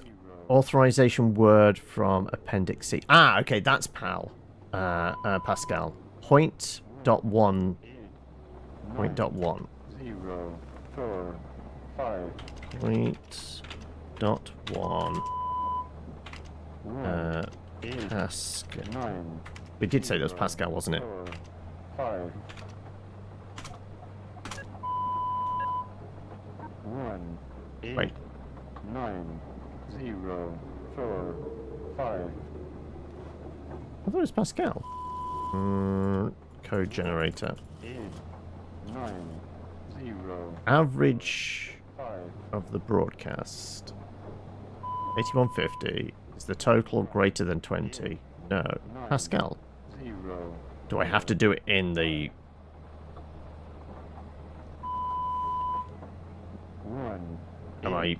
authorization word from Appendix C. Ah, okay, that's PAL. Pascal. Point dot 1. Point dot 1. 0, 4, 5, Point dot 1. 1, 8, Pascal. 9, We did say that was Pascal, wasn't it? 4, 5, 1, 8, Wait. 9, 0, 4, 5, I thought it was Pascal. Code generator. 8, 9, 0, Average 5, of the broadcast. 8150. Is the total greater than 20? No. Pascal. 0, Do I have to do it in the... 1, Am I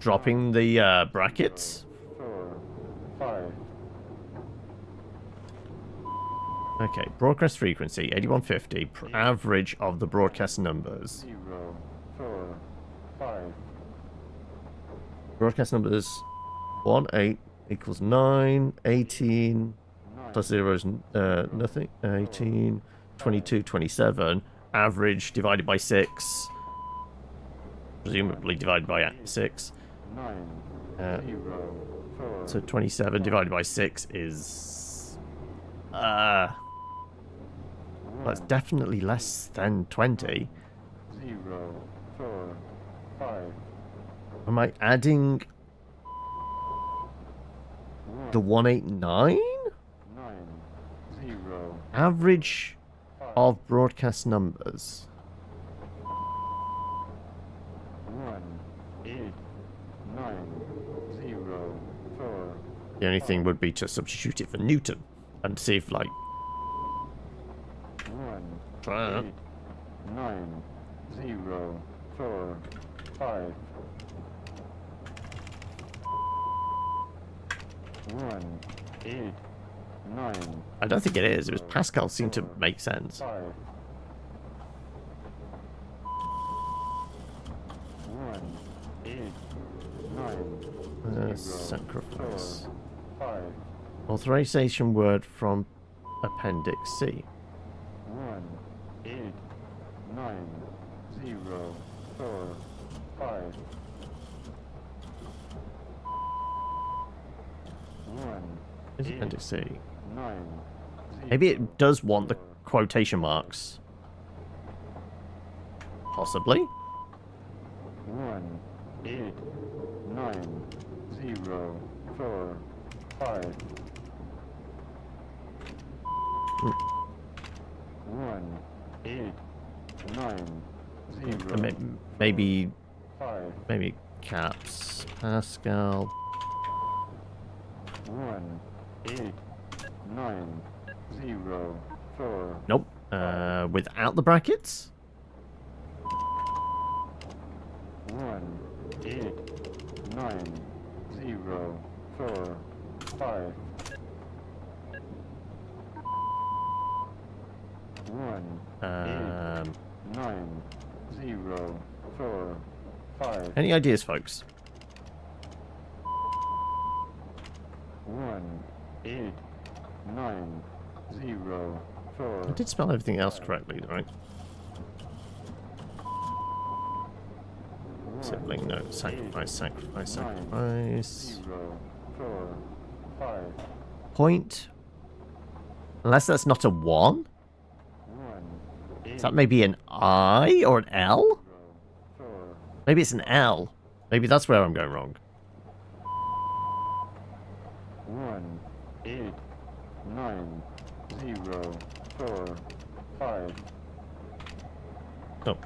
dropping the brackets. 4, 5. Okay, broadcast frequency 8150, average of the broadcast numbers. 0, 4, 5. Broadcast numbers 1, 8 equals 9, 18 plus 0 is nothing, 18, 22, 27, average divided by 6, presumably divided by 6. 9, 0, 4. So 27 divided by 6 is... that's definitely less than 20. 0, 4, 5. Am I adding the 189? 9, 0. Average of broadcast numbers. 1, 8, 9, 0, 4. The only thing would be to substitute it for Newton and see if, like... 1, Try that. 8, 9, 0, 4, 5. 1, 8, 9. I don't think it is. It was Pascal seemed to make sense. 5. 1, 8, 9. Sacrifice. 5. Authorization word from Appendix C. 1, 8, 9, 0, 4, 5. 1, Is Appendix C? 9. Maybe it does want the quotation marks. Possibly. 1, 8, 9, 0, 4, 5. 1, 8, 9, 0, Maybe 5. maybe caps. Pascal. 1, 8, 9, 0, 4. Nope. Without the brackets? 1, 8, 9, 0, 4, 5. 1, 8, 9, 0, 4, 5. Any ideas, folks? 1, 8, 9, 0, 4. I did spell everything else correctly, right? Sibling note. Sacrifice, sacrifice, sacrifice. 0, 4, 5. Point. Unless that's not a 1? 1, 8, Is that maybe an I or an L? 4. Maybe it's an L. Maybe that's where I'm going wrong. 1, 8, 9, 0, 4, 5. Oh.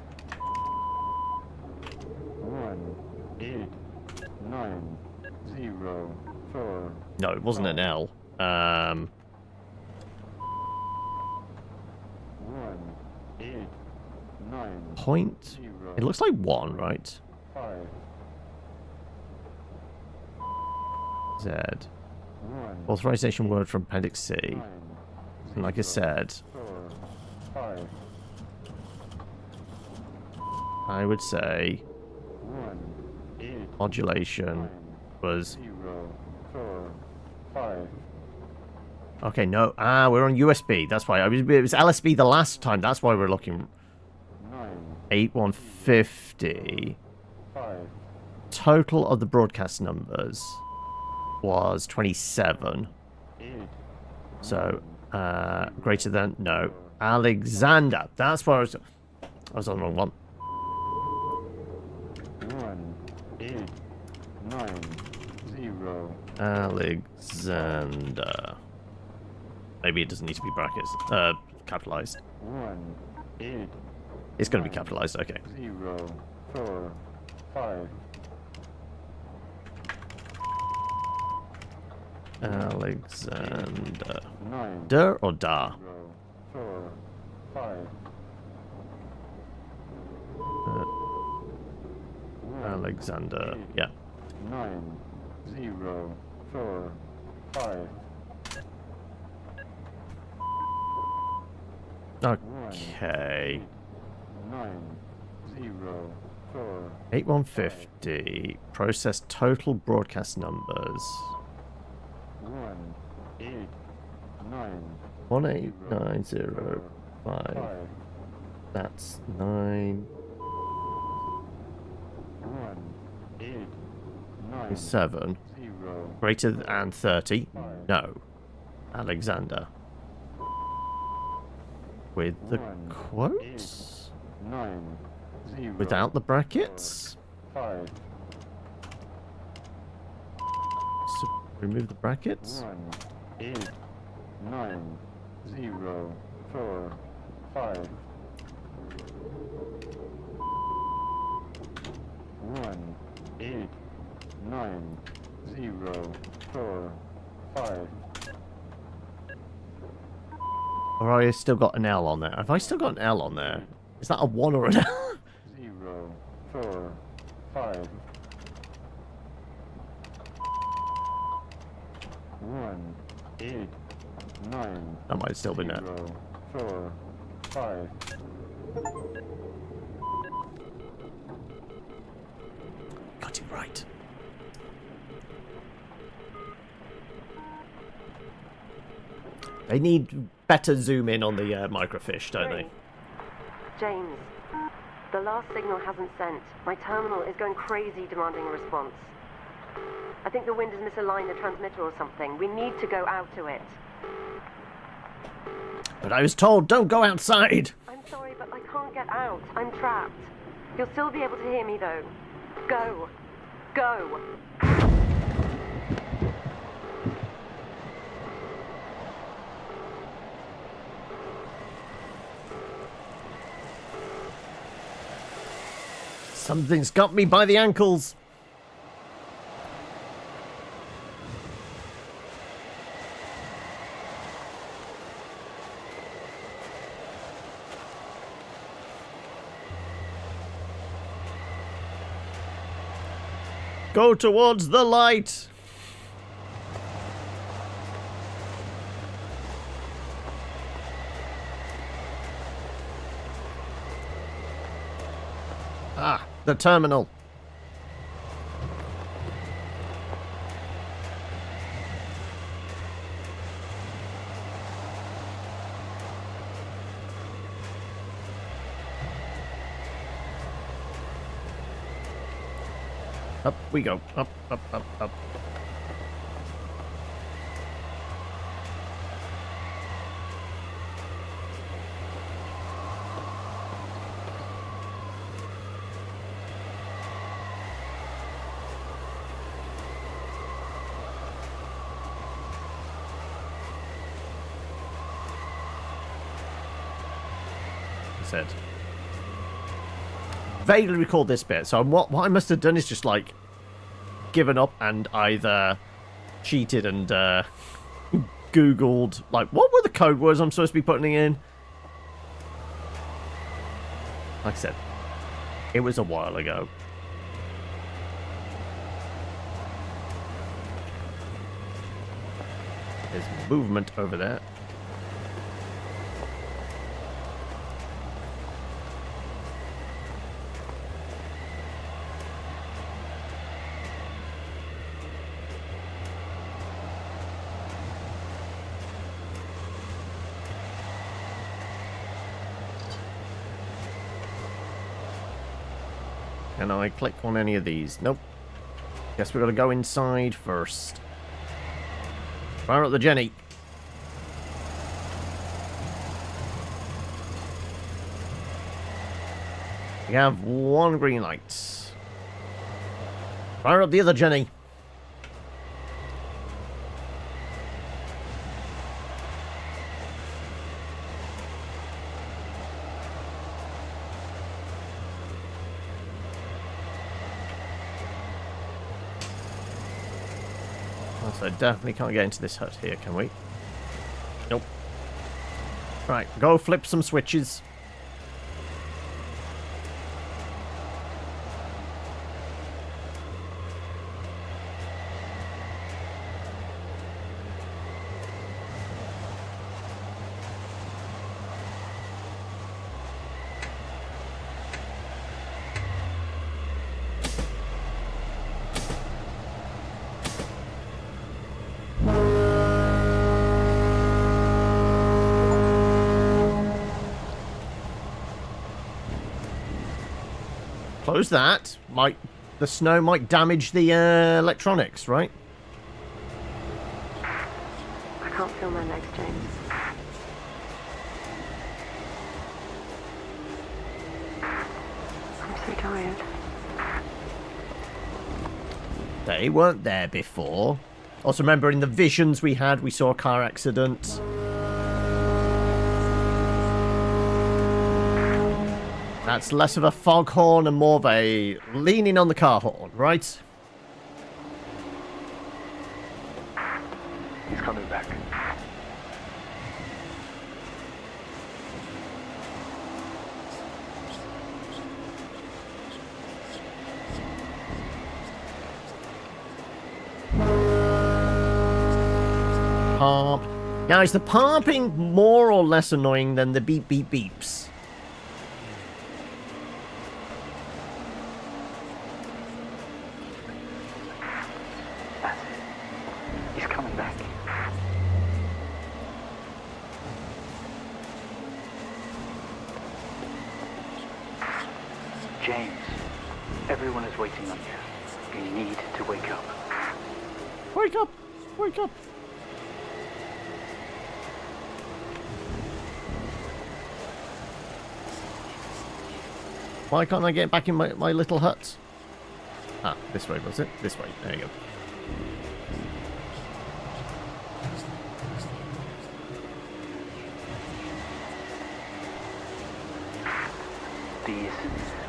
1, 8, 9, 0, 4. No, it wasn't an L. 1, 8, 9, Point. 0, It looks like 1, right? 5. Z. 1, Authorization word from Appendix C. 9, And like I said, 4, 5. I would say 1, 8, modulation 9, was... 0, 4, 5. Okay, no. Ah, we're on USB. That's why. It was LSB the last time. That's why we're looking... 9, 8150. 5. Total of the broadcast numbers was 27. 8, So, greater than... No. Alexander. That's where I was on the wrong one. 1, 8, 9, 0. Alexander. Maybe it doesn't need to be brackets. Capitalized. 1, 8, It's going to be capitalized. Okay. 0, 4, 5. Alexander. 9, Der or da? 0, 4, 5. Alexander. Yeah. 9, 0, 4, 5. Okay. 9, 0, 4. 8150. Process total broadcast numbers. 1, 8, 9. 18905. That's 9. 1, 8, 9. 7. 0. Greater than 30? No. Alexander. With the quotes? 9, 0. Without the brackets? 5. So remove the brackets? 1, 8, 9, 0, 4, 5. 1, 8, 9, 0, 4, 5. Or I still got an L on there? Have I still got an L on there? Is that a 1 or an L? 0, 4, 5. 1, 8, 9. That might still be there. 0, 4, 5. Got it right. They need better zoom in on the microfiche, don't they? James, the last signal hasn't sent. My terminal is going crazy demanding a response. I think the wind has misaligned the transmitter or something. We need to go out to it. But I was told, don't go outside! I'm sorry, but I can't get out. I'm trapped. You'll still be able to hear me, though. Go. Go. Something's got me by the ankles! Go towards the light! Ah, the terminal. Up we go. Up, up, up, up. Said. Vaguely recall this bit. So what I must have done is just like given up and either cheated and Googled like what were the code words I'm supposed to be putting in. Like I said, it was a while ago. There's movement over there. Can I click on any of these? Nope. Guess we've got to go inside first. Fire up the Jenny. We have one green light. Fire up the other Jenny. So definitely can't get into this hut here, can we? Nope. Right, go flip some switches. Close that. The snow might damage the electronics, right? I can't feel my legs, James. I'm so tired. They weren't there before. Also, remember in the visions we had, we saw a car accident. That's less of a foghorn and more of a leaning on the car horn, right? He's coming back. Pump. Now, is the pumping more or less annoying than the beep beep beeps? That's it. He's coming back. James, everyone is waiting on you. You need to wake up. Wake up! Wake up! Why can't I get back in my little hut? Ah, this way was it? This way. There you go. These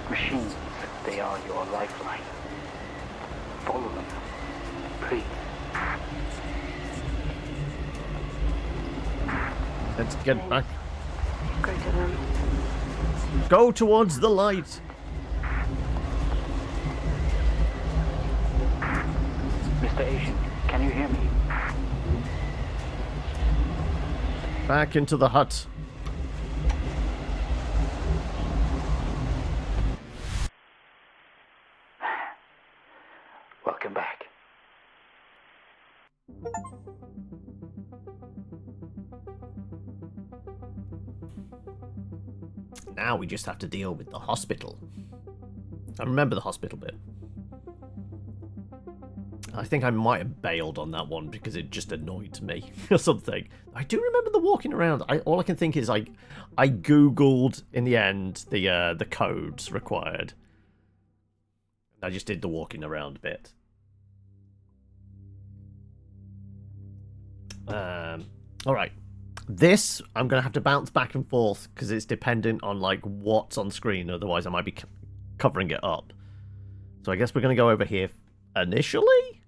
machines, they are your lifeline. Follow them, please. Let's get back. Go to them. Go towards the light. Mr. Asian, can you hear me? Back into the hut. Welcome back. Now we just have to deal with the hospital. I remember the hospital bit. I think I might have bailed on that one because it just annoyed me or something. I do remember the walking around. All I can think is I googled in the end the codes required. I just did the walking around bit. All right. This, I'm going to have to bounce back and forth because it's dependent on, like, what's on screen. Otherwise, I might be covering it up. So I guess we're going to go over here initially?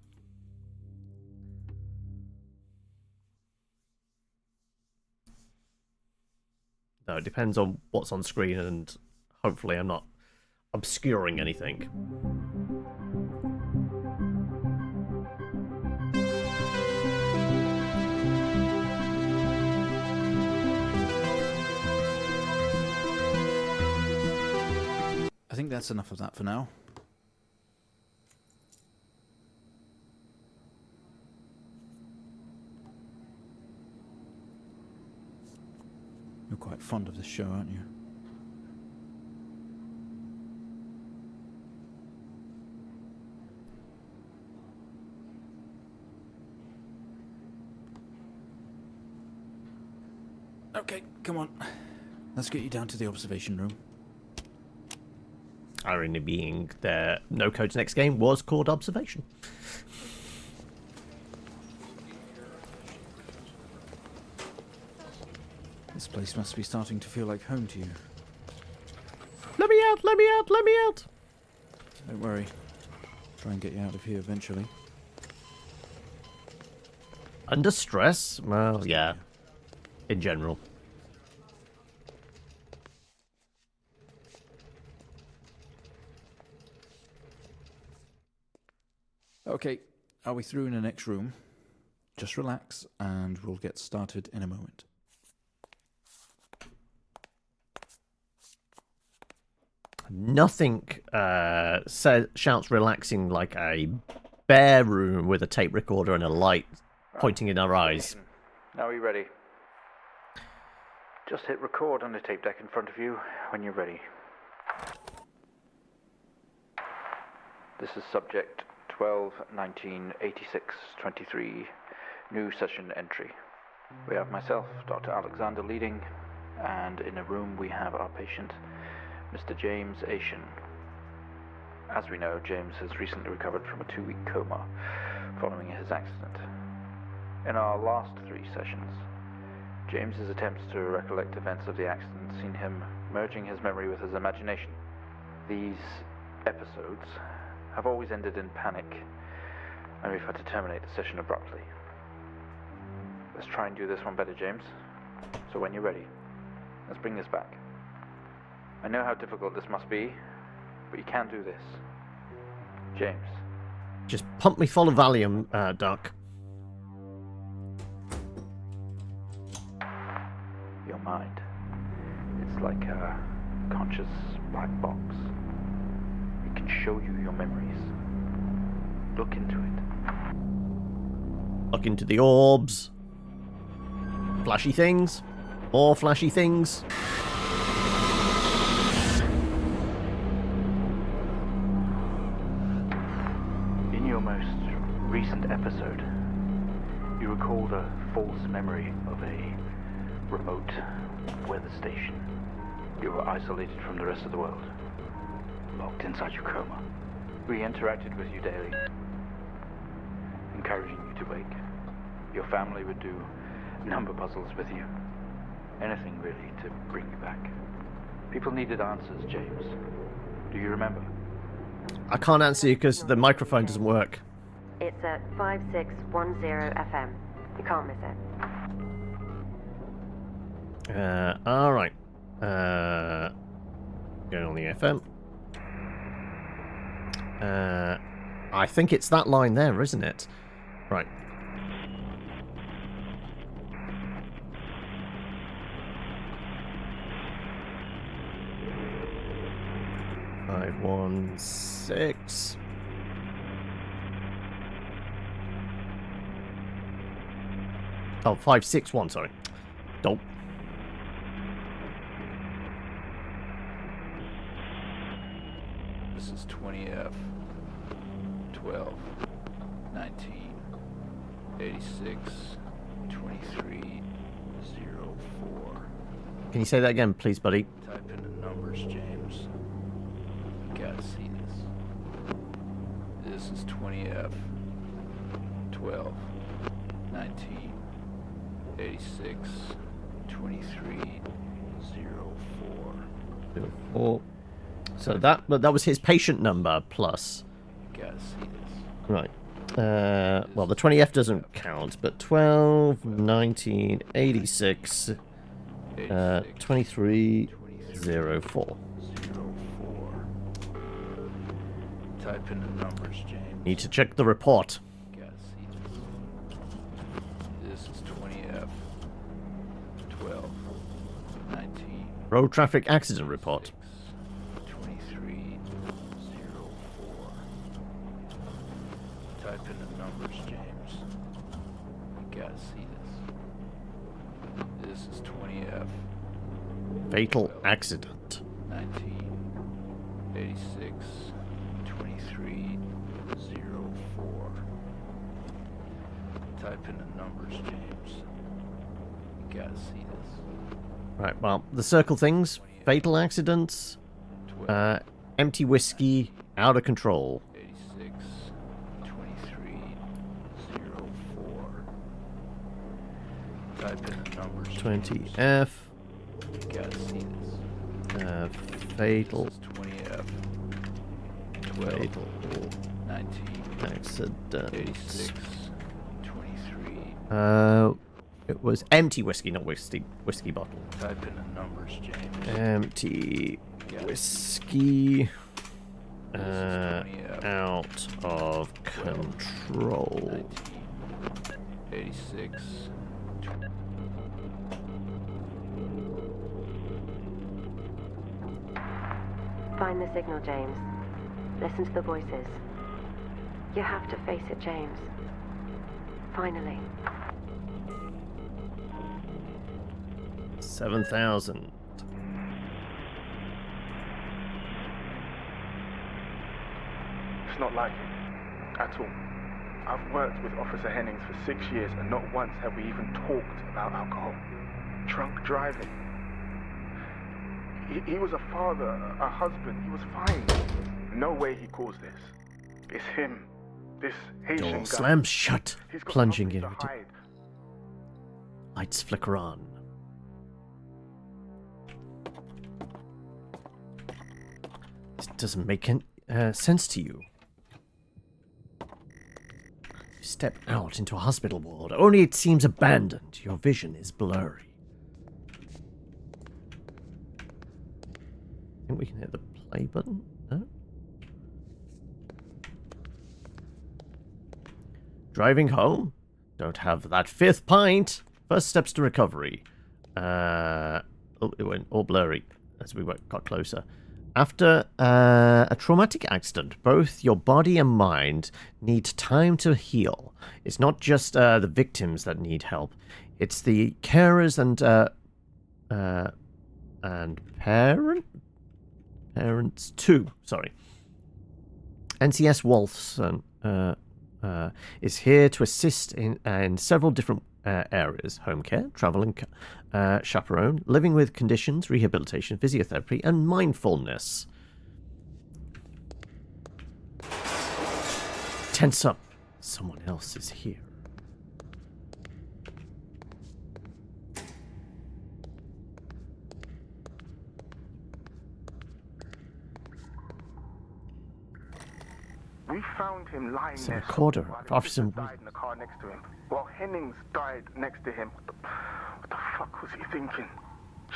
No, it depends on what's on screen, and hopefully I'm not obscuring anything. I think that's enough of that for now. You're quite fond of this show, aren't you? Okay, come on. Let's get you down to the observation room. Irony being their No Code's next game was called Observation. This place must be starting to feel like home to you. Let me out, let me out, let me out! Don't worry. Try and get you out of here eventually. Under stress? Well, yeah. In general. Okay, are we through in the next room? Just relax and we'll get started in a moment. Nothing shouts relaxing like a bare room with a tape recorder and a light pointing in our eyes. Now are you ready? Just hit record on the tape deck in front of you when you're ready. This is subject 12-19-86-23, new session entry. We have myself, Dr. Alexander, leading, and in a room we have our patient, Mr. James Ashen. As we know, James has recently recovered from a 2-week coma following his accident. In our last 3 sessions, James's attempts to recollect events of the accident seen him merging his memory with his imagination. These episodes have always ended in panic, and we've had to terminate the session abruptly. Let's try and do this one better, James. So when you're ready, let's bring this back. I know how difficult this must be, but you can do this. James. Just pump me full of Valium, Doc. Your mind. It's like a conscious black box. It can show you your memories. Look into it. Look into the orbs. Flashy things. More flashy things. In your most recent episode, you recalled a false memory of a remote weather station. You were isolated from the rest of the world, locked inside your coma. We interacted with you daily, encouraging you to wake. Your family would do number puzzles with you. Anything really to bring you back. People needed answers, James. Do you remember? I can't answer you because the microphone doesn't work. It's at 5610 FM. You can't miss it. Alright. Going on the FM. I think it's that line there, isn't it? Right. Five, 1, 6. Oh, 5, 6, 1, sorry. Dope. This is 20F 12 19 86 23 04. Can you say that again, please, buddy? Type in the numbers, James. You gotta see this. This is 20F 12 19 86 23 04. 4. So that was his patient number plus. Gotta see this. Right. Well, the 20F doesn't count, but 12, 19, 86, 23, 04. Type in the numbers, James. Need to check the report. Gotta see this. This is 20F 12 19 Road traffic accident report. 23 04. Type in the numbers, James. You gotta see this. This is 20F Fatal accident. 19 86 23 04. Type in the numbers, James. You gotta see this. Right, well, the circle things. Fatal accidents. Empty whiskey. Out of control. 86 23 04. Type in the numbers. 20F. You gotta see this. Fatal. This is 20F 12 Fatal 19 accident. 86 23. It was empty whiskey, not whiskey bottle. Type in the numbers, James. Empty whiskey. Out of control. 86. Find the signal, James. Listen to the voices. You have to face it, James. Finally. 7,000. It's not like it. At all. I've worked with Officer Hennings for 6 years, and not once have we even talked about alcohol. Drunk driving. He was a father, a husband. He was fine. No way he caused this. It's him. This Haitian Door guy. slams shut, He's got plunging nothing into to it. hide. Lights flicker on. This doesn't make sense to you. You step out into a hospital ward, only it seems abandoned. Your vision is blurry. I think we can hit the play button. No? Driving home? Don't have that fifth pint. First steps to recovery. Oh, it went all blurry as we got closer. After a traumatic accident, both your body and mind need time to heal. It's not just the victims that need help. It's the carers and parents too. Sorry. NCS Wolfson is here to assist in several different areas: home care, travel and chaperone, living with conditions, rehabilitation, physiotherapy, and mindfulness. Tense up. Someone else is here. We found him lying It's a there. recorder. While his Officer sister died in the car next to him. While Hennings died next to him. What the fuck was he thinking?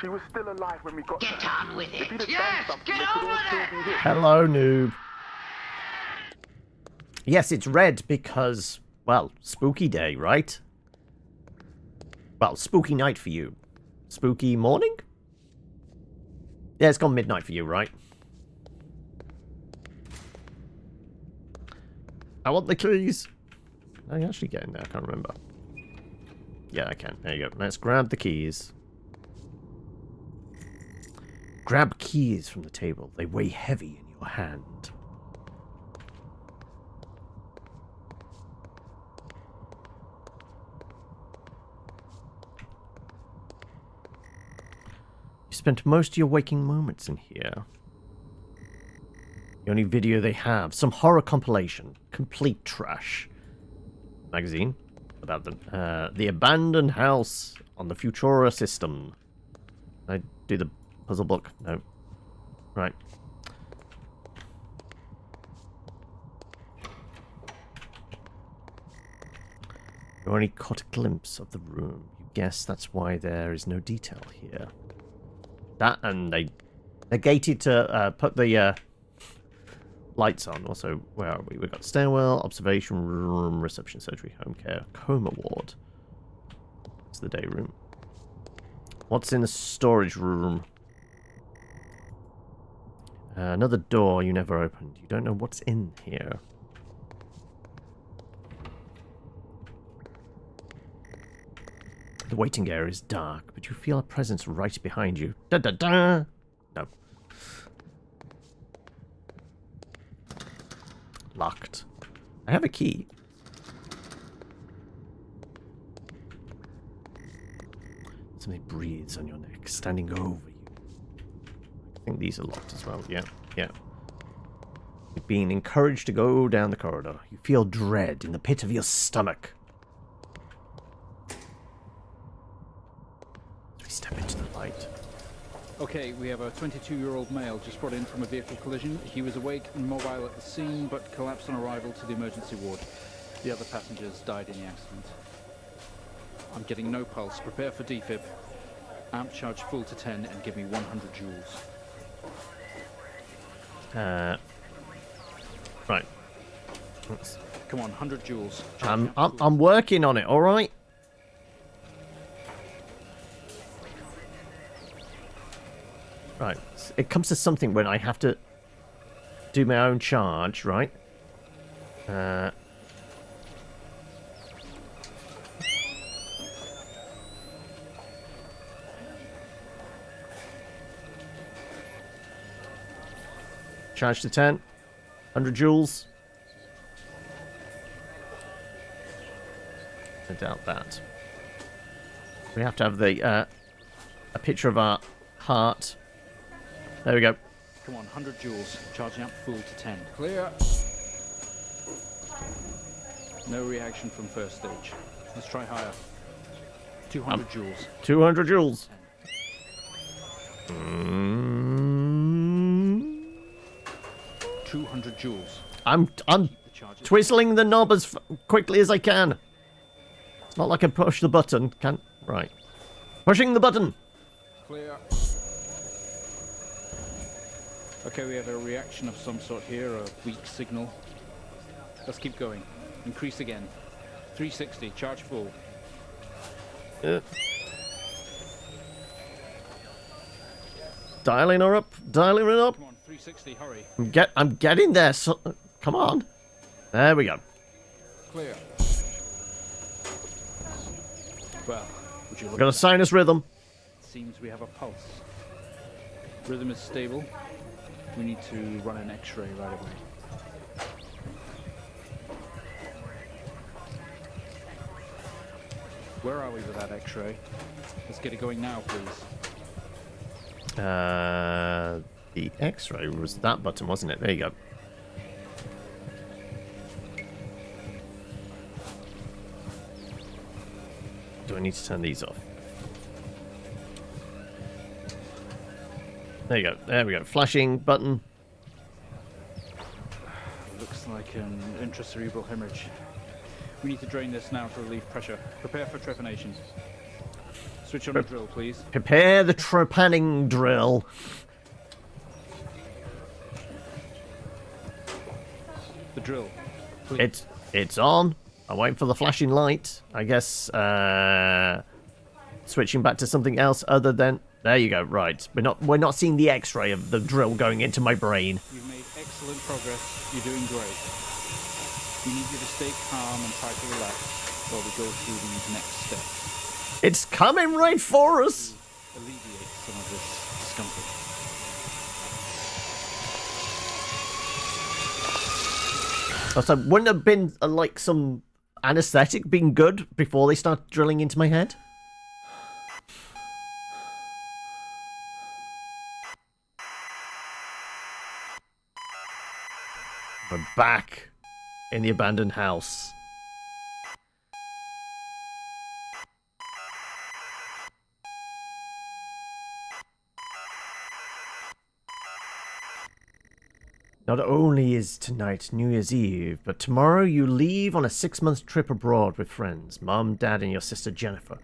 She was still alive when we got there. Get on with If it. he'd have Yes, done something, get they could on all with still it. be here. Hello, noob. Yes, it's red because, well, spooky day, right? Well, spooky night for you. Spooky morning? Yeah, it's gone midnight for you, right? I want the keys. Can I actually get in there? I can't remember. Yeah, I can. There you go. Let's grab the keys. Grab keys from the table. They weigh heavy in your hand. You spent most of your waking moments in here. The only video they have, some horror compilation, complete trash. Magazine about the abandoned house on the Futura system. Can I do the puzzle book? No. Right. You only caught a glimpse of the room. You guess that's why there is no detail here. That, and they negated to put the lights on. Also, where are we? We've got stairwell, observation room, reception, surgery, home care, coma ward. It's the day room. What's in the storage room? Another door you never opened. You don't know what's in here. The waiting area is dark, but you feel a presence right behind you. Da da da! No. Locked. I have a key. Something breathes on your neck, standing over you. I think these are locked as well. Yeah, yeah. You're being encouraged to go down the corridor. You feel dread in the pit of your stomach. As we step into the light. Okay, we have a 22-year-old male just brought in from a vehicle collision. He was awake and mobile at the scene, but collapsed on arrival to the emergency ward. The other passengers died in the accident. I'm getting no pulse. Prepare for defib. Amp charge full to 10 and give me 100 joules. Right. Come on, 100 joules. I'm working on it, alright? Right. It comes to something when I have to do my own charge, right? Charge to 10. 100 joules. doubt that. We have to have the a picture of our heart. There we go. Come on, 100 joules. Charging up full to 10. Clear. No reaction from first stage. Let's try higher. 200 joules. 200 joules. 200 joules. I'm twizzling the knob as quickly as I can. It's not like I push the button. Right. Pushing the button. Clear. Okay, we have a reaction of some sort here, a weak signal. Let's keep going. Increase again. 360, charge full. Dialing her up. Dialing it up. Come on, 360, hurry. I'm getting there. So, come on. There we go. Clear. Well, would you We've look got a at sinus rhythm. that? Seems we have a pulse. Rhythm is stable. We need to run an X-ray right away. Where are we with that X-ray? Let's get it going now, please. The X-ray was that button, wasn't it? There you go. Do I need to turn these off? There you go. There we go. Flashing button. Looks like an intracerebral hemorrhage. We need to drain this now to relieve pressure. Prepare for trepanation. Switch on the drill, please. Prepare the trepanning drill. The drill, please. It's on. I'm waiting for the flashing light. I guess switching back to something else other than. There you go. Right, we're not seeing the X-ray of the drill going into my brain. You've made excellent progress. You're doing great. We need you to stay calm and try to relax while we go through these next steps. It's coming right for us. Alleviate some of this discomfort. So wouldn't have been like some anesthetic being good before they start drilling into my head? We're back in the abandoned house. Not only is tonight New Year's Eve, but tomorrow you leave on a 6-month trip abroad with friends. Mum, Dad, and your sister Jennifer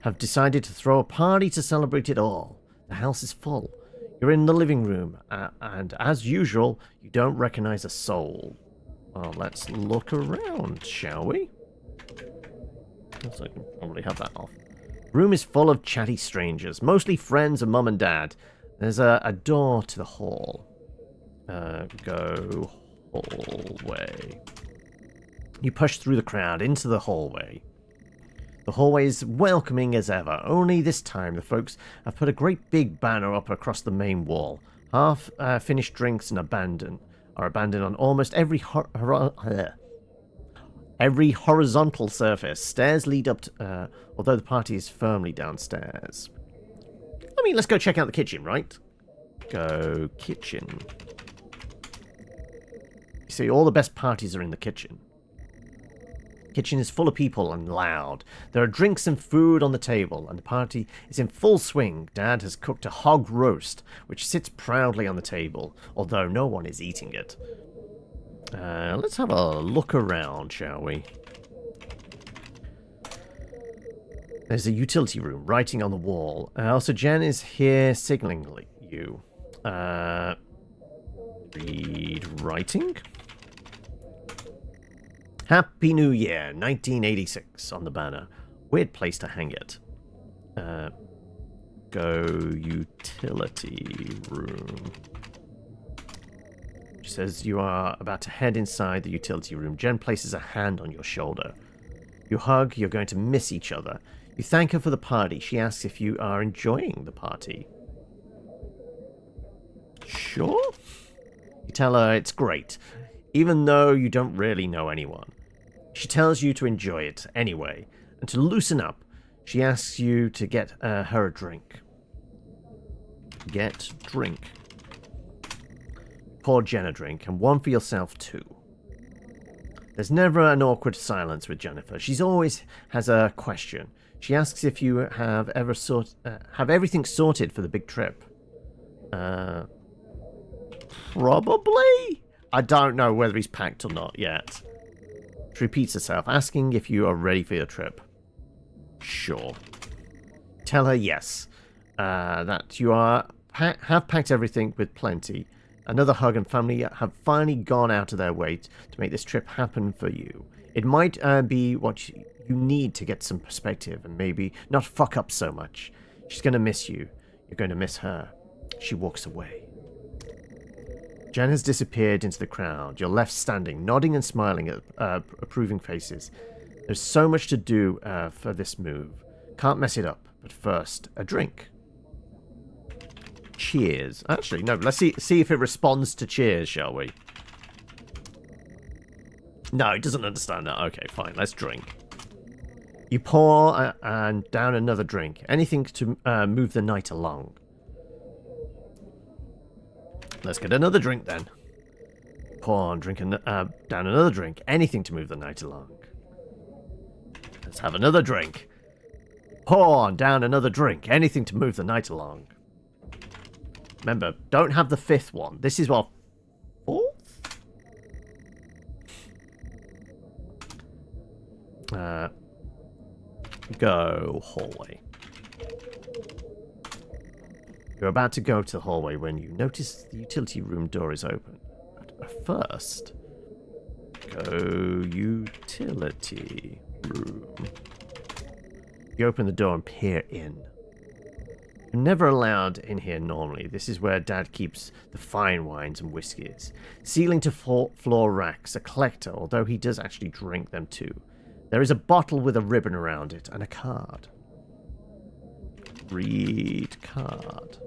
have decided to throw a party to celebrate it all. The house is full. You're in the living room, and as usual, you don't recognize a soul. Well, let's look around, shall we? Looks like I can probably have that off. Room is full of chatty strangers, mostly friends of Mum and Dad. There's a door to the hall. Go hallway. You push through the crowd into the hallway. The hallway is welcoming as ever, only this time the folks have put a great big banner up across the main wall. Half finished drinks and abandoned on almost every horizontal surface. Stairs lead up to, although the party is firmly downstairs. I mean, let's go check out the kitchen, right? Go kitchen. You see, all the best parties are in the kitchen. Kitchen is full of people and loud. There are drinks and food on the table, and the party is in full swing. Dad has cooked a hog roast, which sits proudly on the table, although no one is eating it. Let's have a look around, shall we? There's a utility room writing on the wall. Also, Jen is here signaling you. Read writing? Happy New Year, 1986 on the banner. Weird place to hang it. Go utility room. She says you are about to head inside the utility room. Jen places a hand on your shoulder. You hug, you're going to miss each other. You thank her for the party. She asks if you are enjoying the party. Sure? You tell her it's great, even though you don't really know anyone. She tells you to enjoy it anyway. And to loosen up, she asks you to get her a drink. Get drink. Pour Jen a drink, and one for yourself too. There's never an awkward silence with Jennifer. She's always has a question. She asks if you have have everything sorted for the big trip. Probably? I don't know whether he's packed or not yet. She repeats herself, asking if you are ready for your trip. Sure. Tell her yes. That you have packed everything with plenty. Another hug and family have finally gone out of their way to make this trip happen for you. It might be what you need to get some perspective and maybe not fuck up so much. She's going to miss you. You're going to miss her. She walks away. Jen has disappeared into the crowd. You're left standing, nodding and smiling at approving faces. There's so much to do for this move. Can't mess it up. But first, a drink. Cheers. Actually, no, let's see if it responds to cheers, shall we? No, it doesn't understand that. Okay, fine, let's drink. You pour and down another drink. Anything to move the night along. Let's get another drink then. Pour and drink down another drink. Anything to move the night along. Let's have another drink. Pour and down another drink. Anything to move the night along. Remember, don't have the fifth one. This is our fourth? Go hallway. You're about to go to the hallway when you notice the utility room door is open. But first, go utility room. You open the door and peer in. You're never allowed in here normally. This is where Dad keeps the fine wines and whiskies. Ceiling to floor racks, a collector, although he does actually drink them too. There is a bottle with a ribbon around it and a card. Read card.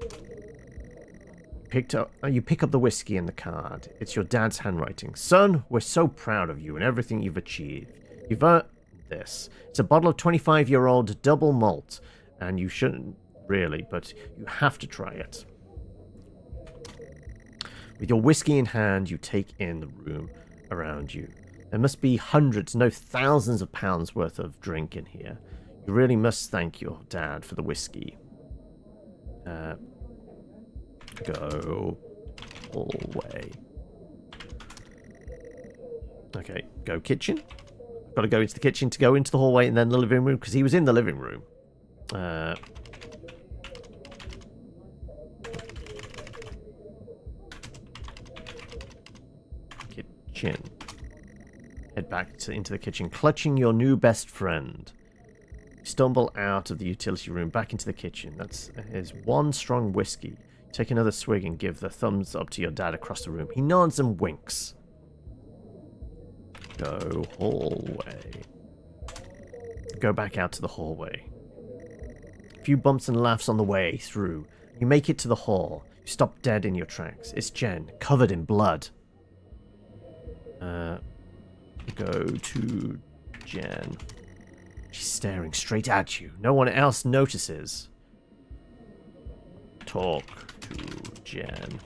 You pick up the whiskey and the card. It's your dad's handwriting. Son, we're so proud of you and everything you've achieved. You've earned this. It's a bottle of 25-year-old double malt, and you shouldn't really, but you have to try it. With your whiskey in hand, you take in the room around you. There must be hundreds, no thousands of pounds worth of drink in here. You really must thank your dad for the whiskey. Go hallway. Okay, go kitchen. I've got to go into the kitchen to go into the hallway and then the living room, because he was in the living room. Kitchen. Head back into the kitchen, clutching your new best friend. Stumble out of the utility room, back into the kitchen. Here's one strong whiskey. Take another swig and give the thumbs up to your dad across the room. He nods and winks. Go hallway. Go back out to the hallway. A few bumps and laughs on the way through. You make it to the hall. You stop dead in your tracks. It's Jen, covered in blood. Go to Jen. She's staring straight at you. No one else notices. Talk to Jen.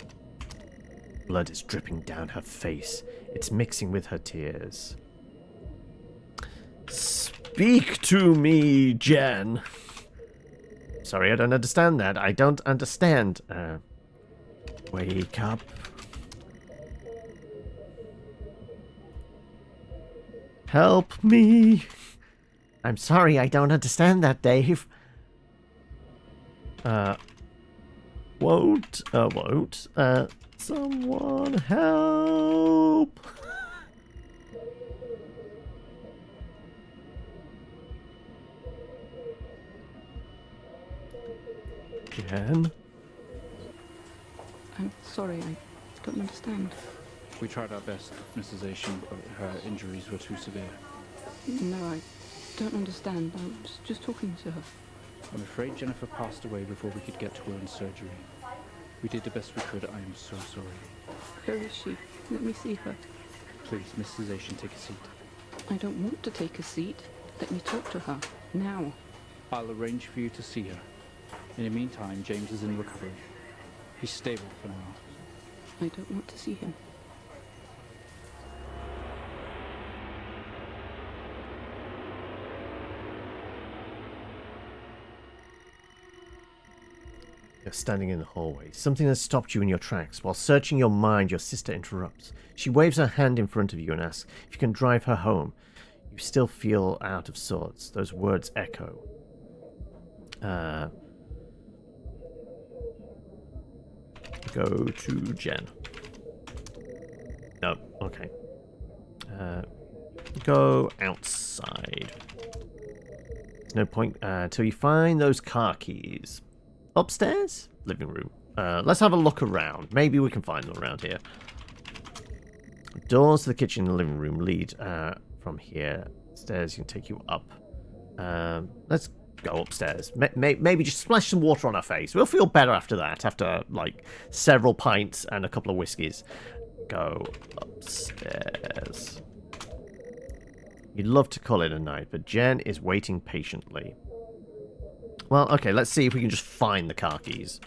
Blood is dripping down her face. It's mixing with her tears. Speak to me, Jen. Sorry, I don't understand that. I don't understand. Wake up. Help me. I'm sorry, I don't understand that, Dave. Won't. Someone help. Jen? I'm sorry, I don't understand. We tried our best, Mrs. Asian, but her injuries were too severe. No, I don't understand. I was just talking to her. I'm afraid Jennifer passed away before we could get to her in surgery. We did the best we could. I am so sorry. Where is she? Let me see her. Please, Mrs. Asian, take a seat. I don't want to take a seat. Let me talk to her. Now. I'll arrange for you to see her. In the meantime, James is in recovery. He's stable for now. I don't want to see him. You're standing in the hallway. Something has stopped you in your tracks. While searching your mind, your sister interrupts. She waves her hand in front of you and asks if you can drive her home. You still feel out of sorts. Those words echo. Go to Jen. No, okay. Go outside. There's no point till you find those car keys. Upstairs? Living room. Let's have a look around. Maybe we can find them around here. Doors to the kitchen and the living room lead from here. Stairs can take you up. Let's go upstairs. Maybe just splash some water on our face. We'll feel better after that. After, like, several pints and a couple of whiskeys. Go upstairs. You'd love to call it a night, but Jen is waiting patiently. Well, okay, let's see if we can just find the car keys.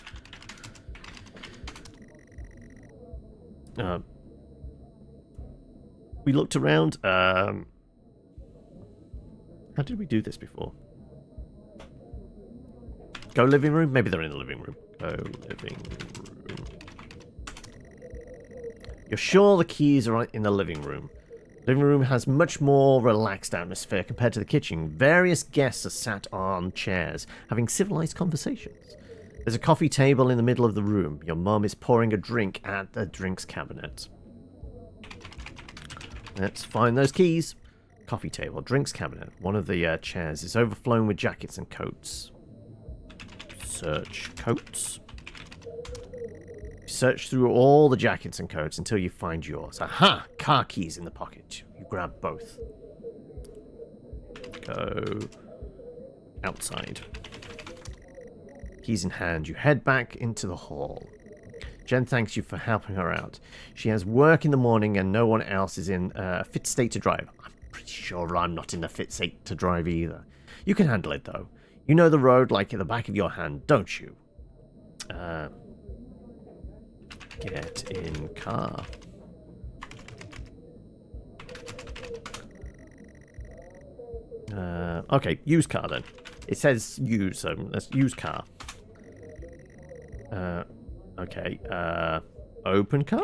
We looked around. How did we do this before? Go living room? Maybe they're in the living room. Go living room. You're sure the keys are in the living room. Living room has much more relaxed atmosphere compared to the kitchen. Various guests are sat on chairs, having civilized conversations. There's a coffee table in the middle of the room. Your mum is pouring a drink at the drinks cabinet. Let's find those keys. Coffee table, drinks cabinet. One of the chairs is overflowing with jackets and coats. Search coats. Search through all the jackets and coats until you find yours. Aha! Car keys in the pocket. You grab both. Go outside. Keys in hand, you head back into the hall. Jen thanks you for helping her out. She has work in the morning and no one else is in a fit state to drive. I'm pretty sure I'm not in a fit state to drive either. You can handle it though. You know the road like in the back of your hand, don't you? Get in car. Okay, use car then. It says use, so let's use car. Okay, open car?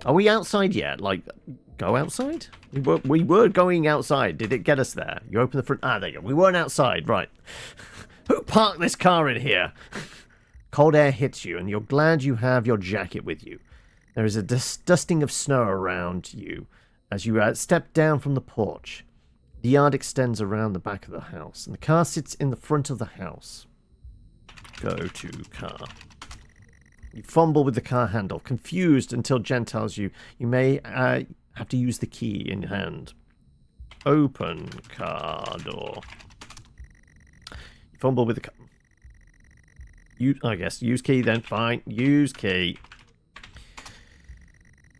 Are we outside yet? Like, go outside? We were going outside. Did it get us there? You open the front... Ah, there you go. We weren't outside. Right. Who parked this car in here? Cold air hits you, and you're glad you have your jacket with you. There is a dusting of snow around you as you step down from the porch. The yard extends around the back of the house, and the car sits in the front of the house. Go to car. You fumble with the car handle, confused until Jen tells you you may have to use the key in hand. Open car door. You fumble with the car. I guess use key then. Fine. Use key.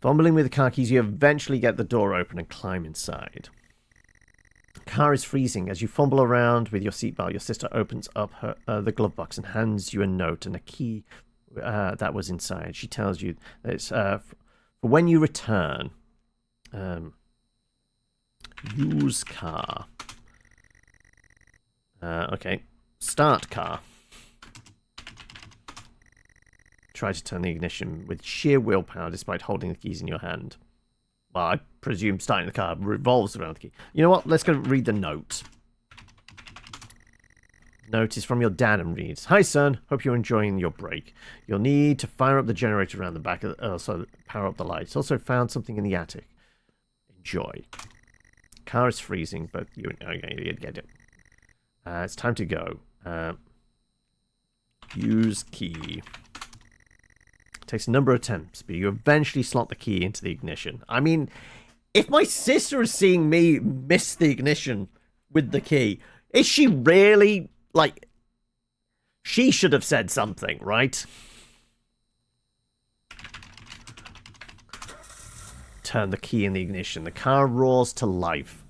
Fumbling with the car keys, you eventually get the door open and climb inside. The car is freezing. As you fumble around with your seatbelt, your sister opens up the glove box and hands you a note and a key that was inside. She tells you that it's for when you return. Use car. Okay. Start car. Try to turn the ignition with sheer willpower despite holding the keys in your hand. Well, I presume starting the car revolves around the key. You know what? Let's go read the note. Note is from your dad and reads, "Hi son, hope you're enjoying your break. You'll need to fire up the generator around the back of so power up the lights. Also found something in the attic. Enjoy. Car is freezing, but you get it. It's time to go. Use key. Takes a number of attempts, but you eventually slot the key into the ignition. I mean, if my sister is seeing me miss the ignition with the key, is she really, like, she should have said something, right? Turn the key in the ignition. The car roars to life.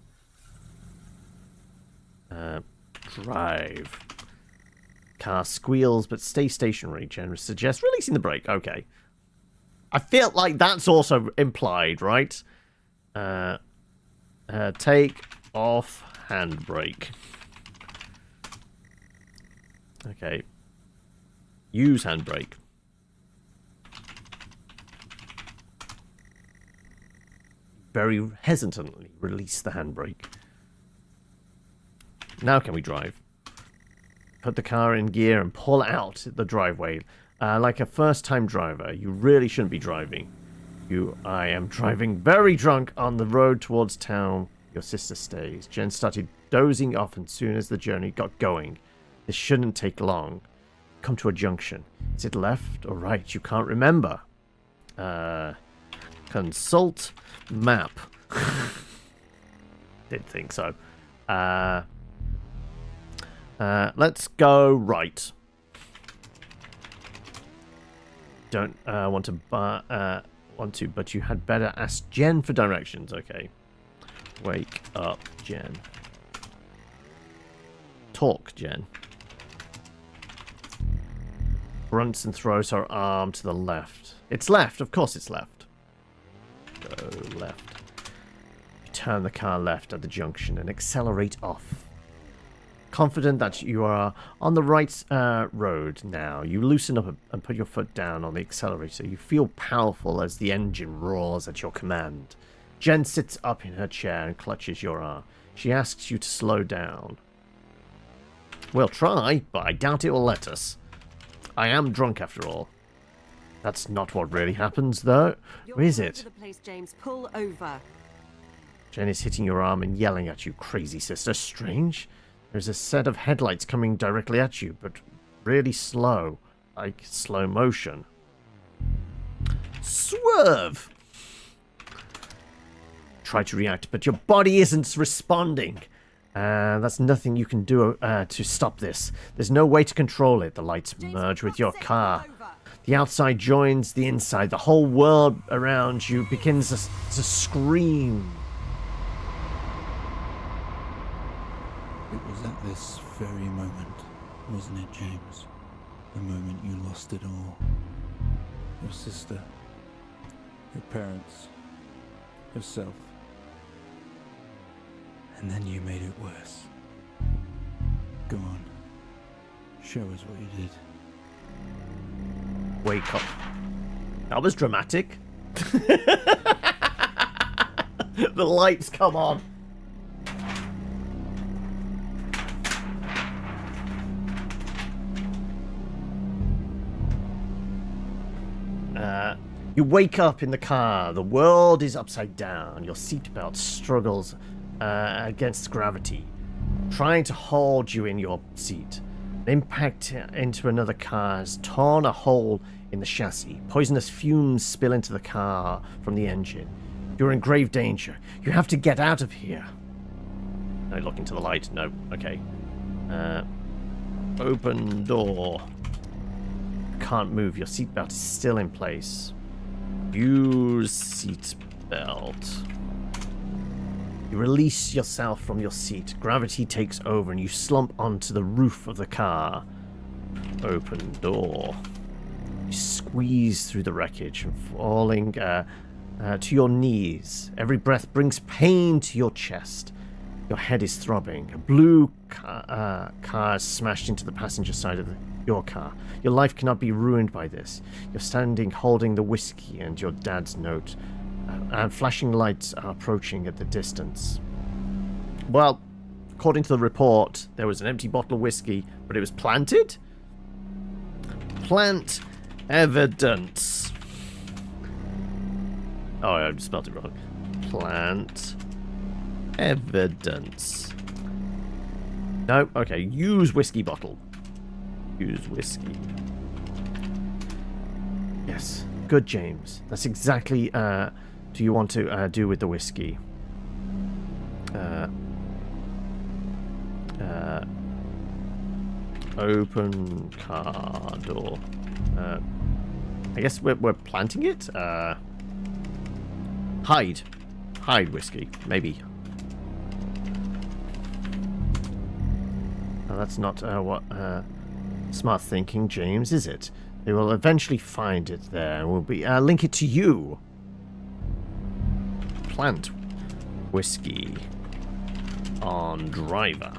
Drive. Car squeals, but stay stationary. Jen suggests releasing the brake. Okay. I feel like that's also implied, right? Take off handbrake. Okay. Use handbrake. Very hesitantly release the handbrake. Now can we drive? Put the car in gear and pull out the driveway. Like a first-time driver, you really shouldn't be driving. I am driving very drunk on the road towards town. Your sister stays. Jen started dozing off as soon as the journey got going. This shouldn't take long. Come to a junction. Is it left or right? You can't remember. Consult map. Didn't think so. Let's go right. Don't want to, but you had better ask Jen for directions. Okay. Wake up, Jen. Talk, Jen. Grunts and throws her arm to the left. It's left. Of course it's left. Go left. You turn the car left at the junction and accelerate off. Confident that you are on the right road now, you loosen up and put your foot down on the accelerator. You feel powerful as the engine roars at your command. Jen sits up in her chair and clutches your arm. She asks you to slow down. We'll try, but I doubt it will let us. I am drunk after all. That's not what really happens, though. Or is it? To the place, James. Pull over. Jen is hitting your arm and yelling at you, crazy sister. Strange. There's a set of headlights coming directly at you, but really slow, like slow motion. Swerve! Try to react, but your body isn't responding. That's nothing you can do to stop this. There's no way to control it. The lights merge with your car. The outside joins the inside. The whole world around you begins to scream. It was at this very moment, wasn't it, James? The moment you lost it all. Your sister, your parents, yourself. And then you made it worse. Go on. Show us what you did. Wake up. That was dramatic. The lights come on. You wake up in the car. The world is upside down. Your seatbelt struggles against gravity, trying to hold you in your seat. An impact into another car has torn a hole in the chassis. Poisonous fumes spill into the car from the engine. You're in grave danger. You have to get out of here. No, look into the light. No. Okay. Open door. Can't move. Your seatbelt is still in place. Use seatbelt. You release yourself from your seat. Gravity takes over and you slump onto the roof of the car. Open door. You squeeze through the wreckage and falling to your knees. Every breath brings pain to your chest. Your head is throbbing. A blue car is smashed into the passenger side of your car. Your life cannot be ruined by this. You're standing holding the whiskey and your dad's note. And flashing lights are approaching at the distance. Well, according to the report, there was an empty bottle of whiskey, but it was planted? Plant evidence. Oh, I spelled it wrong. Plant evidence. No, okay. Use whiskey bottle. Use whiskey. Yes. Good, James. That's exactly do you want to do with the whiskey. Open car door. I guess we're planting it. Hide. Hide, whiskey. Maybe. Well, that's not what smart thinking, James, is it? They will eventually find it there and will be link it to you. Plant whiskey on driver.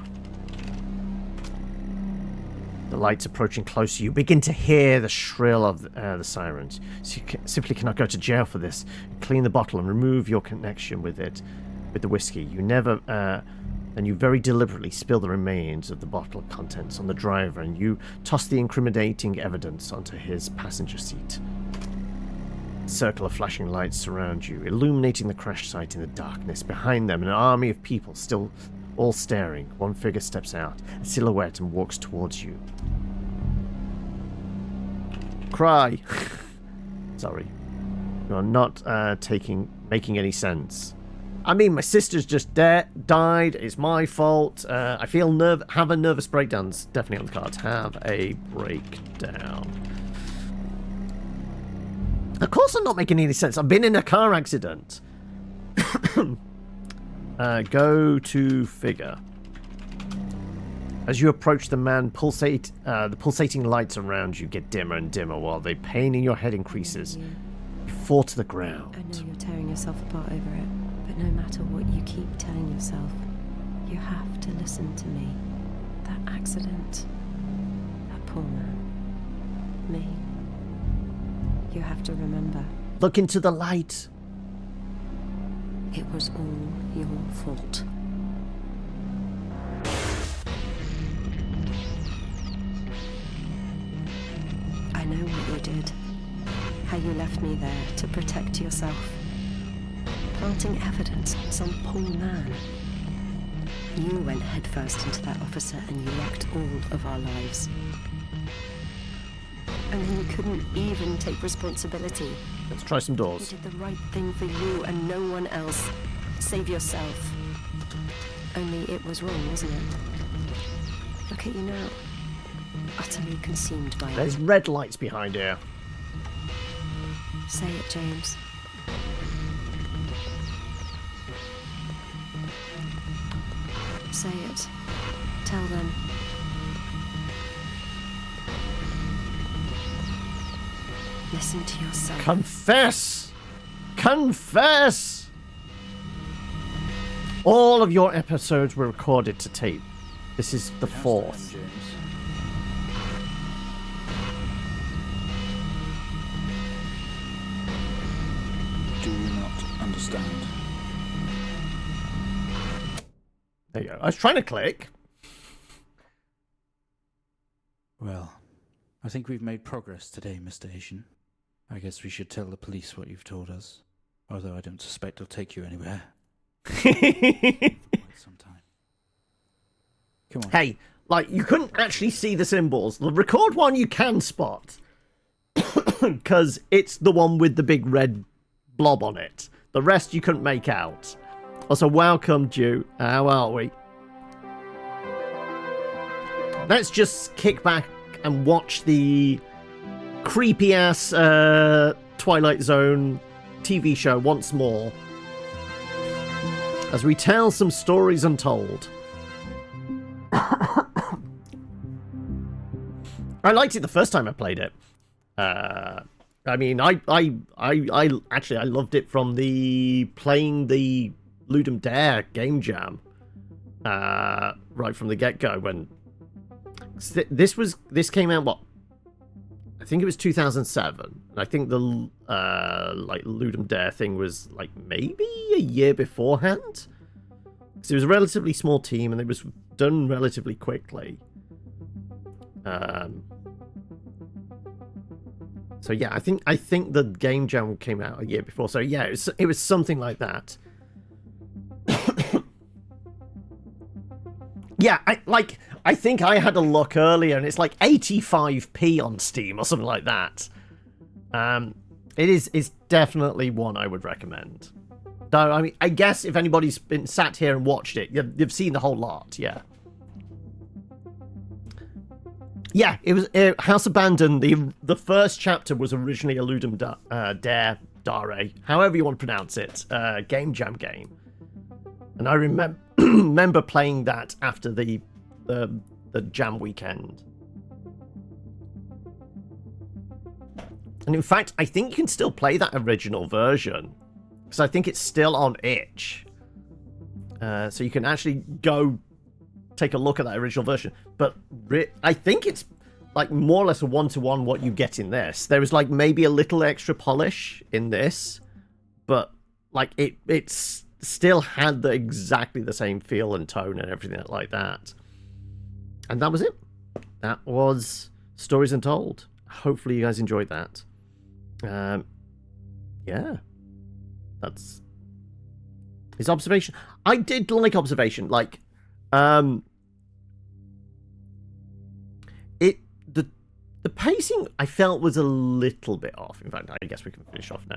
The lights approaching closer. You begin to hear the shrill of the sirens. So you simply cannot go to jail for this. Clean the bottle and remove your connection with it, with the whiskey. You never, and you very deliberately spill the remains of the bottle contents on the driver, and you toss the incriminating evidence onto his passenger seat. A circle of flashing lights surround you, illuminating the crash site in the darkness. Behind them, an army of people still all staring. One figure steps out, a silhouette, and walks towards you. Cry. Sorry. You are not making any sense. I mean, my sister's just died. It's my fault. I feel have a nervous breakdown. It's definitely on the cards. Have a breakdown. Of course I'm not making any sense. I've been in a car accident. Go to figure. As you approach the man, the pulsating lights around you get dimmer and dimmer while the pain in your head increases. You fall to the ground. I know you're tearing yourself apart over it, but no matter what you keep telling yourself, you have to listen to me. That accident, that poor man, me. You have to remember. Look into the light. It was all your fault. I know what you did. How you left me there to protect yourself. Planting evidence on some poor man. You went headfirst into that officer and you wrecked all of our lives. And then you couldn't even take responsibility. Let's try some doors. You did the right thing for you and no one else. Save yourself. Only it was wrong, wasn't it? Look at you now. Utterly consumed by it. There's red lights behind here. Say it, James. Say it. Tell them. Listen to yourself. Confess! Confess! All of your episodes were recorded to tape. This is the fourth. Do you not understand? There you go. I was trying to click. Well, I think we've made progress today, Mr. Asian. I guess we should tell the police what you've told us. Although I don't suspect it'll take you anywhere. Sometime. Come on. Hey, like, you couldn't actually see the symbols. The record one you can spot. Because it's the one with the big red blob on it. The rest you couldn't make out. Also, welcome, Jew. How are we? Let's just kick back and watch the creepy-ass Twilight Zone TV show once more. As we tell some stories untold. I liked it the first time I played it. I mean, I actually loved it from playing the Ludum Dare game jam. Right from the get-go when this came out, what? I think it was 2007. And I think the like Ludum Dare thing was like maybe a year beforehand. Because it was a relatively small team and it was done relatively quickly. So yeah, I think the game jam came out a year before. So yeah, it was something like that. Yeah, I think I had a look earlier and it's like 85p on Steam or something like that. It's definitely one I would recommend. Though, I mean, I guess if anybody's been sat here and watched it, you've seen the whole lot, yeah. Yeah, it was House Abandoned. The first chapter was originally a Ludum Dare Dare, however you want to pronounce it, Game Jam game. And I remember playing that after the Jam weekend. And in fact, I think you can still play that original version, because I think it's still on itch. So you can actually go take a look at that original version. But I think it's like more or less a one-to-one what you get in this. There is like maybe a little extra polish in this, but like it's still had exactly the same feel and tone and everything like that. And that was it. That was Stories Untold. Hopefully you guys enjoyed that. Yeah. That's his observation. I did like observation. Like, the pacing I felt was a little bit off. In fact, I guess we can finish off now.